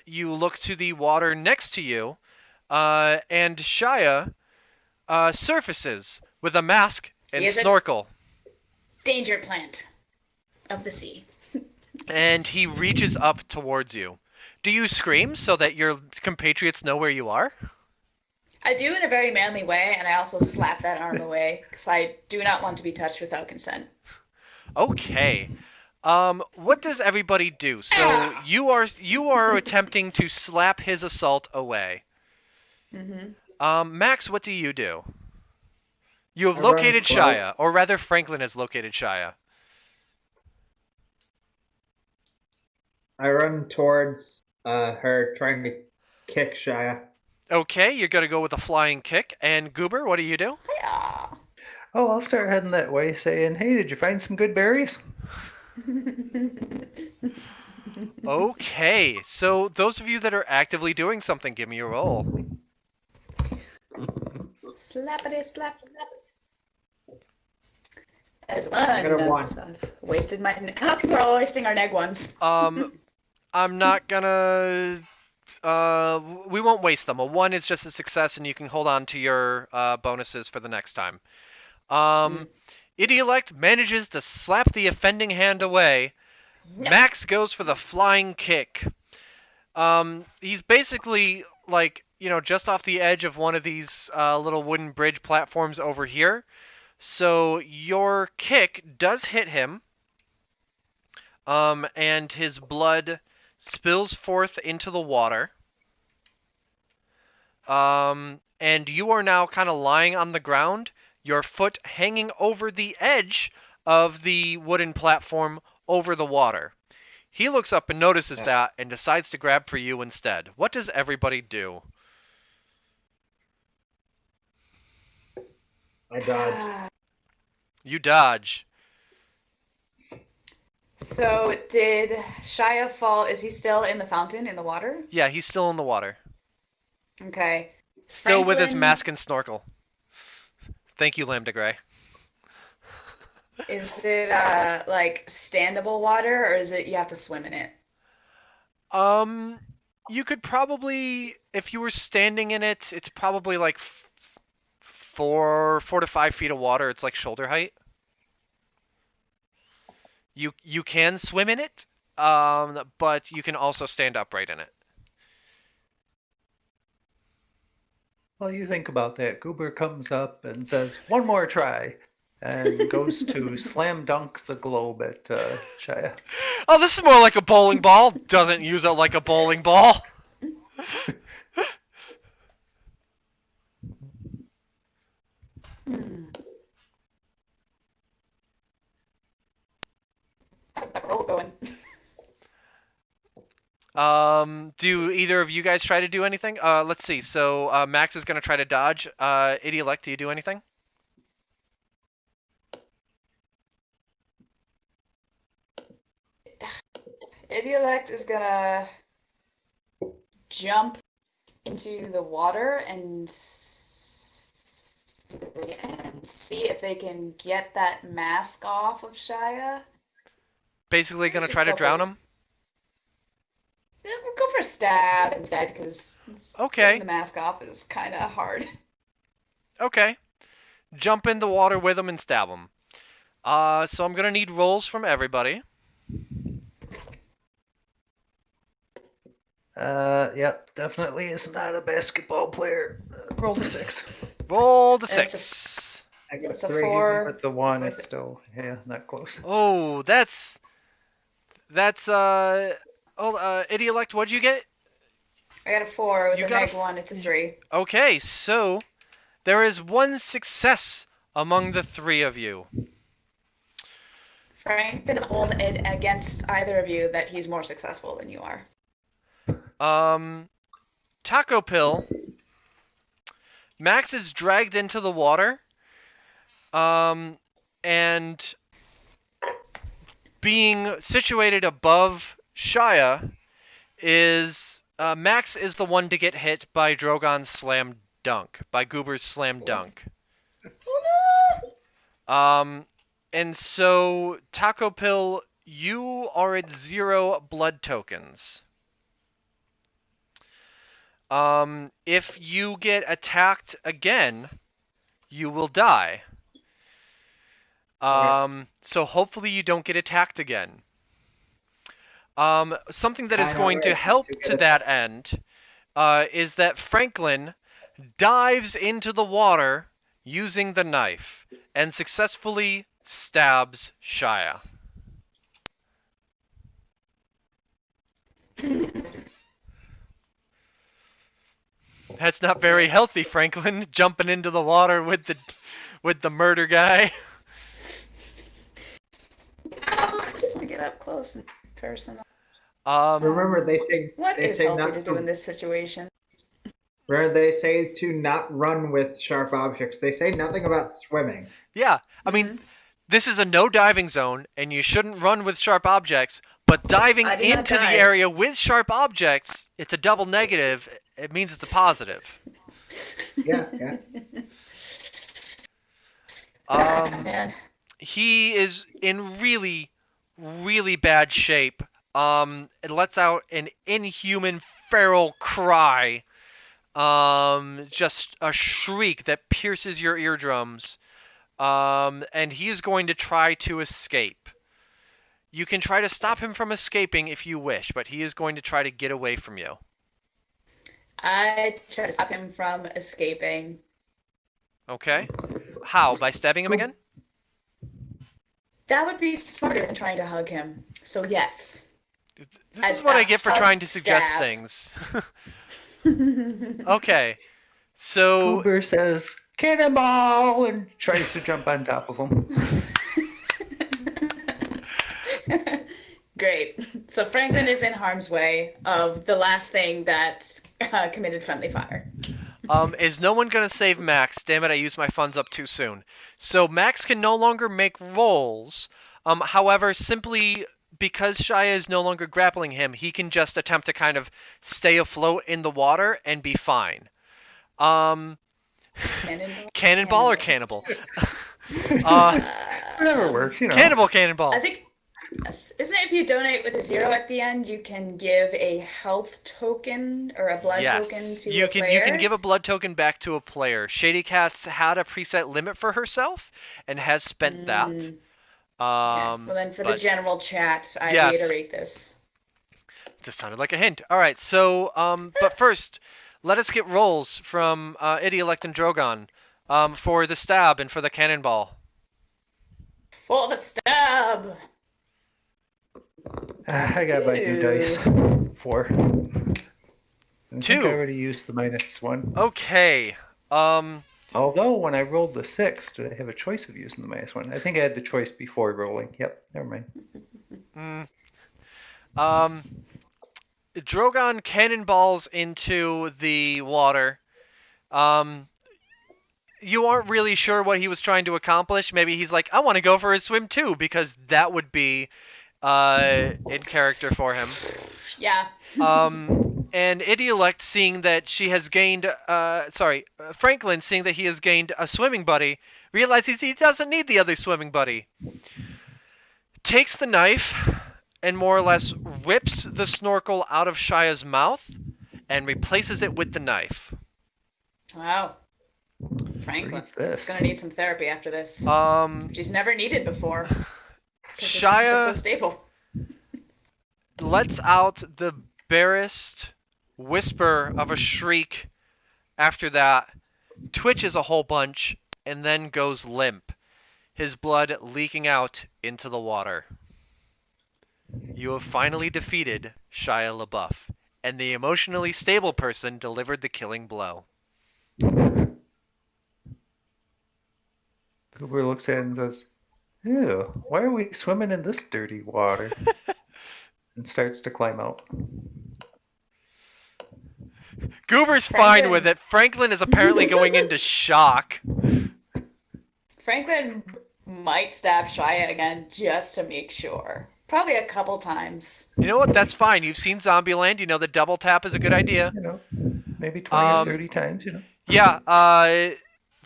you look to the water next to you, and Shia surfaces with a mask He and is a snorkel, danger plant of the sea. and he reaches up towards you. Do you scream so that your compatriots know where you are? I do in a very manly way, and I also slap that arm away because I do not want to be touched without consent. Okay. What does everybody do? So Ah! you are attempting to slap his assault away. Mm-hmm. Max, what do you do? You have I run located close. Shia, or rather, Franklin has located Shia. I run towards her, trying to kick Shia. Okay, you're gonna go with a flying kick. And Goober, what do you do? Hiya! Oh, I'll start heading that way, saying, "Hey, did you find some good berries?" Okay, so those of you that are actively doing something, give me a roll. Slappity slap. That is one. I got a 1. So I've wasted my. How come we're all wasting our neg ones? I'm not gonna. We won't waste them. A 1 is just a success, and you can hold on to your bonuses for the next time. Idiolect manages to slap the offending hand away. No. Max goes for the flying kick. He's basically like, just off the edge of one of these little wooden bridge platforms over here. So your kick does hit him, and his blood spills forth into the water. And you are now kind of lying on the ground, your foot hanging over the edge of the wooden platform over the water. He looks up and notices that and decides to grab for you instead. What does everybody do? I dodge. You dodge. So did Shia fall? Is he still in the fountain in the water? Yeah, he's still in the water. Okay. Still with his Franklin- mask and snorkel. Thank you, Lambda Gray. Is it like standable water, or is it you have to swim in it? You could probably, if you were standing in it, it's probably like 4 to 5 feet of water. It's like shoulder height. You can swim in it. but you can also stand upright in it. Well, you think about that. Goober comes up and says, "One more try," and goes to slam dunk the globe at Shia. Oh, this is more like a bowling ball. Doesn't use it like a bowling ball. How's that roll going? Do either of you guys try to do anything? Let's see. So Max is gonna try to dodge. Idiolect, do you do anything? Idiolect is gonna jump into the water and see if they can get that mask off of Shia. Basically gonna Just try to go for drown him. Yeah, we'll go for a stab instead because Okay. getting the mask off is kind of hard. Okay. Jump in the water with him and stab him. So I'm gonna need rolls from everybody. Yep, definitely is not a basketball player. Roll the 6. Roll the That's a- 6. I got It's a 3. 4. With the 1, With it's still, not close. Oh, that's Idiolect, what'd you get? I got a 4 with You a got a neg 1. It's a 3. Okay, so there is one success among the three of you. Frank doesn't hold it against either of you that he's more successful than you are. Taco Pill. Max is dragged into the water. And being situated above Shia is Max is the one to get hit by Drogon's slam dunk, by Goober's slam dunk. And so Taco Pill, you are at 0 blood tokens. If you get attacked again, you will die. So hopefully you don't get attacked again. Something that is going to help to that end is that Franklin dives into the water using the knife and successfully stabs Shia. That's not very healthy, Franklin, jumping into the water with the murder guy. Just to get up close and personal. Remember, they say What they is say healthy not to do in this situation? Remember, they say to not run with sharp objects. They say nothing about swimming. Yeah, I mean, this is a no diving zone, and you shouldn't run with sharp objects. But diving I did not into the dive. area with sharp objects, it's a double negative. It means it's a positive. Yeah. Man. He is in really, really bad shape. It lets out an inhuman feral cry. Just a shriek that pierces your eardrums. And he is going to try to escape. You can try to stop him from escaping if you wish, but he is going to try to get away from you. I try to stop him from escaping. Okay? How? By stabbing him again? That would be smarter than trying to hug him. So yes. This is what I get for hug, trying to suggest stab. things. Okay. So Goober says, "Cannonball!" and tries to jump on top of him. Great. So Franklin is in harm's way of the last thing that committed friendly fire. is no one going to save Max? Damn it, I used my funds up too soon. So Max can no longer make rolls. However, simply because Shia is no longer grappling him, he can just attempt to kind of stay afloat in the water and be fine. Cannonball or cannibal? Whatever works, Cannonball. I think, isn't it if you donate with a 0 at the end, you can give a health token or a blood token to you a can player? you can give a blood token back to a player. Shady Cat's had a preset limit for herself and has spent that. Well, then for the general chat, I reiterate this. Just sounded like a hint. All right, so but first, let us get rolls from Idiolect and Drogon for the stab and for the cannonball. For the stab. I got my new dice. 4. I think I 2. already used the -1. Okay. Although when I rolled the 6, did I have a choice of using the -1? I think I had the choice before rolling. Yep, never mind. mm, um, Drogon cannonballs into the water. Um, you aren't really sure what he was trying to accomplish. Maybe he's like, I want to go for a swim too, because that would be in character for him. Yeah. And Idiolect, seeing that she has gained, Franklin, seeing that he has gained a swimming buddy, realizes he doesn't need the other swimming buddy. Takes the knife and more or less rips the snorkel out of Shia's mouth and replaces it with the knife. Wow. Franklin is gonna need some therapy after this. She's never needed before. Shia so stable. lets out the barest whisper of a shriek after that, twitches a whole bunch, and then goes limp, his blood leaking out into the water. You have finally defeated Shia LaBeouf, and the emotionally stable person delivered the killing blow. Cooper looks at it and says, ew, why are we swimming in this dirty water? And starts to climb out. Goober's fine with it. Franklin is apparently going into shock. Franklin might stab Shia again just to make sure. Probably a couple times. You know what? That's fine. You've seen Zombieland. You know that double tap is a good idea. You know, maybe 20 or 30 times, you know. Yeah,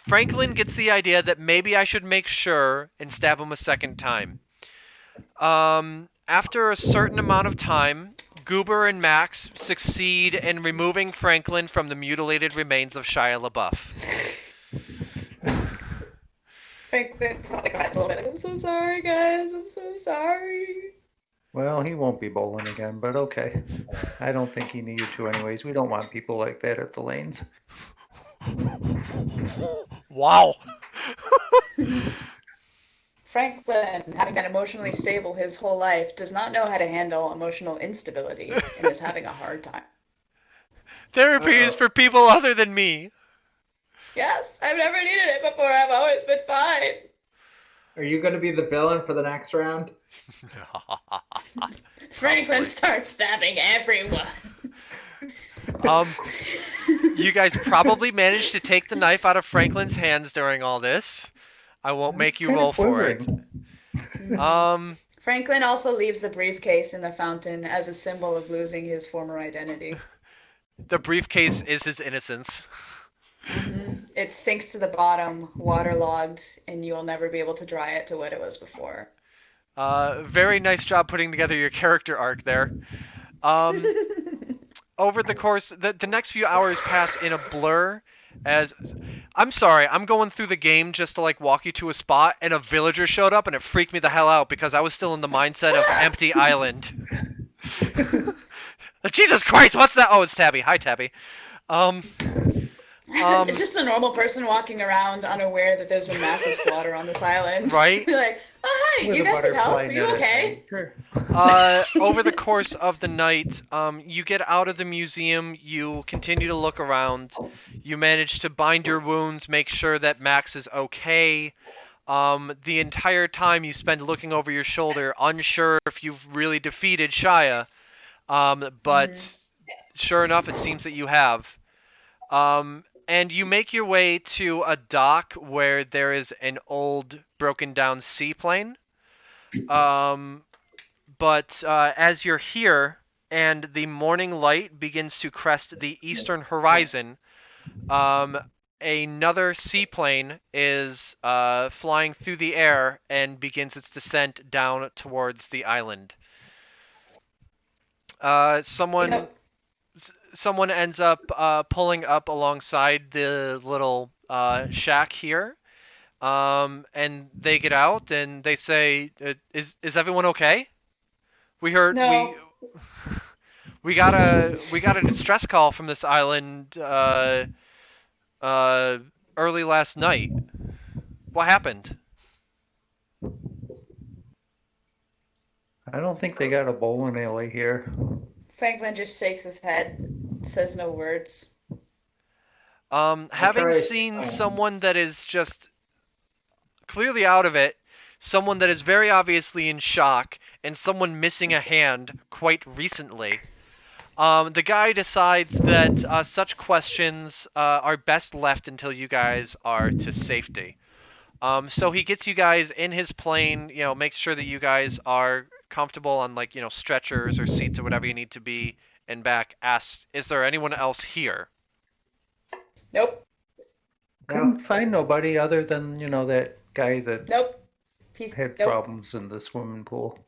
Franklin gets the idea that maybe I should make sure and stab him a second time. After a certain amount of time, Goober and Max succeed in removing Franklin from the mutilated remains of Shia LaBeouf. Franklin probably cries a little bit like, I'm so sorry, guys. I'm so sorry. Well, he won't be bowling again, but okay. I don't think he needed to anyways. We don't want people like that at the lanes. Wow. Franklin, having been emotionally stable his whole life, does not know how to handle emotional instability and is having a hard time. Therapy is for people other than me. Yes, I've never needed it before. I've always been fine. Are you going to be the villain for the next round? Franklin starts stabbing everyone. You guys probably managed to take the knife out of Franklin's hands during all this. I won't make you roll for it. Franklin also leaves the briefcase in the fountain as a symbol of losing his former identity. The briefcase is his innocence. Mm-hmm. It sinks to the bottom, waterlogged, and you will never be able to dry it to what it was before. Very nice job putting together your character arc there. Over the course, the next few hours pass in a blur as... I'm sorry, I'm going through the game just to like walk you to a spot, and a villager showed up and it freaked me the hell out because I was still in the mindset of empty island. Jesus Christ, what's that? Oh, it's Tabby. Hi, Tabby. It's just a normal person walking around unaware that there's been massive slaughter on this island. Right? You're like, oh, hi, do you guys need help? Are you okay? Sure. Over the course of the night, you get out of the museum, you continue to look around, you manage to bind your wounds, make sure that Max is okay. The entire time you spend looking over your shoulder, unsure if you've really defeated Shia, but sure enough, it seems that you have. And you make your way to a dock where there is an old, broken down seaplane. But as you're here and the morning light begins to crest the eastern horizon, another seaplane is flying through the air and begins its descent down towards the island. Someone ends up pulling up alongside the little shack here, and they get out and they say, "Is everyone okay? We heard No. we got a distress call from this island uh early last night. What happened? I don't think they got a bowling alley here. Franklin just shakes his head, says no words. I Having try. seen someone that is just clearly out of it, someone that is very obviously in shock, and someone missing a hand quite recently, the guy decides that such questions are best left until you guys are to safety. So he gets you guys in his plane, makes sure that you guys are comfortable on like, stretchers or seats or whatever you need to be, and back asks, is there anyone else here? Nope, Couldn't No. find nobody other than, that guy that nope. He's had nope, problems in the swimming pool.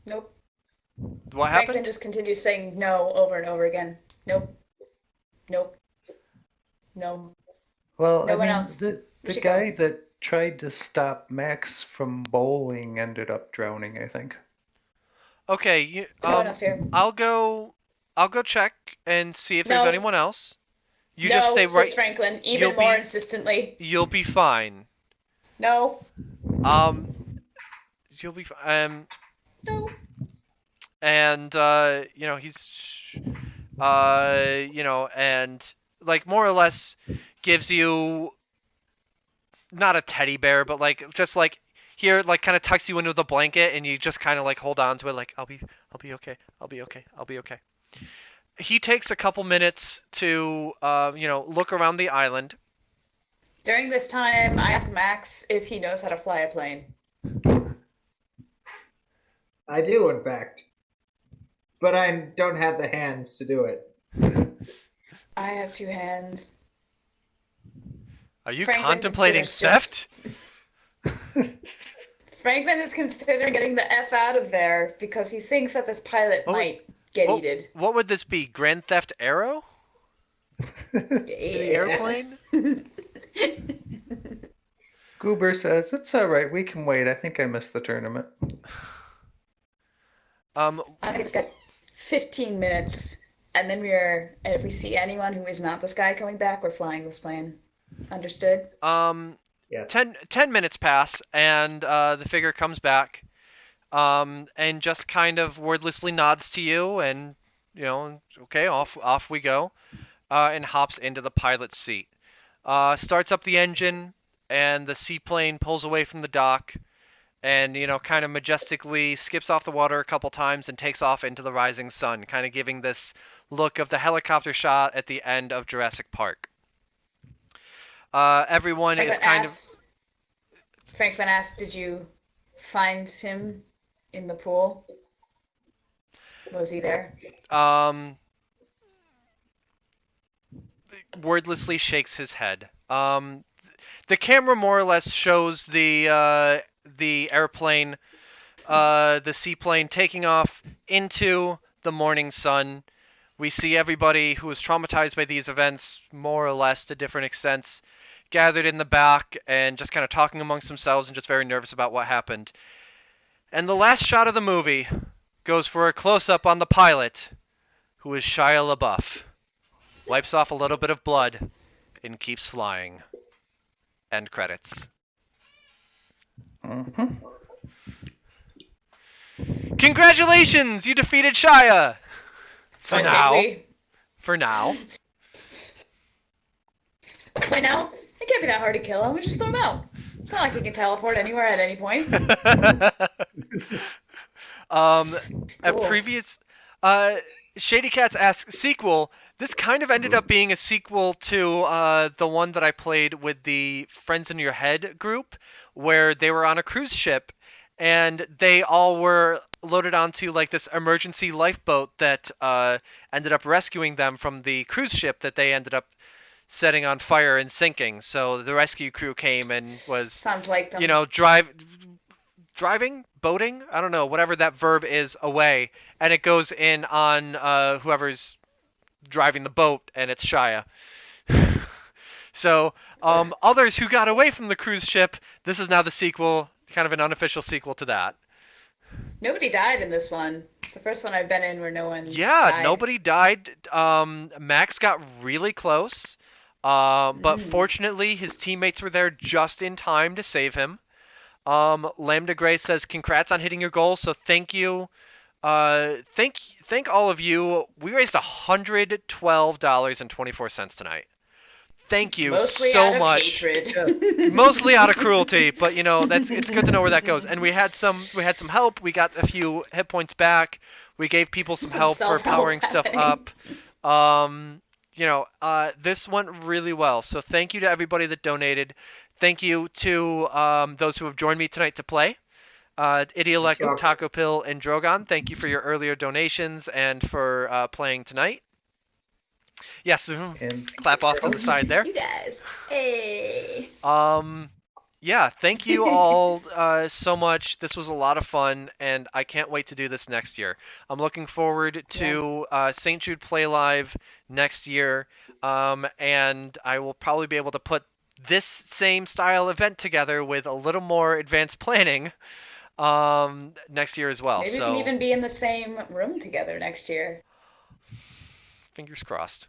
nope. What Franklin happened? just continues saying no over and over again. Nope, nope, no. Well, No I one mean, else. the We the should go. guy that tried to stop Max from bowling ended up drowning, I think. Okay, There's no one else here. I'll go check and see if there's No, anyone else. You just no, stay says right. Franklin, You'll even more be insistently. you'll be fine. No, Um, you'll be no. and he's and like more or less gives you not a teddy bear, but like just like here, like kind of tucks you into the blanket, and you just kind of like hold on to it, like I'll be okay, I'll be okay, I'll be okay. He takes a couple minutes to look around the island. During this time, I ask Max if he knows how to fly a plane. I do, in fact, but I don't have the hands to do it. I have two hands. Are you Franklin contemplating considers just- theft? Franklin is considering getting the F out of there because he thinks that this pilot Oh, might get Oh, heated. what would this be? Grand Theft Arrow? The airplane? Goober says, it's all right, we can wait. I think I missed the tournament. I think it's got 15 minutes, and then and if we see anyone who is not this guy coming back, we're flying this plane. Understood? Yes. 10 minutes pass, and the figure comes back, and just kind of wordlessly nods to you, and okay, off we go, and hops into the pilot's seat. Starts up the engine, and the seaplane pulls away from the dock, and kind of majestically skips off the water a couple times and takes off into the rising sun, kind of giving this look of the helicopter shot at the end of Jurassic Park. Everyone is kind of. Franklin asks, did you find him in the pool? Was he there? Wordlessly shakes his head. The camera more or less shows the airplane, the seaplane taking off into the morning sun. We see everybody who was traumatized by these events, more or less to different extents, gathered in the back and just kind of talking amongst themselves and just very nervous about what happened. And the last shot of the movie goes for a close-up on the pilot, who is Shia LaBeouf. Wipes off a little bit of blood and keeps flying. End credits. Mm-hmm. Congratulations! You defeated Shia! For But now. did we? For now. By now, it can't be that hard to kill him. We just throw him out. It's not like he can teleport anywhere at any point. A Cool. previous Shady Cats asks sequel. This kind of ended up being a sequel to the one that I played with the Friends in Your Head group, where they were on a cruise ship and they all were loaded onto like this emergency lifeboat that ended up rescuing them from the cruise ship that they ended up setting on fire and sinking. So the rescue crew came and was, Sounds like them. driving, boating, I don't know, whatever that verb is, away, and it goes in on whoever's driving the boat, and it's Shia. So others who got away from the cruise ship, this is now the sequel, kind of an unofficial sequel to that. Nobody died in this one. It's the first one I've been in where no one Yeah, died. nobody died. Max got really close, but fortunately his teammates were there just in time to save him. Lambda Gray says, "Congrats on hitting your goal." So thank you. Thank all of you. We raised $112.24 tonight. Thank you Mostly so out of much. hatred. Mostly out of cruelty, but it's good to know where that goes. And we had some help. We got a few hit points back. We gave people some Some help for self-help powering stuff happening. up. This went really well. So thank you to everybody that donated. Thank you to those who have joined me tonight to play. Idiolect, Thank you. Taco Pill, and Drogon, thank you for your earlier donations and for playing tonight. Yes, And clap off to the side there. You guys. Hey. Yeah, thank you all so much. This was a lot of fun, and I can't wait to do this next year. I'm looking forward to St. Jude Play Live next year, and I will probably be able to put this same style event together with a little more advanced planning next year as well. Maybe we So can even be in the same room together next year. fingers crossed.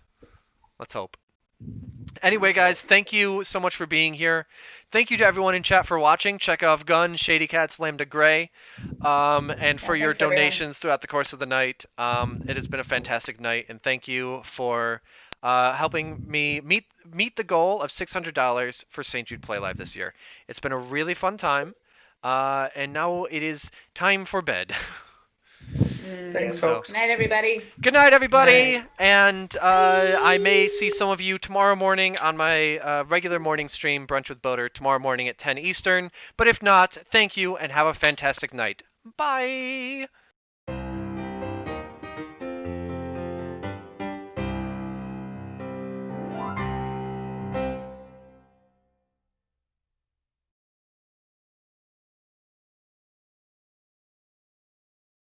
Let's hope. Anyway, guys, thank you so much for being here. Thank you to everyone in chat for watching. Chekhov Gun, Shady Cats, Lambda Gray, and for your thanks, everyone. donations throughout the course of the night. It has been a fantastic night, and thank you for helping me meet the goal of $600 for St. Jude Play Live this year. It's been a really fun time, and now it is time for bed. thanks, So- folks. Good night, everybody. Good night, everybody. Night. And I may see some of you tomorrow morning on my regular morning stream, Brunch with Boater, tomorrow morning at 10 Eastern. But if not, thank you and have a fantastic night. Bye.